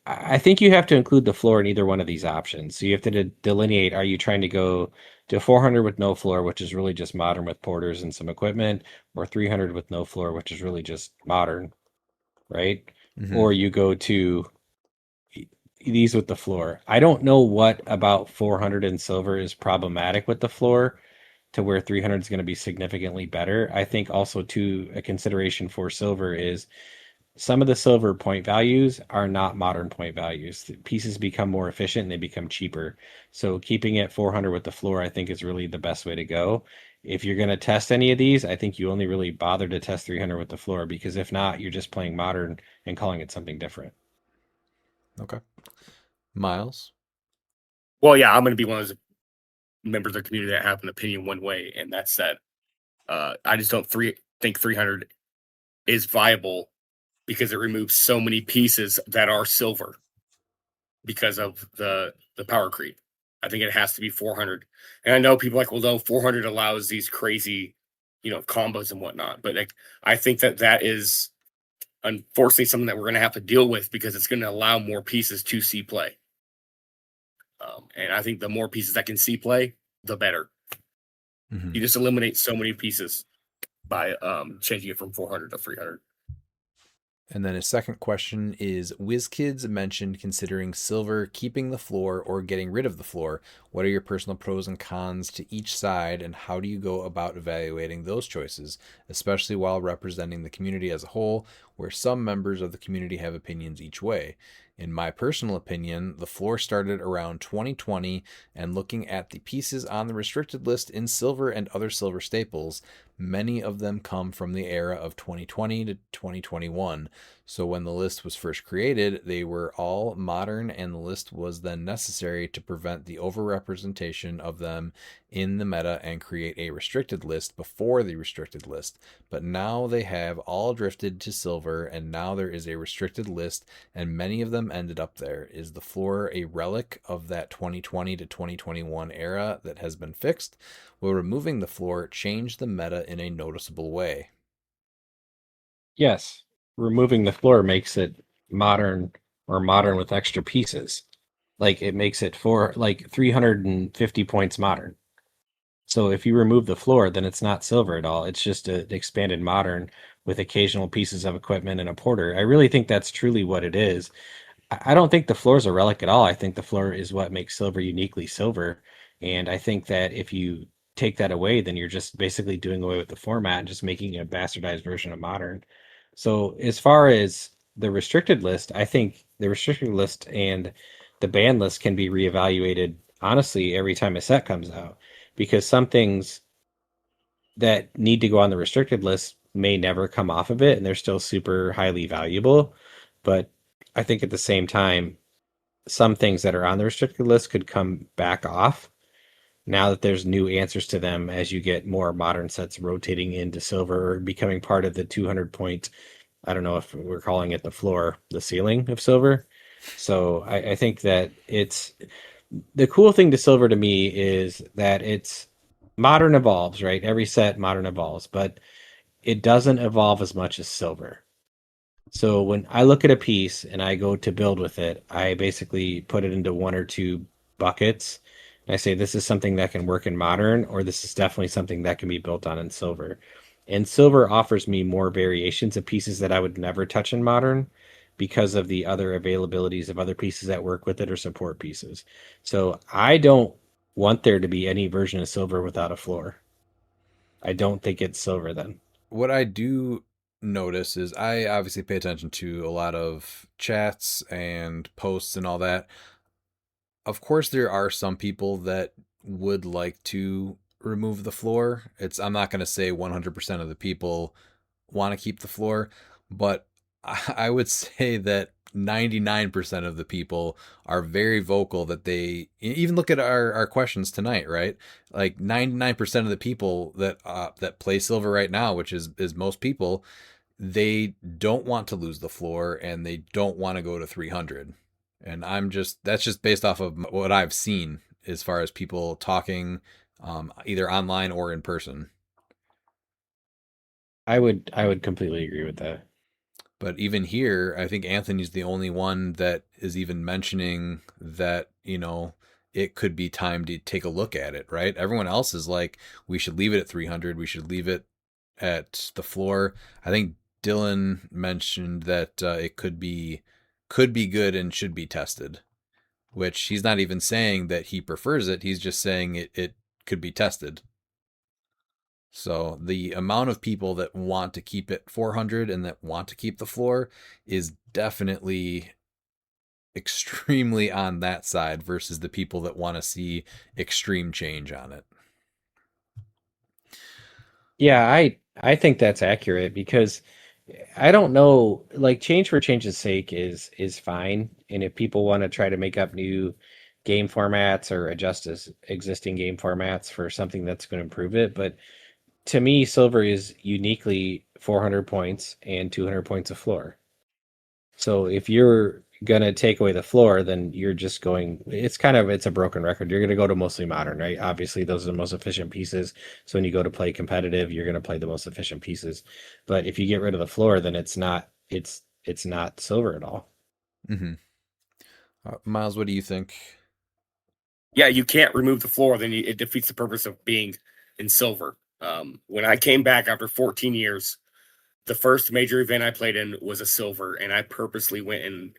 I think you have to include the floor in either one of these options. So you have to delineate, are you trying to go to 400 with no floor, which is really just modern with porters and some equipment, or 300 with no floor, which is really just modern, right? Mm-hmm. Or you go to these with the floor. I don't know what about 400 and silver is problematic with the floor to where 300 is going to be significantly better. I think also too a consideration for silver is some of the silver point values are not modern point values. The pieces become more efficient and they become cheaper. So keeping it 400 with the floor, I think, is really the best way to go. If you're going to test any of these, I think you only really bother to test 300 with the floor, because if not, you're just playing modern and calling it something different. Okay. Miles? Well, yeah, I'm going to be one of those members of the community that have an opinion one way, and that's that. I just don't think 300 is viable because it removes so many pieces that are silver because of the power creep. I think it has to be 400. And I know people are like, well, no, 400 allows these crazy, combos and whatnot. But I think that is unfortunately something that we're going to have to deal with because it's going to allow more pieces to see play. And I think the more pieces that can see play, the better. Mm-hmm. You just eliminate so many pieces by changing it from 400 to 300. And then his second question is, WizKids mentioned considering silver keeping the floor or getting rid of the floor. What are your personal pros and cons to each side, and how do you go about evaluating those choices, especially while representing the community as a whole, where some members of the community have opinions each way? In my personal opinion, the floor started around 2020, and looking at the pieces on the restricted list in silver and other silver staples, many of them come from the era of 2020 to 2021. So when the list was first created, they were all modern, and the list was then necessary to prevent the overrepresentation of them in the meta and create a restricted list before the restricted list. But now they have all drifted to silver, and now there is a restricted list, and many of them ended up there. Is the floor a relic of that 2020 to 2021 era that has been fixed? Will removing the floor change the meta in a noticeable way? Yes, removing the floor makes it modern or modern with extra pieces. Like it makes it for like 350 points modern. So if you remove the floor, then it's not silver at all. It's just an expanded modern with occasional pieces of equipment and a porter. I really think that's truly what it is. I don't think the floor is a relic at all. I think the floor is what makes silver uniquely silver. And I think that if you take that away, then you're just basically doing away with the format and just making a bastardized version of modern. So as far as the restricted list, I think the restricted list and the ban list can be reevaluated honestly every time a set comes out because some things that need to go on the restricted list may never come off of it and they're still super highly valuable. But I think at the same time, some things that are on the restricted list could come back off now that there's new answers to them as you get more modern sets rotating into silver or becoming part of the 200 point. I don't know if we're calling it the floor, the ceiling of silver. So I think that it's the cool thing to silver to me is that it's modern evolves, right? Every set modern evolves, but it doesn't evolve as much as silver. So when I look at a piece and I go to build with it, I basically put it into one or two buckets. And I say this is something that can work in modern, or this is definitely something that can be built on in silver. And silver offers me more variations of pieces that I would never touch in modern because of the other availabilities of other pieces that work with it or support pieces. So I don't want there to be any version of silver without a floor. I don't think it's silver then. What I do notice is I obviously pay attention to a lot of chats and posts and all that. Of course, there are some people that would like to remove the floor. I'm not going to say 100% of the people want to keep the floor, but I would say that 99% of the people are very vocal that they even look at our questions tonight, right? Like 99% of the people that play silver right now, which is most people, they don't want to lose the floor and they don't want to go to 300. And that's just based off of what I've seen as far as people talking, either online or in person. I would completely agree with that. But even here, I think Anthony's the only one that is even mentioning that, it could be time to take a look at it, right? Everyone else is like, we should leave it at 300. We should leave it at the floor. I think Dylan mentioned that it could be good and should be tested, which he's not even saying that he prefers it. He's just saying it could be tested. So the amount of people that want to keep it 400 and that want to keep the floor is definitely extremely on that side versus the people that want to see extreme change on it. Yeah, I think that's accurate because I don't know, like change for change's sake is fine, and if people want to try to make up new game formats or adjust existing game formats for something that's going to improve it, but to me, silver is uniquely 400 points and 200 points of floor. So if you're gonna take away the floor, then you're just going. It's a broken record. You're gonna go to mostly modern, right? Obviously, those are the most efficient pieces. So when you go to play competitive, you're gonna play the most efficient pieces. But if you get rid of the floor, then it's not silver at all. Mm-hmm. Miles, what do you think? Yeah, you can't remove the floor, then it defeats the purpose of being in silver. When I came back after 14 years, the first major event I played in was a silver, and I purposely went and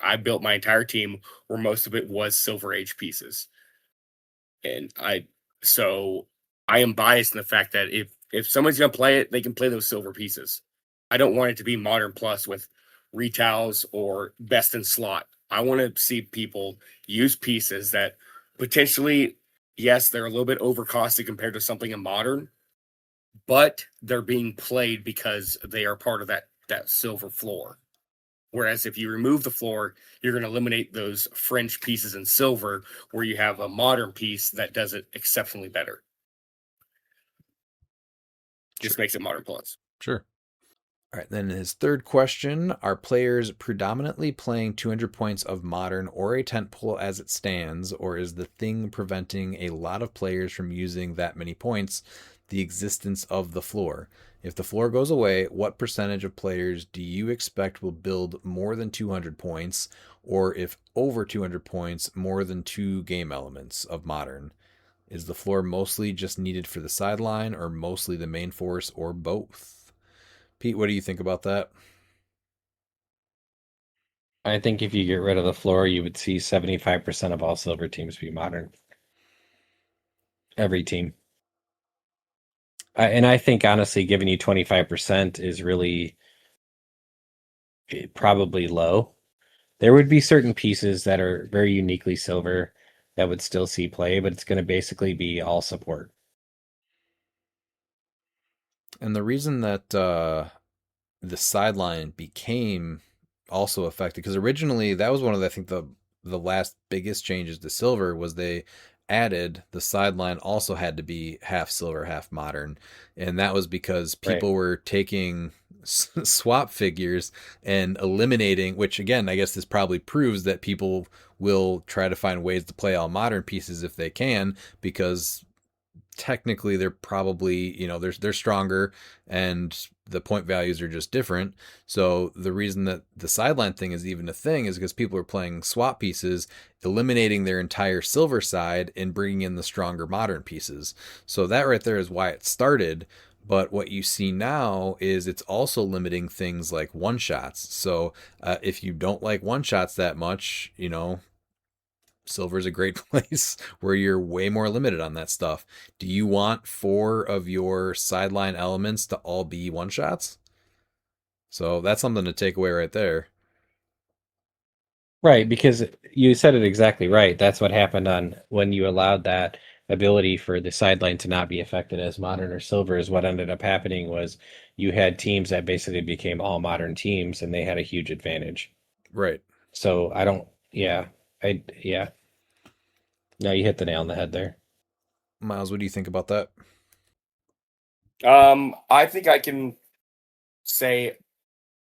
I built my entire team where most of it was silver age pieces. And so I am biased in the fact that if someone's gonna play it, they can play those silver pieces. I don't want it to be modern plus with retals or best in slot. I want to see people use pieces that potentially, yes, they're a little bit overcosted compared to something in modern, but they're being played because they are part of that silver floor. Whereas if you remove the floor, you're going to eliminate those fringe pieces in silver, where you have a modern piece that does it exceptionally better. Just makes it modern plus. Sure. All right, then his third question, are players predominantly playing 200 points of modern or a tent pole as it stands, or is the thing preventing a lot of players from using that many points the existence of the floor? If the floor goes away, what percentage of players do you expect will build more than 200 points, or if over 200 points, more than 2 game elements of modern? Is the floor mostly just needed for the sideline, or mostly the main force, or both? Pete, what do you think about that? I think if you get rid of the floor, you would see 75% of all silver teams be modern. Every team. And I think honestly, giving you 25% is really probably low. There would be certain pieces that are very uniquely silver that would still see play, but it's going to basically be all support. And the reason that the sideline became also affected, because originally that was one of the, I think the last biggest changes to silver was they added the sideline also had to be half silver, half modern, and that was because people were taking swap figures and eliminating, which again, I guess this probably proves that people will try to find ways to play all modern pieces if they can, because technically they're probably, they're stronger and the point values are just different. So the reason that the sideline thing is even a thing is because people are playing swap pieces, eliminating their entire silver side and bringing in the stronger modern pieces. So that right there is why it started. But what you see now is it's also limiting things like one shots. So if you don't like one shots that much, silver is a great place where you're way more limited on that stuff. Do you want 4 of your sideline elements to all be one shots? So that's something to take away right there. Right, because you said it exactly right. That's what happened on when you allowed that ability for the sideline to not be affected as modern or silver. Is what ended up happening was you had teams that basically became all modern teams and they had a huge advantage. Right. So I don't, yeah, yeah. No, you hit the nail on the head there. Miles, what do you think about that? I think I can say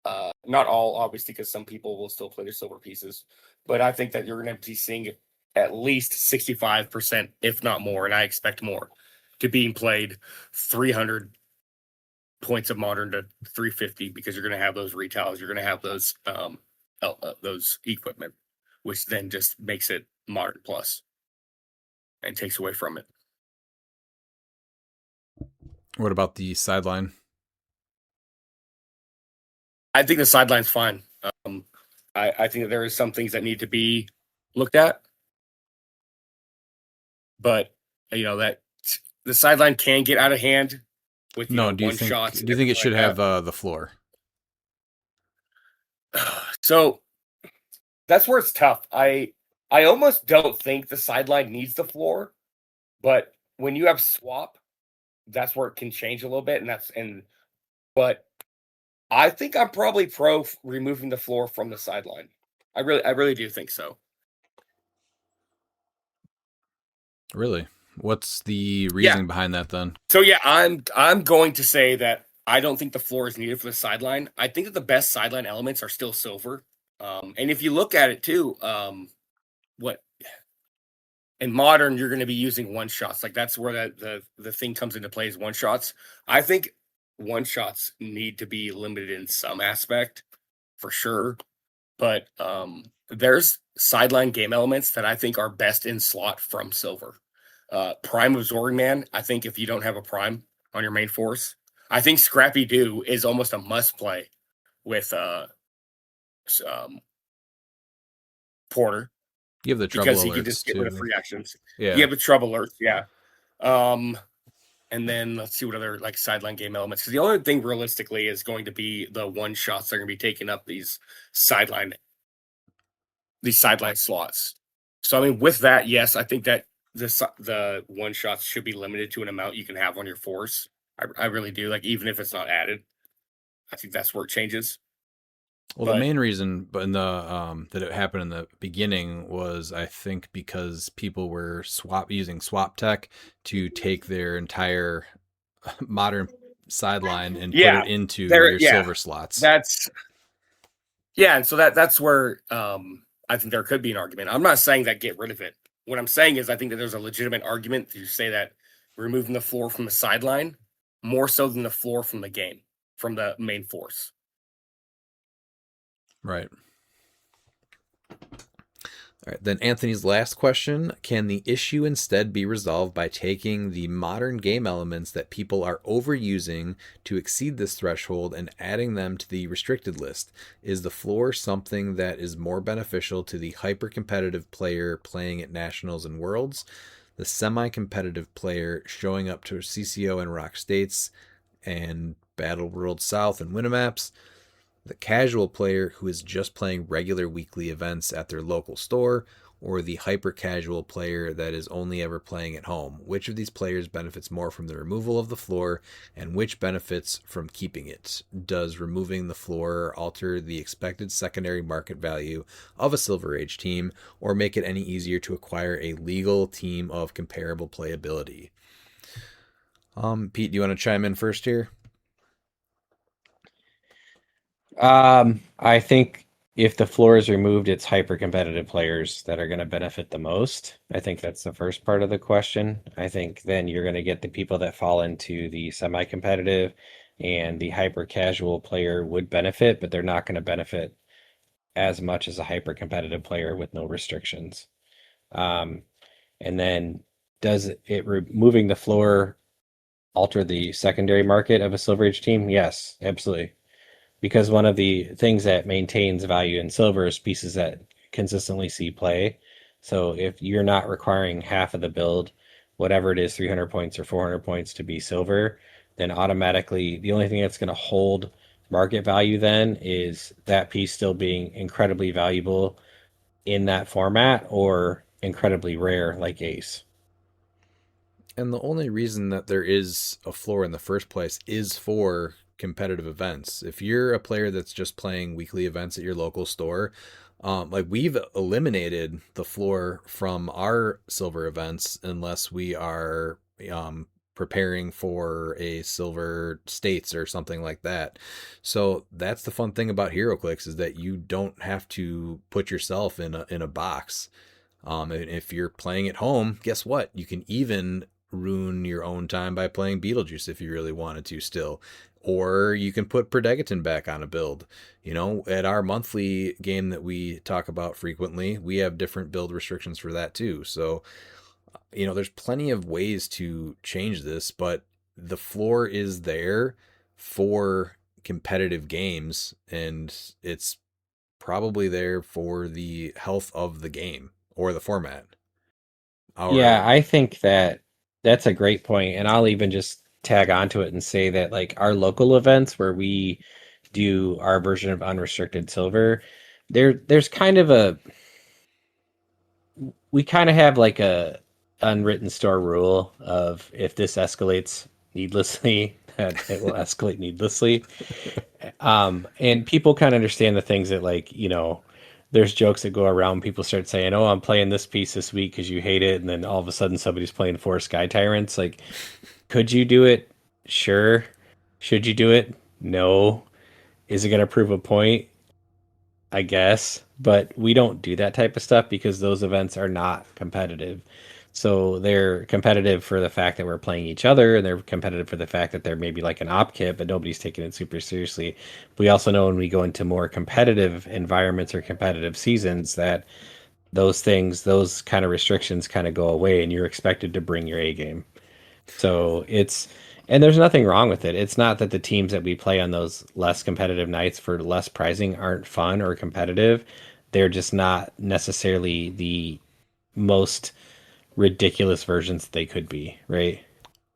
not all, obviously, because some people will still play their silver pieces, but I think that you're going to be seeing at least 65%, if not more, and I expect more, to being played 300 points of modern to 350, because you're going to have those retails, you're going to have those equipment, which then just makes it modern plus and takes away from it. What about the sideline? I think the sideline's fine. I think that there is some things that need to be looked at, but that the sideline can get out of hand with Do you one think shots. do you think it should have the floor? So that's where it's tough. I almost don't think the sideline needs the floor, but when you have swap, that's where it can change a little bit, but I think I'm probably pro removing the floor from the sideline. I really do think so. Really? What's the reasoning behind that then? So yeah, I'm going to say that I don't think the floor is needed for the sideline. I think that the best sideline elements are still silver. And if you look at it too, what in modern you're going to be using one shots. Like that's where the thing comes into play is one shots. I think one shots need to be limited in some aspect for sure. But there's sideline game elements that I think are best in slot from silver. Prime Absorbing Man, I think if you don't have a prime on your main force, I think Scrappy Doo is almost a must play with Porter. You have the trouble because he alerts can just get too. rid of free actions. Yeah. You have the trouble alerts, yeah. And and then let's see what other like sideline game elements. Because the only thing realistically is going to be the one shots that are going to be taking up these sideline slots. So I mean, with that, yes, I think that the one shots should be limited to an amount you can have on your force. I really do. Like even if it's not added, I think that's where it changes. Well, the main reason, but in the that it happened in the beginning was, I think, because people were using swap tech to take their entire modern sideline and put it into your silver slots. And so that's where I think there could be an argument. I'm not saying that get rid of it. What I'm saying is I think that there's a legitimate argument to say that removing the floor from the sideline more so than the floor from the game, from the main force. Right. All right. Then Anthony's last question: can the issue instead be resolved by taking the modern game elements that people are overusing to exceed this threshold and adding them to the restricted list? Is the floor something that is more beneficial to the hyper-competitive player playing at Nationals and Worlds, the semi-competitive player showing up to CCO and Rock States and Battle World South and Winamaps, the casual player who is just playing regular weekly events at their local store, or the hyper-casual player that is only ever playing at home? Which of these players benefits more from the removal of the floor, and which benefits from keeping it? Does removing the floor alter the expected secondary market value of a Silver Age team, or make it any easier to acquire a legal team of comparable playability? Pete, do you want to chime in first here? I think if the floor is removed, it's hyper competitive players that are going to benefit the most. I think that's the first part of the question. I think then you're going to get the people that fall into the semi competitive, and the hyper casual player would benefit, but they're not going to benefit as much as a hyper competitive player with no restrictions. And then does it removing the floor alter the secondary market of a Silver Age team? Yes, absolutely. Because one of the things that maintains value in silver is pieces that consistently see play. So if you're not requiring half of the build, whatever it is, 300 points or 400 points to be silver, then automatically the only thing that's going to hold market value then is that piece still being incredibly valuable in that format or incredibly rare like Ace. And the only reason that there is a floor in the first place is for competitive events. If you're a player that's just playing weekly events at your local store, like we've eliminated the floor from our silver events unless we are preparing for a silver states or something like that. So that's the fun thing about HeroClix, is that you don't have to put yourself in a box. And if you're playing at home, guess what? You can even ruin your own time by playing Beetlejuice if you really wanted to still. Or you can put Predegaton back on a build. You know, at our monthly game that we talk about frequently, we have different build restrictions for that too. So, you know, there's plenty of ways to change this, but the floor is there for competitive games, and it's probably there for the health of the game or the format. Yeah, I think that that's a great point, and I'll even just tag onto it and say that like our local events where we do our version of unrestricted silver, there's kind of a we kind of have like a unwritten store rule of if this escalates needlessly, that it will escalate needlessly. And people kind of understand the things that like, you know, there's jokes that go around. People start saying, "Oh, I'm playing this piece this week because you hate it," and then all of a sudden somebody's playing four Sky Tyrants. Like, could you do it? Sure. Should you do it? No. Is it going to prove a point? I guess. But we don't do that type of stuff because those events are not competitive. So they're competitive for the fact that we're playing each other, and they're competitive for the fact that they're maybe like an op kit, but nobody's taking it super seriously. We also know when we go into more competitive environments or competitive seasons that those things, those kind of restrictions kind of go away, and you're expected to bring your A game. So it's, and there's nothing wrong with it. It's not that the teams that we play on those less competitive nights for less prizing aren't fun or competitive. They're just not necessarily the most ridiculous versions that they could be, right?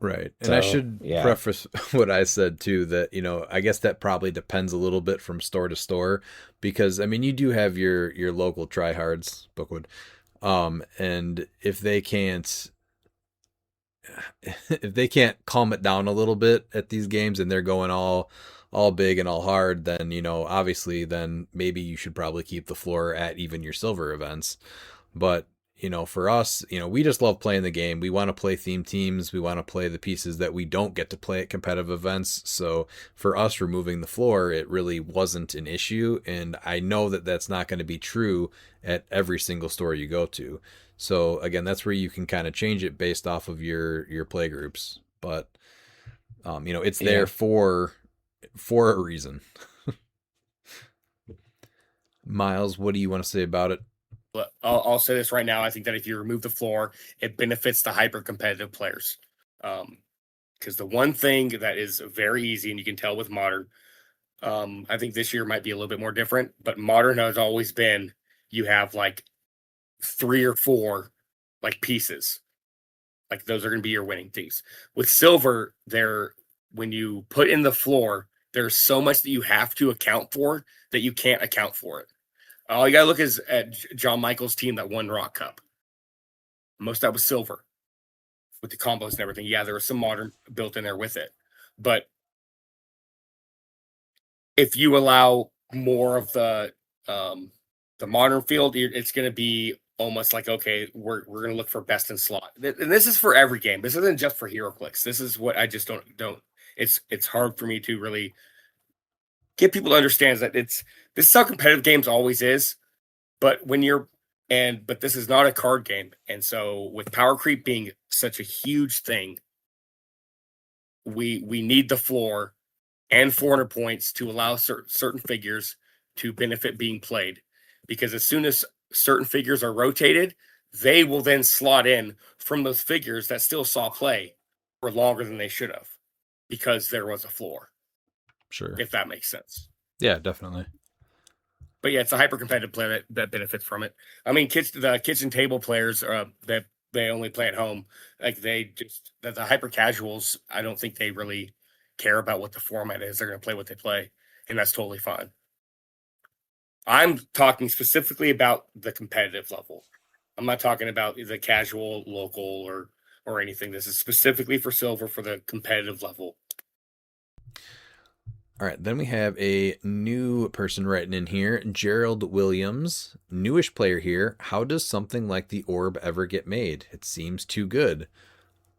Right. And I So, should yeah. preface what I said too, that, I guess that probably depends a little bit from store to store, because I mean, you do have your local tryhards, Bookwood. And if they can't if they can't calm it down a little bit at these games and they're going all big and all hard, then, obviously then maybe you should probably keep the floor at even your silver events. But, for us, we just love playing the game. We want to play theme teams. We want to play the pieces that we don't get to play at competitive events. So for us, removing the floor, it really wasn't an issue. And I know that that's not going to be true at every single store you go to. So again, that's where you can kind of change it based off of your play groups. But, it's there Yeah. for a reason. Miles, what do you want to say about it? But I'll say this right now. I think that if you remove the floor, it benefits the hyper competitive players. Because the one thing that is very easy, and you can tell with modern, I think this year might be a little bit more different, but modern has always been you have like 3 or 4 like pieces. Like those are going to be your winning things. With silver, when you put in the floor, there's so much that you have to account for that you can't account for it. All you gotta look is at John Michael's team that won Rock Cup. Most of that was silver with the combos and everything. Yeah, there was some modern built in there with it, but if you allow more of the modern field, it's going to be almost like, okay, we're going to look for best in slot, and this is for every game. This isn't just for HeroClix. This is what I just don't. It's hard for me to really get people to understand that this is how competitive games always is. But but this is not a card game. And so with power creep being such a huge thing, we need the floor and 400 points to allow certain figures to benefit being played. Because as soon as certain figures are rotated, they will then slot in from those figures that still saw play for longer than they should have because there was a floor. Sure. If that makes sense. Yeah, definitely. But yeah, it's a hyper competitive player that benefits from it. I mean, the kitchen table players that they only play at home, like the hyper casuals. I don't think they really care about what the format is. They're going to play what they play, and that's totally fine. I'm talking specifically about the competitive level. I'm not talking about the casual, local, or anything. This is specifically for silver for the competitive level. All right, then we have a new person writing in here, Gerald Williams, newish player here. How does something like the orb ever get made? It seems too good.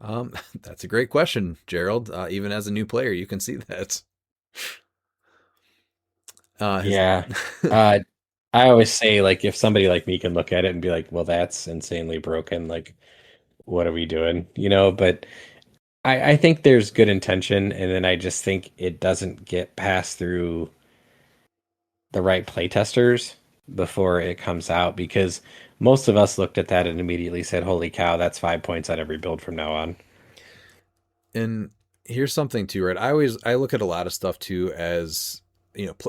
That's a great question, Gerald. Even as a new player, you can see that. Yeah. I always say, like, if somebody like me can look at it and be like, well, that's insanely broken. Like, what are we doing? But I think there's good intention, and then I just think it doesn't get passed through the right playtesters before it comes out, because most of us looked at that and immediately said, holy cow, that's 5 points on every build from now on. And here's something too, right? I look at a lot of stuff too as,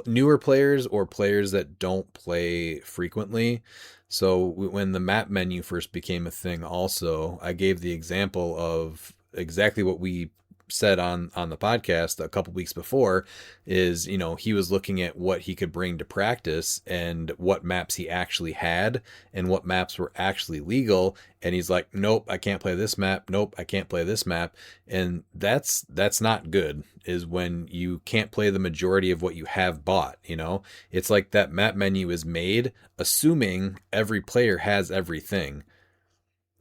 newer players or players that don't play frequently. So when the map menu first became a thing also, I gave the example of exactly what we said on the podcast a couple weeks before is, he was looking at what he could bring to practice and what maps he actually had and what maps were actually legal. And he's like, nope, I can't play this map. Nope, I can't play this map. And that's not good, is when you can't play the majority of what you have bought. It's like that map menu is made assuming every player has everything.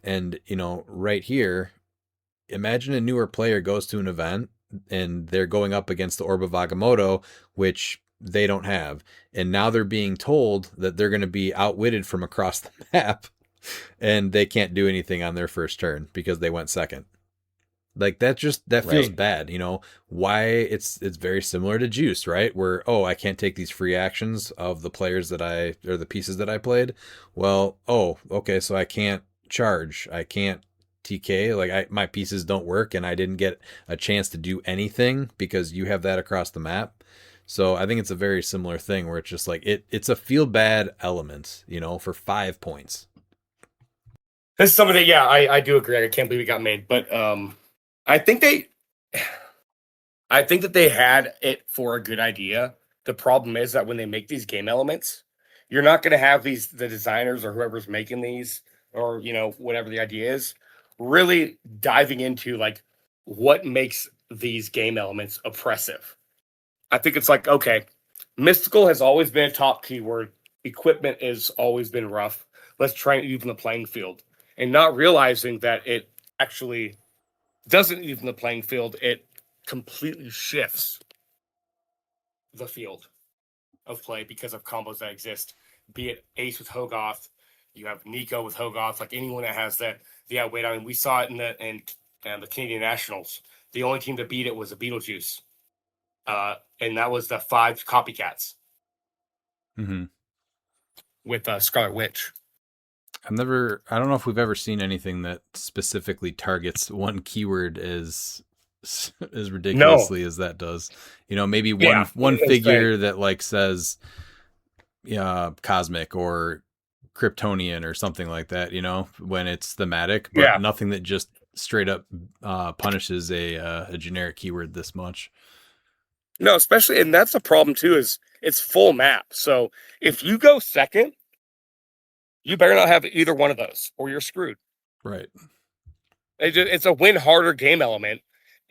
And, right here, imagine a newer player goes to an event and they're going up against the Orb of Agamotto, which they don't have. And now they're being told that they're going to be outwitted from across the map and they can't do anything on their first turn because they went second. Like that feels Right. bad, why it's very similar to Juice, right? Where, I can't take these free actions of the players or the pieces that I played. Well, okay. So I can't charge. I can't TK, like my pieces don't work and I didn't get a chance to do anything because you have that across the map. So I think it's a very similar thing where it's just like it's a feel bad element, for 5 points. This is something that, yeah, I do agree. I can't believe it got made, but I think they, I think that they had it for a good idea. The problem is that when they make these game elements, you're not going to have the designers or whoever's making these, or whatever the idea is, really diving into like what makes these game elements oppressive. I think it's like, okay, mystical has always been a top keyword. Equipment has always been rough. Let's try and even the playing field, and not realizing that it actually doesn't even the playing field. It completely shifts the field of play because of combos that exist. Be it Ace with Hogarth, you have Nico with Hogarth, like anyone that has that. Yeah, wait. I mean, we saw it in the Canadian Nationals. The only team to beat it was the Beetlejuice, and that was the 5 copycats Mm-hmm. with Scarlet Witch. I don't know if we've ever seen anything that specifically targets one keyword as ridiculously as that does. Maybe one figure that like says cosmic or Kryptonian or something like that, when it's thematic, but nothing that just straight up punishes a generic keyword this much. No, especially, and that's the problem too, is it's full map. So if you go second, you better not have either one of those or you're screwed. Right. It's a win harder game element.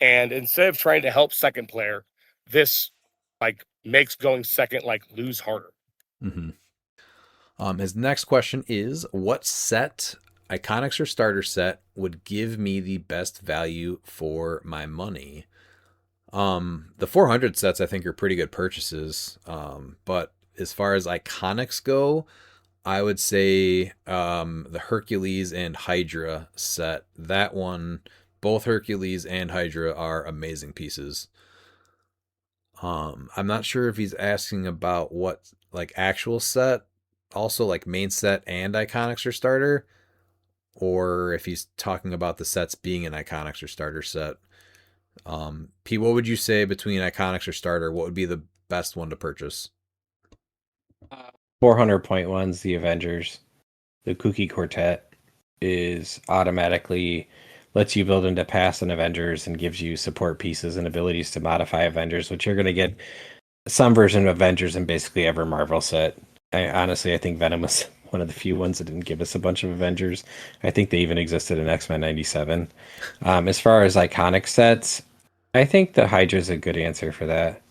And instead of trying to help second player, this like makes going second like lose harder. Mm-hmm. His next question is, what set, Iconics or starter set, would give me the best value for my money? The 400 sets I think are pretty good purchases. But as far as Iconics go, I would say the Hercules and Hydra set. That one, both Hercules and Hydra are amazing pieces. I'm not sure if he's asking about what like actual set, also like main set and Iconics or starter, or if he's talking about the sets being an Iconics or starter set. P, what would you say between Iconics or starter? What would be the best one to purchase? 400.1's the Avengers. The Kooky Quartet is automatically lets you build into past and Avengers and gives you support pieces and abilities to modify Avengers, which you're going to get some version of Avengers in basically every Marvel set. I think Venom was one of the few ones that didn't give us a bunch of Avengers. I think they even existed in X-Men 97. As far as iconic sets, I think the Hydra is a good answer for that.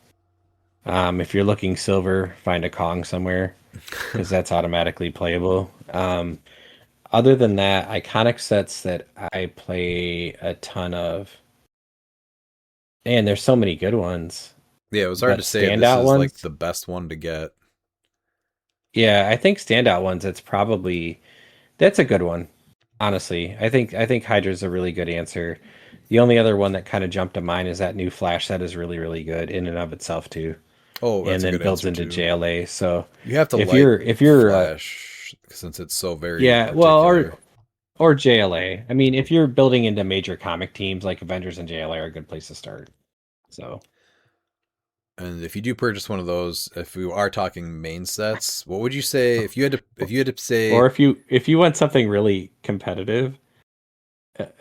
If you're looking silver, find a Kong somewhere because that's automatically playable. Other than that, iconic sets that I play a ton of, and there's so many good ones. Yeah, it was hard to say this is ones, like the best one to get. Yeah, I think standout ones. That's a good one. Honestly, I think Hydra's a really good answer. The only other one that kind of jumped to mind is that new Flash set is really really good in and of itself too. Oh, that's and then a good builds answer into too. JLA. So you have to if you're Flash since it's so very particular. or JLA. I mean, if you're building into major comic teams like Avengers and JLA are a good place to start. So. And if you do purchase one of those, if we are talking main sets, what would you say if you had to say? Or if you want something really competitive,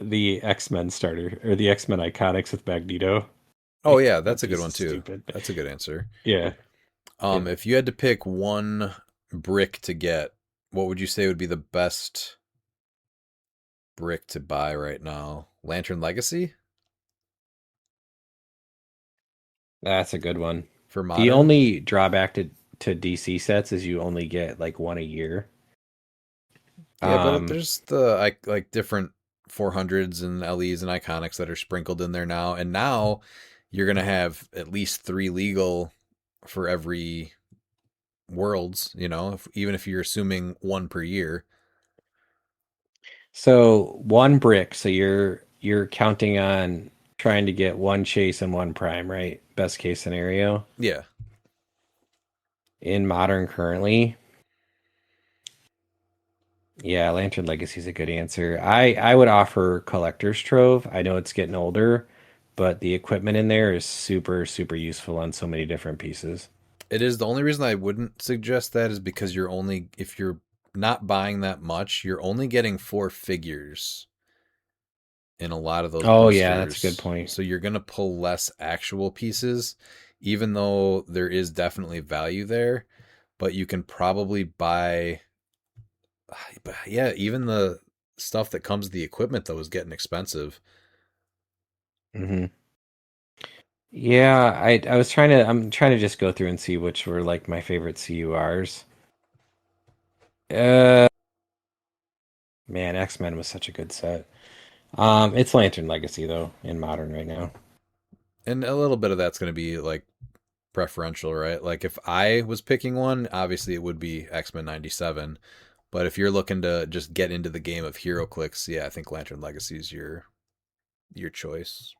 the X-Men starter or the X-Men Iconics with Magneto. Oh yeah, that's a good one too. Stupid. That's a good answer. Yeah. If you had to pick one brick to get, what would you say would be the best brick to buy right now? Lantern Legacy? That's a good one. For modern? The only drawback to DC sets is you only get like one a year. Yeah, but there's the like different 400s and LEs and Iconics that are sprinkled in there now. And now you're going to have at least 3 legal for every Worlds, even if you're assuming 1 per year. So 1 brick, so you're counting on trying to get 1 chase and 1 prime, right? Best case scenario. Yeah. In modern currently. Yeah, Lantern Legacy is a good answer. I would offer Collector's Trove. I know it's getting older, but the equipment in there is super, super useful on so many different pieces. It is. The only reason I wouldn't suggest that is because if you're not buying that much, you're only getting 4 figures. in a lot of those Oh, boosters. yeah, that's a good point. So you're going to pull less actual pieces, even though there is definitely value there. But you can probably buy, yeah, even the stuff that comes with the equipment, though, is getting expensive. Mm-hmm. Yeah, I'm trying to just go through and see which were like my favorite CURs. Uh, man, X-Men was such a good set. It's Lantern Legacy though in Modern right now. And a little bit of that's going to be like preferential, right? Like if I was picking one, obviously it would be X-Men 97. But if you're looking to just get into the game of HeroClix, yeah, I think Lantern Legacy is your choice.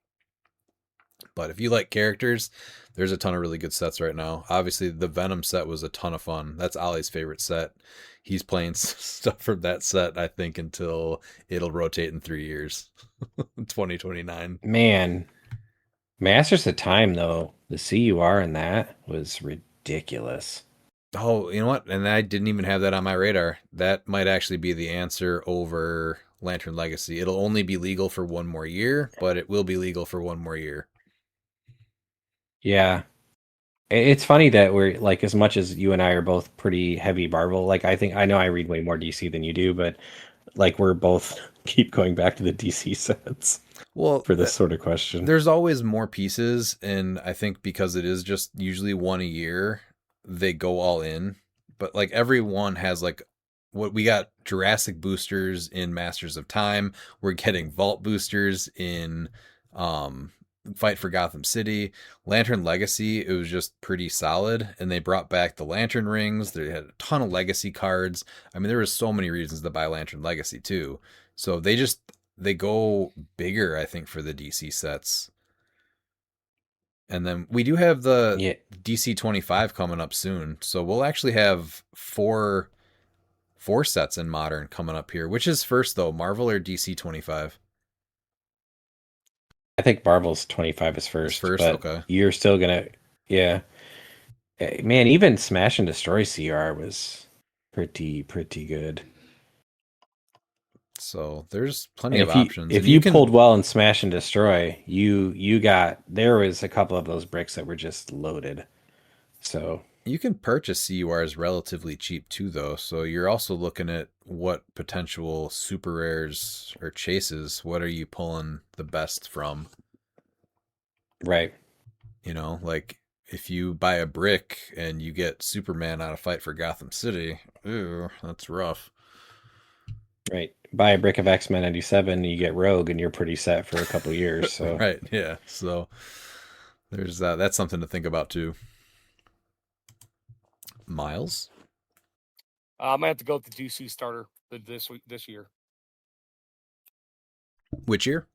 But if you like characters, there's a ton of really good sets right now. Obviously, the Venom set was a ton of fun. That's Ollie's favorite set. He's playing stuff from that set, I think, until it'll rotate in 3 years, 2029. Man, Masters of Time though, the CUR in that was ridiculous. Oh, you know what? And I didn't even have that on my radar. That might actually be the answer over Lantern Legacy. It'll only be legal for 1 more year, but it will be legal for 1 more year. Yeah. It's funny that we're like, as much as you and I are both pretty heavy Marvel, like I know I read way more DC than you do, but like we're both keep going back to the DC sets Well, for this sort of question. there's always more pieces, and I think because it is just usually one a year, they go all in. But like every one has like what we got Jurassic boosters in Masters of Time. We're getting Vault boosters in Fight for Gotham City. Lantern Legacy, it was just pretty solid, and they brought back the Lantern rings. They had a ton of legacy cards. I mean, there was so many reasons to buy Lantern Legacy too. So they go bigger, I think, for the DC sets. And then we do have the Yeah. DC 25 coming up soon. So we'll actually have four sets in Modern coming up here. Which is first though, Marvel or DC 25? I think Marvel's 25 is first, first? but Okay. you're still gonna, yeah. Man, even Smash and Destroy CR was pretty good. So there's plenty And of options. if And you can pulled well in Smash and Destroy, you got, there was a couple of those bricks that were just loaded. So you can purchase CURs relatively cheap too, though. So you're also looking at what potential super rares or chases. What are you pulling the best from? right. You know, like if you buy a brick and you get Superman out of Fight for Gotham City, ooh, that's rough. Right. Buy a brick of X-Men 97, you get Rogue, and you're pretty set for a couple years. So Right, yeah. So there's that. That's something to think about too. Miles? I might have to go with the DC starter this year. Which year?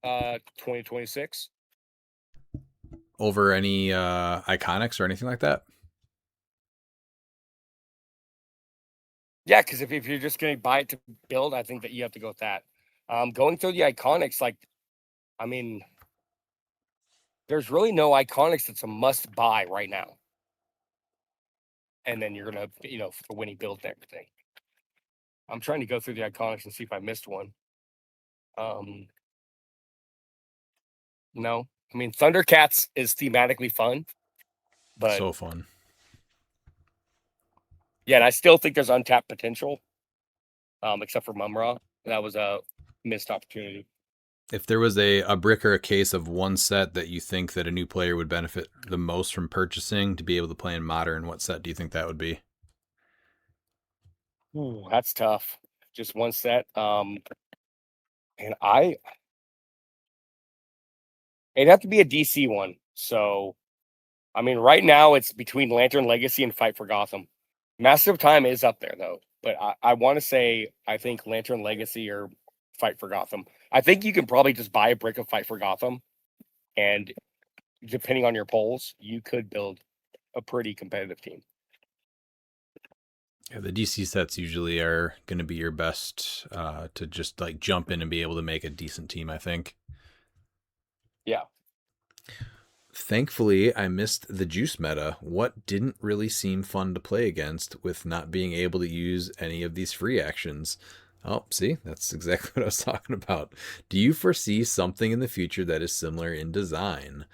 2026. Over any iconics or anything like that? Yeah, because if you're just going to buy it to build, I think that you have to go with that. Going through the iconics, like, I mean, there's really no iconics that's a must buy right now. And then you're going to, for winning build and everything. I'm trying to go through the iconics and see if I missed one. No, I mean, Thundercats is thematically fun, but So fun. yeah, and I still think there's untapped potential, except for Mumra. That was a missed opportunity. If there was a brick or a case of one set that you think that a new player would benefit the most from purchasing to be able to play in Modern, what set do you think that would be? Ooh, that's tough. Just one set. And it'd have to be a DC one. So, I mean, right now it's between Lantern Legacy and Fight for Gotham. Master of Time is up there though, but I want to say I think Lantern Legacy or Fight for Gotham. I think you can probably just buy a brick of Fight for Gotham, and depending on your polls, you could build a pretty competitive team. Yeah, the DC sets usually are going to be your best to just like jump in and be able to make a decent team, I think. Yeah. Thankfully, I missed the juice meta. What didn't really seem fun to play against with not being able to use any of these free actions? Oh, see, that's exactly what I was talking about. Do you foresee something in the future that is similar in design?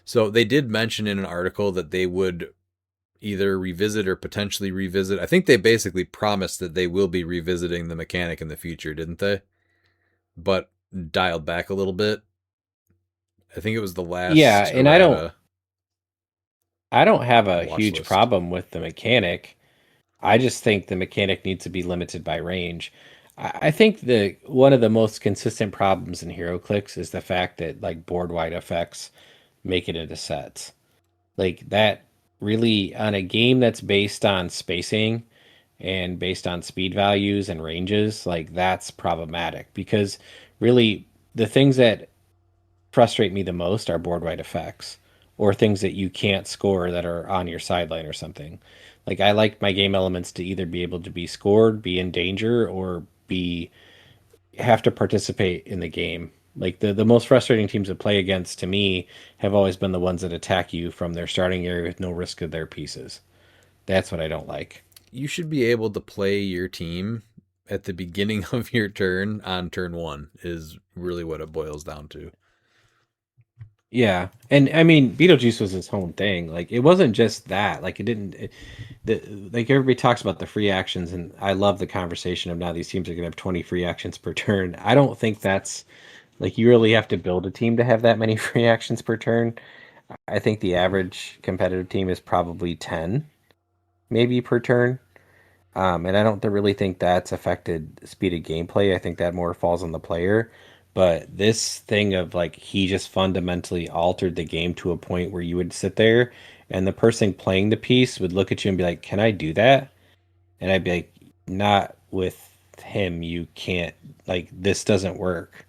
So they did mention in an article that they would either revisit or potentially revisit. I think they basically promised that they will be revisiting the mechanic in the future, didn't they? But dialed back a little bit. I think it was the Yeah, last and I don't errata I don't have a watch huge list. problem with the mechanic. I just think the mechanic needs to be limited by range. I think the one of the most consistent problems in HeroClix is the fact that like board wide effects make it into sets. Like that really on a game that's based on spacing and based on speed values and ranges, like that's problematic because really the things that frustrate me the most are board wide effects or things that you can't score that are on your sideline or something. Like I like my game elements to either be able to be scored, be in danger, or be have to participate in the game. Like the most frustrating teams to play against to me have always been the ones that attack you from their starting area with no risk of their pieces. That's what I don't like. You should be able to play your team at the beginning of your turn on turn one, is really what it boils down to. Yeah, and I mean Beetlejuice was his own thing. Like it wasn't just that. Like it didn't. Like everybody talks about the free actions, and I love the conversation of now these teams are going to have 20 free actions per turn. I don't think that's like you really have to build a team to have that many free actions per turn. I think the average competitive team is probably 10 maybe per turn. And I don't really think that's affected speed of gameplay. I think that more falls on the player. But this thing of like he just fundamentally altered the game to a point where you would sit there and the person playing the piece would look at you and be like, "Can I do that?" And I'd be like, "Not with him. You can't. Like this doesn't work."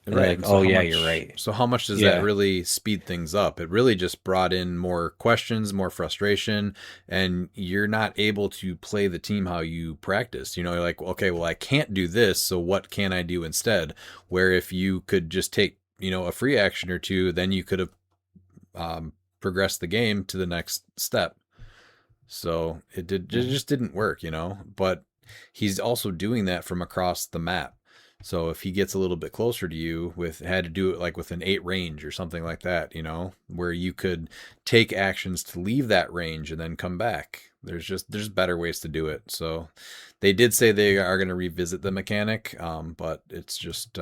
And they're Right. like, And so "Oh how yeah, you're much right." so how much does that Yeah. really speed things up? It really just brought in more questions, more frustration, and you're not able to play the team how you practice. You're like, okay, well I can't do this, so what can I do instead? Where if you could just take, a free action or two, then you could have progressed the game to the next step. So it Mhm. just didn't work. But he's also doing that from across the map. So if he gets a little bit closer to you had to do it like with an 8 range or something like that, where you could take actions to leave that range and then come back. There's better ways to do it. So they did say they are going to revisit the mechanic, but it's just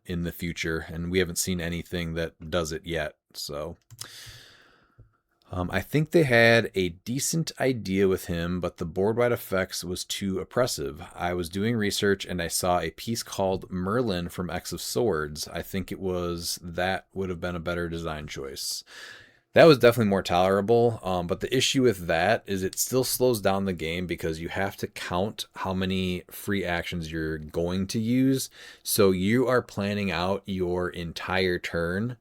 in the future, and we haven't seen anything that does it yet. So I think they had a decent idea with him, but the board wide effects was too oppressive. I was doing research and I saw a piece called Merlin from X of Swords. I think that would have been a better design choice. That was definitely more tolerable, but the issue with that is it still slows down the game because you have to count how many free actions you're going to use. So you are planning out your entire turn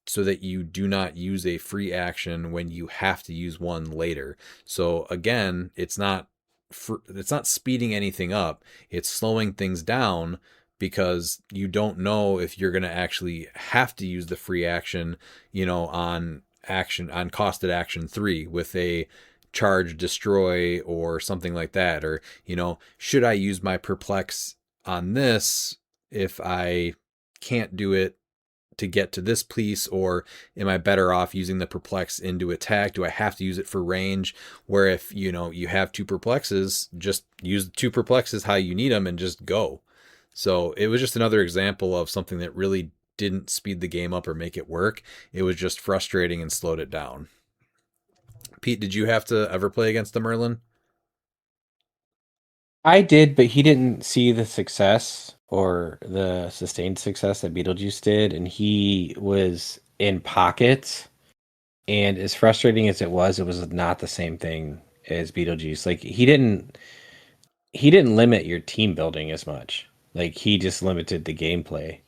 so that you do not use a free action when you have to use one later. So again, it's not speeding anything up. It's slowing things down because you don't know if you're going to actually have to use the free action, on costed action 3 with a charge destroy or something like that, or should I use my perplex on this if I can't do it to get to this piece, or am I better off using the perplex into attack? Do I have to use it for range? Where if you have 2 perplexes, just use the 2 perplexes how you need them and just go. So it was just another example of something that really didn't speed the game up or make it work. It was just frustrating and slowed it down. Pete, did you have to ever play against the Merlin? I did, but he didn't see the success or the sustained success that Beetlejuice did, and he was in pockets. And as frustrating as it was not the same thing as Beetlejuice. Like he didn't limit your team building as much. Like he just limited the gameplay,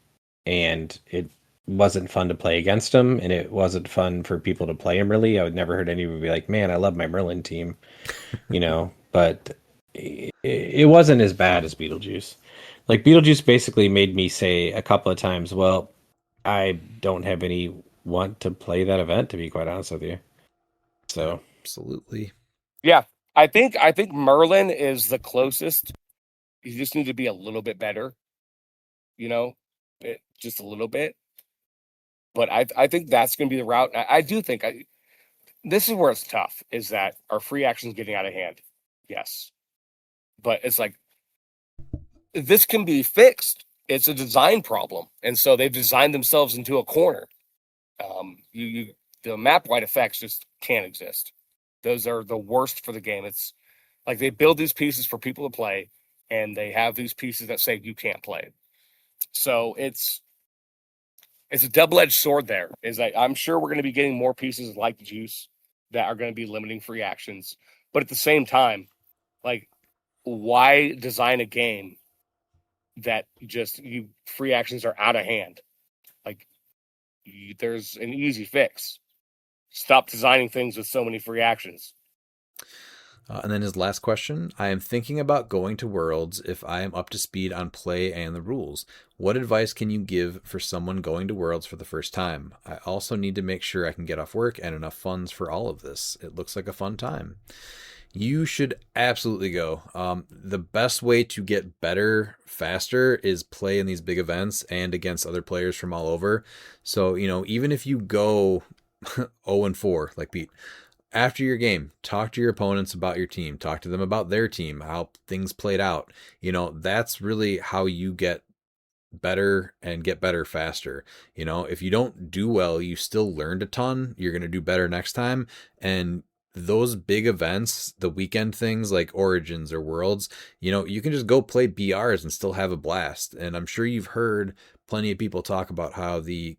and it wasn't fun to play against him, and it wasn't fun for people to play him. Really, I would never heard anyone be like, "Man, I love my Merlin team," But it wasn't as bad as Beetlejuice. Like Beetlejuice basically made me say a couple of times, "Well, I don't have any want to play that event." To be quite honest with you, so. Absolutely. Yeah, I think Merlin is the closest You just need to be a little bit better, you know, just a little bit. But I think that's going to be the route. I do think this is where it's tough, is that our free actions getting out of hand. Yes. But it's like, this can be fixed. It's a design problem. And so they've designed themselves into a corner. The map wide effects just can't exist. Those are the worst for the game. It's like they build these pieces for people to play, and they have these pieces that say you can't play. So it's a double-edged sword there. Is that I'm sure we're going to be getting more pieces like Juice that are going to be limiting free actions. But at the same time, like, why design a game that just free actions are out of hand? Like, there's an easy fix. Stop designing things with so many free actions. And then his last question, I am thinking about going to Worlds if I am up to speed on play and the rules. What advice can you give for someone going to Worlds for the first time? I also need to make sure I can get off work and enough funds for all of this. It looks like a fun time. You should absolutely go. The best way to get better faster is play in these big events and against other players from all over. So, even if you go 0-4, like Pete, after your game, talk to your opponents about your team, talk to them about their team, how things played out. That's really how you get better and get better faster. If you don't do well, you still learned a ton. You're going to do better next time. And those big events, the weekend things like Origins or Worlds, you can just go play BRs and still have a blast. And I'm sure you've heard plenty of people talk about how the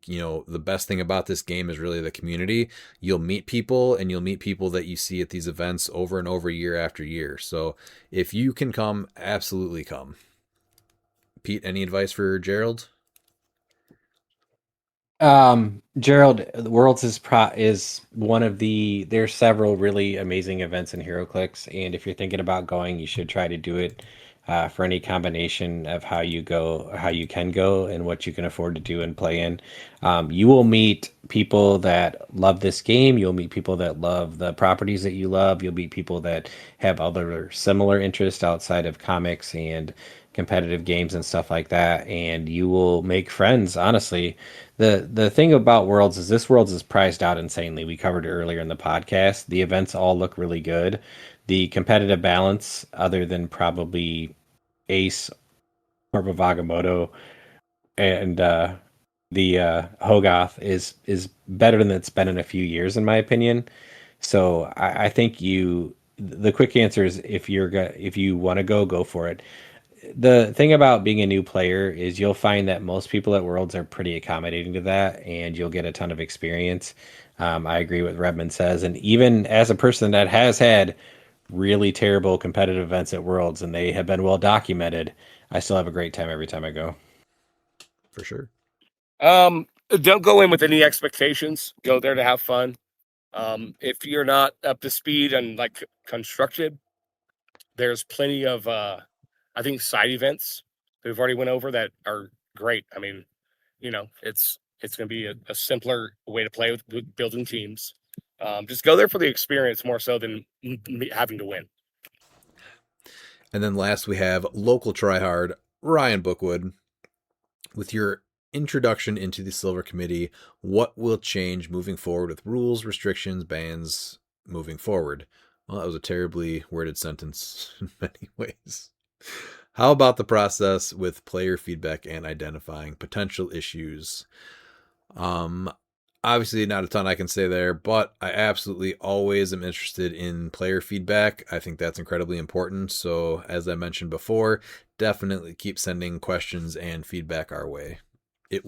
best thing about this game is really the community. You'll meet people, and you'll meet people that you see at these events over and over, year after year. So if you can come, absolutely come. Pete, any advice for Gerald? Gerald, Worlds is one of there's several really amazing events in HeroClix, and if you're thinking about going, you should try to do it for any combination of how you can go and what you can afford to do and play in. You will meet people that love this game. You'll meet people that love the properties that you love. You'll meet people that have other similar interests outside of comics and competitive games and stuff like that, and you will make friends. Honestly, the thing about Worlds is this Worlds is priced out insanely. We covered it earlier in the podcast. The events all look really good. The competitive balance, other than probably Ace or Bavagamoto and the Hogarth, is better than it's been in a few years, in my opinion. So I think the quick answer is, if you want to go for it. The thing about being a new player is you'll find that most people at Worlds are pretty accommodating to that, and you'll get a ton of experience. I agree with Redmond says, and even as a person that has had really terrible competitive events at Worlds, and they have been well documented, I still have a great time every time I go. For sure. Don't go in with any expectations. Go there to have fun. If you're not up to speed and like constructed, there's plenty of I think side events that we've already went over that are great. I mean, it's going to be a simpler way to play with building teams. Just go there for the experience more so than having to win. And then last we have local tryhard Ryan Bookwood. With your introduction into the Silver Committee, what will change moving forward with rules, restrictions, bans moving forward? Well, that was a terribly worded sentence in many ways. How about the process with player feedback and identifying potential issues? Obviously not a ton I can say there, but I absolutely always am interested in player feedback. I think that's incredibly important. So as I mentioned before, definitely keep sending questions and feedback our way.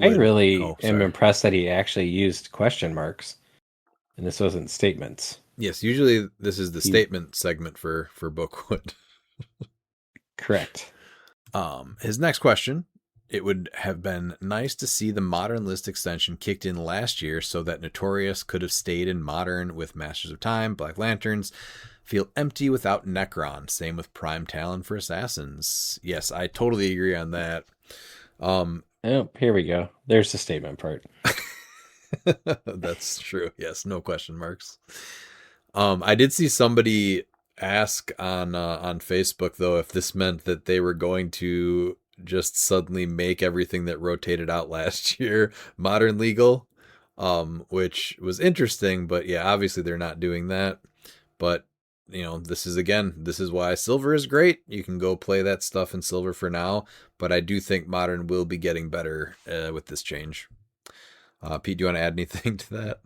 I really am impressed that he actually used question marks, and this wasn't statements. Yes, usually this is the statement segment for Bookwood. Correct. His next question, it would have been nice to see the Modern list extension kicked in last year so that Notorious could have stayed in Modern with Masters of Time, Black Lanterns, feel empty without Necron. Same with Prime Talon for Assassins. Yes, I totally agree on that. Oh, here we go. There's the statement part. That's true. Yes, no question marks. I did see somebody ask on Facebook though if this meant that they were going to just suddenly make everything that rotated out last year modern legal, which was interesting. But yeah, obviously they're not doing that. But this is why silver is great. You can go play that stuff in silver for now. But I do think modern will be getting better with this change. Pete, do you want to add anything to that?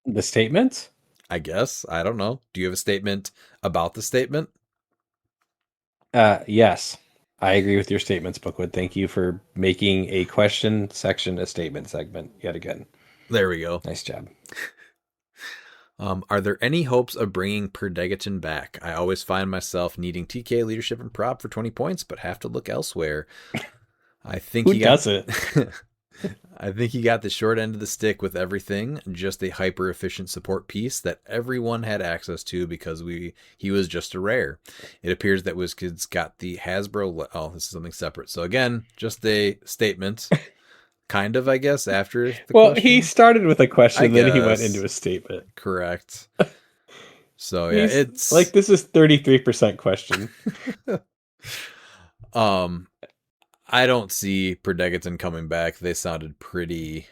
The statements? I guess. I don't know. Do you have a statement about the statement? Yes. I agree with your statements, Bookwood. Thank you for making a question section a statement segment yet again. There we go. Nice job. Are there any hopes of bringing Perdegaton back? I always find myself needing TK leadership and prop for 20 points, but have to look elsewhere. I think Who does it? I think he got the short end of the stick with everything. Just a hyper efficient support piece that everyone had access to because he was just a rare. It appears that WizKids got the Hasbro. Oh, this is something separate. So again, just a statement. Kind of, I guess, after the question. He started with a question, then he went guess. into a statement. Correct. So yeah, it's like this is 33% question. I don't see Perdegaton coming back. They sounded pretty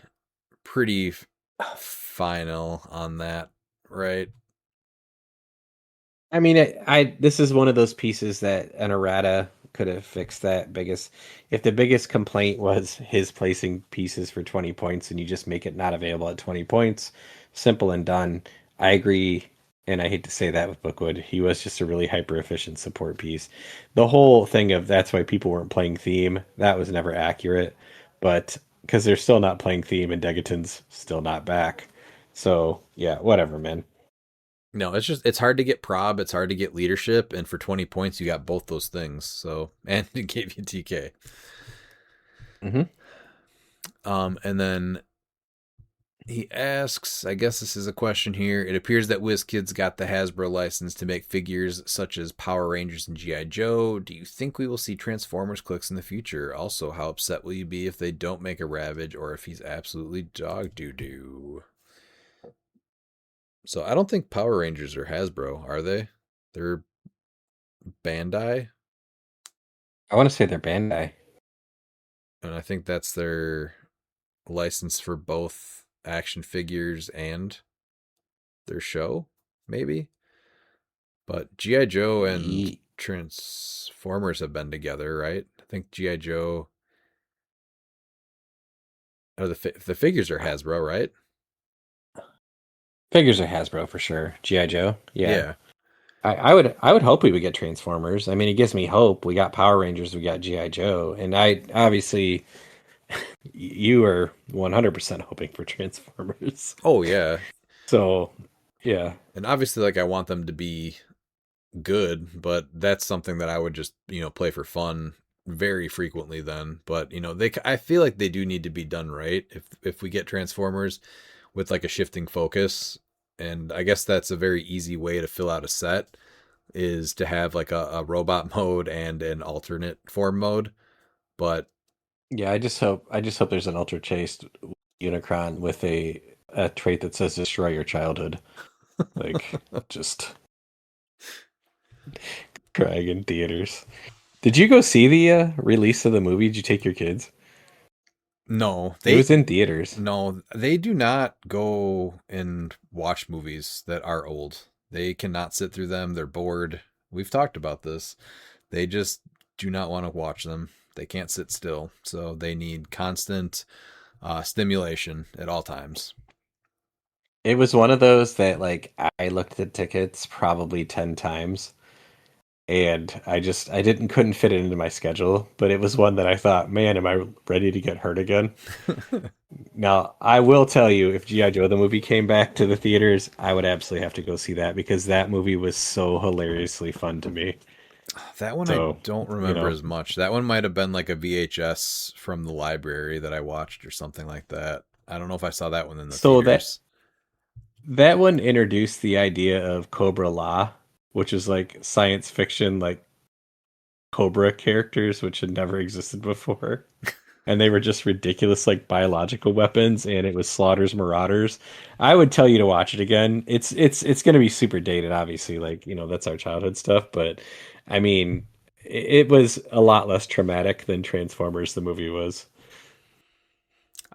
final on that, right? I mean, this is one of those pieces that an errata could have fixed that if the biggest complaint was his placing pieces for 20 points and you just make it not available at 20 points, simple and done. I agree. And I hate to say that with Bookwood, he was just a really hyper efficient support piece. The whole thing of that's why people weren't playing theme, that was never accurate, but because they're still not playing theme and Degaton's still not back. So yeah, whatever, man. No, it's hard to get prob, it's hard to get leadership, and for 20 points you got both those things. So, and it gave you TK. And then he asks, I guess this is a question here. It appears that WizKids got the Hasbro license to make figures such as Power Rangers and G.I. Joe. Do you think we will see Transformers cliques in the future? Also, how upset will you be if they don't make a Ravage or if he's absolutely dog doo-doo? So I don't think Power Rangers are Hasbro, are they? They're Bandai. I want to say they're Bandai. And I think that's their license for both action figures and their show, maybe. But G.I. Joe and Transformers have been together, right? I think G.I. Joe... Oh, the figures are Hasbro, right? Figures are Hasbro for sure. G.I. Joe, Yeah. I would hope we would get Transformers. I mean, it gives me hope. We got Power Rangers, we got G.I. Joe, and I obviously you are 100% hoping for Transformers. Oh yeah. So yeah, and obviously, like I want them to be good, but that's something that I would just play for fun very frequently then. But I feel like they do need to be done right. If we get Transformers with like a shifting focus, and I guess that's a very easy way to fill out a set is to have like a robot mode and an alternate form mode. But yeah, I just hope there's an Ultra Chased Unicron with a trait that says destroy your childhood. Like just crying in theaters. Did you go see the release of the movie? Did you take your kids? No, it was in theaters. No, they do not go and watch movies that are old. They cannot sit through them. They're bored. We've talked about this. They just do not want to watch them. They can't sit still. So they need constant stimulation at all times. It was one of those that like I looked at tickets probably 10 times. And I couldn't fit it into my schedule, but it was one that I thought, man, am I ready to get hurt again? Now, I will tell you, if G.I. Joe the movie came back to the theaters, I would absolutely have to go see that because that movie was so hilariously fun to me. That one I don't remember as much. That one might have been like a VHS from the library that I watched or something like that. I don't know if I saw that one in the theaters. That one introduced the idea of Cobra Law, which is like science fiction, like Cobra characters, which had never existed before. and they were just ridiculous like biological weapons, and it was Slaughter's Marauders. I would tell you to watch it again. It's going to be super dated, obviously, like that's our childhood stuff, but I mean, it was a lot less traumatic than Transformers the movie was.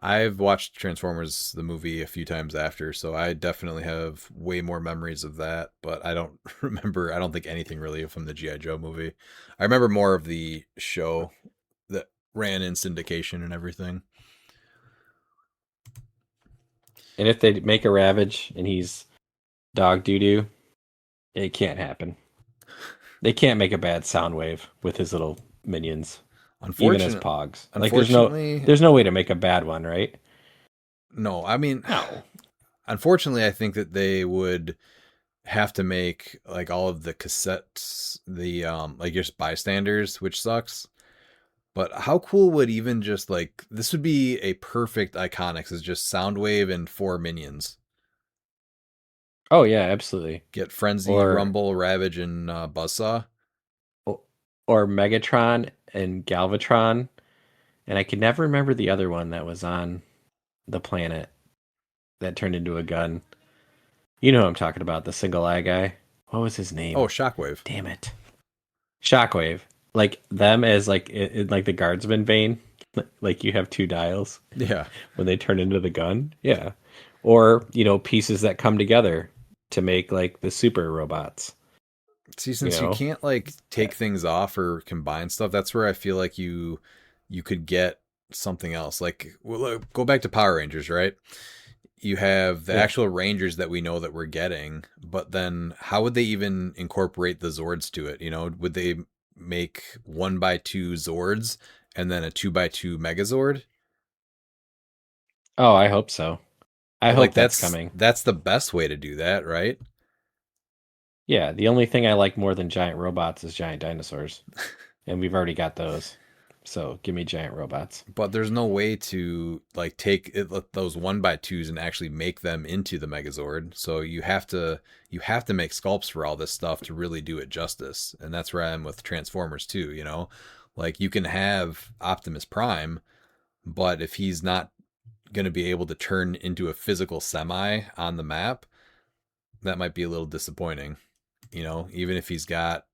I've watched Transformers the movie a few times after, so I definitely have way more memories of that, but I don't remember, I don't think anything really from the G.I. Joe movie. I remember more of the show that ran in syndication and everything. And if they make a Ravage and he's dog doo doo, it can't happen. They can't make a bad sound wave with his little minions, even as Pogs. Like Unfortunately, there's no way to make a bad one, right? no. I mean, No. unfortunately, I think that they would have to make like all of the cassettes, the like just bystanders, which sucks. But how cool would even just like this would be a perfect Iconics is just Soundwave and 4 minions. Oh yeah, absolutely. Get Frenzy, Or Rumble, Ravage, and Buzzsaw. or Megatron and Galvatron, and I can never remember the other one that was on the planet that turned into a gun. You know who I'm talking about, the single eye guy. What was his name? Oh, Shockwave. Damn it. Shockwave. Like them as like like the guardsman vein. Like you have 2 dials Yeah. when they turn into the gun. Yeah. Or, pieces that come together to make like the super robots. See, since you know? can't like take things off or combine stuff, that's where I feel like you could get something else. Like, well, look, go back to Power Rangers, right? You have the Yeah. actual Rangers that we know that we're getting, but then how would they even incorporate the Zords to it? Would they make 1x2 Zords and then a 2x2 Megazord? Oh, I hope so. I hope Like that's coming. that's the best way to do that, right? Yeah, the only thing I like more than giant robots is giant dinosaurs. And we've already got those. So give me giant robots. But there's no way to like take those 1x2s and actually make them into the Megazord. So you have to make sculpts for all this stuff to really do it justice. And that's where I am with Transformers too. Like you can have Optimus Prime, but if he's not going to be able to turn into a physical semi on the map, that might be a little disappointing. Even if he's got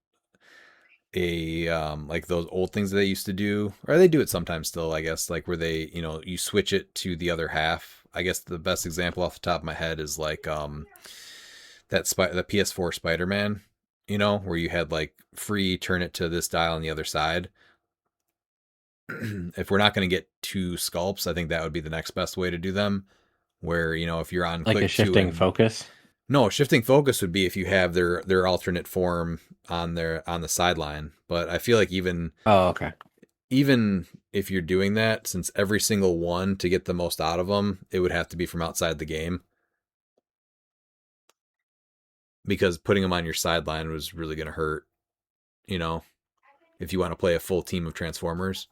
a like those old things that they used to do, or they do it sometimes still, I guess, like where they you switch it to the other half. I guess the best example off the top of my head is like the PS4 Spider-Man, where you had like free turn it to this dial on the other side. If we're not going to get 2 sculpts, I think that would be the next best way to do them, where if you're on Like click a shifting focus. No, shifting focus would be if you have their alternate form on the sideline. But I feel like even Okay. if you're doing that, since every single one to get the most out of them, it would have to be from outside the game. Because putting them on your sideline was really going to hurt, if you want to play a full team of Transformers.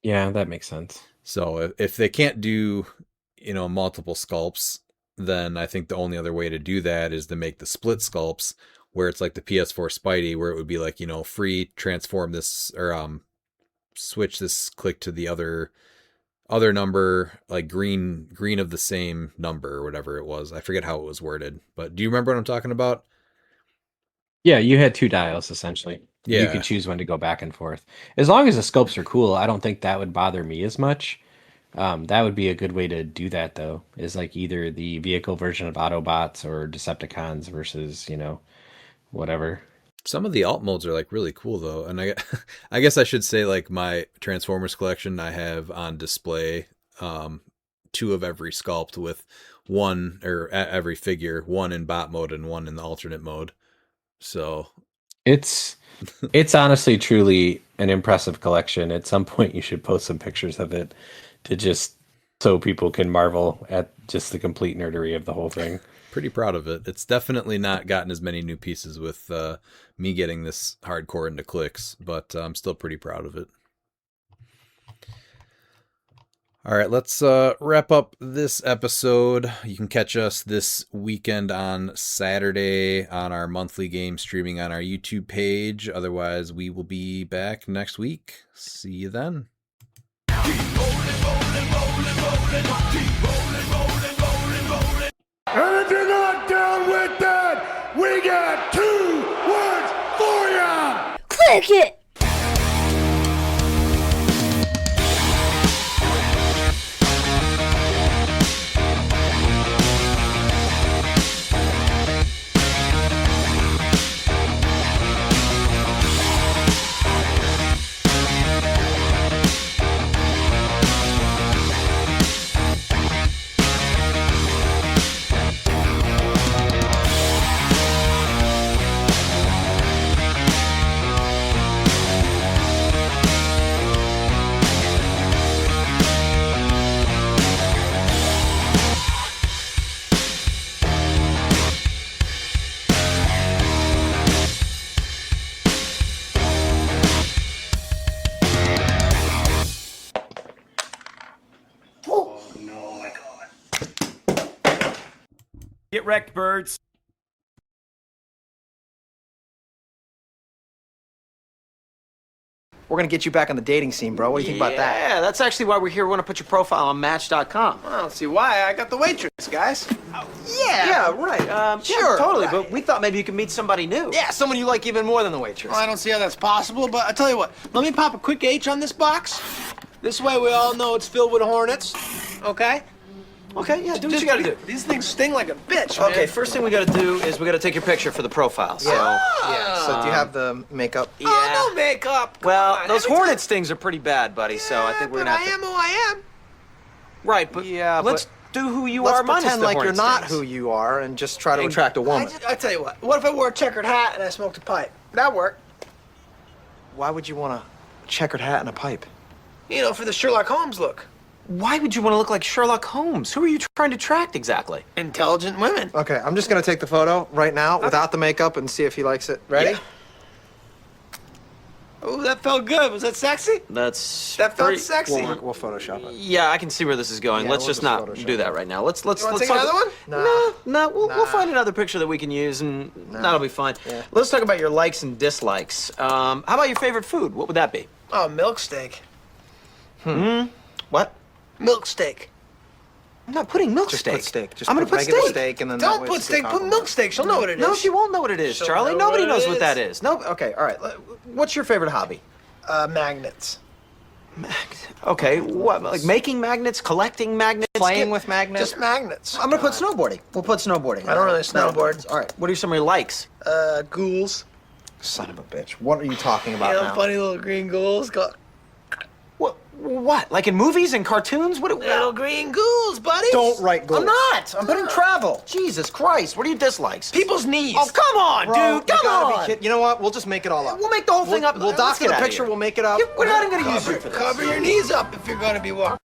Yeah, that makes sense. So if they can't do, multiple sculpts, then I think the only other way to do that is to make the split sculpts where it's like the PS4 Spidey, where it would be like, free transform this or switch this click to the other number, like green of the same number or whatever it was. I forget how it was worded, but do you remember what I'm talking about? Yeah, you had 2 dials essentially. Yeah. You could choose when to go back and forth. As long as the sculpts are cool, I don't think that would bother me as much. That would be a good way to do that, though, is like either the vehicle version of Autobots or Decepticons versus, whatever. Some of the alt modes are like really cool though, and I guess I should say like my Transformers collection, I have on display 2 of every sculpt with one or every figure, one in bot mode and one in the alternate mode. So It's honestly truly an impressive collection. At some point you should post some pictures of it to just so people can marvel at just the complete nerdery of the whole thing. pretty proud of it. It's definitely not gotten as many new pieces with me getting this hardcore into cliX, but I'm still pretty proud of it. All right, let's wrap up this episode. You can catch us this weekend on Saturday on our monthly game streaming on our YouTube page. Otherwise, we will be back next week. See you then. And if you're not down with that, we got 2 words for ya! Click it! Get wrecked, birds. We're gonna get you back on the dating scene, bro. What do you think about that? Yeah, that's actually why we're here. We want to put your profile on Match.com. I don't see why. I got the waitress, guys. Yeah, right. Sure, totally. right. But we thought maybe you could meet somebody new. Yeah, someone you like even more than the waitress. Well, I don't see how that's possible, but I tell you what, let me pop a quick H on this box. This way we all know it's filled with hornets. Okay? Okay, yeah, do what you gotta do. These things sting like a bitch, man. Okay, first thing we gotta do is we gotta take your picture for the profile. So, Yeah. So do you have the makeup? yeah. Oh, no makeup. Come Well, on. those Every hornet time- stings are pretty bad, buddy. So I think we're but gonna I have to. am who I am. Right, but Yeah, let's do who you Let's are. minus pretend the like you're hornet not stings. who you are and just try to attract a woman. I tell you what if I wore a checkered hat and I smoked a pipe? That'd work. Why would you want a checkered hat and a pipe? You know, for the Sherlock Holmes look. Why would you want to look like Sherlock Holmes? Who are you trying to attract exactly? Intelligent women. Okay, I'm just gonna take the photo right now without the makeup and see if he likes it. Ready? Yeah. Oh, that felt good. Was that sexy? That That felt sexy. We'll Photoshop it. Yeah, I can see where this is going. Yeah, let's we'll just just not Photoshop do that it. right now. Let's You want to take talk- another one? No, we'll Nah. find another picture that we can use, and that'll be fine. Yeah. Let's talk about your likes and dislikes. How about your favorite food? What would that be? Oh, milk steak. What? Milk steak. I'm not putting milk Just steak. put steak. Just I'm gonna put regular steak. steak and then that Don't way put it's a good steak. Put compliment. milk steak. She'll know what it is. No, she won't know what it is, She'll Charlie. know Nobody what it knows what is. that is. No. Okay, all right. What's your favorite hobby? Magnets. Okay, what? Like making magnets, collecting magnets, Playing with magnets. Just magnets. I'm gonna put snowboarding. We'll put snowboarding. I don't really snowboard. All right. What are some of your likes? Ghouls. Son of a bitch. What are you talking You about know, now? funny little green ghouls. What? What? Like in movies and cartoons? What? Little green ghouls, buddy. Don't write goals. I'm not. I'm putting travel. Jesus Christ. What are your dislikes? People's knees. Oh, come on, Bro, dude. you Come gotta on. be kidding. You know what? We'll just make it all up. We'll make the whole thing up. We'll Let's dock get the outta picture. here. We'll make it up. We're not even gonna use you for this. Cover your knees up if you're going to be walking.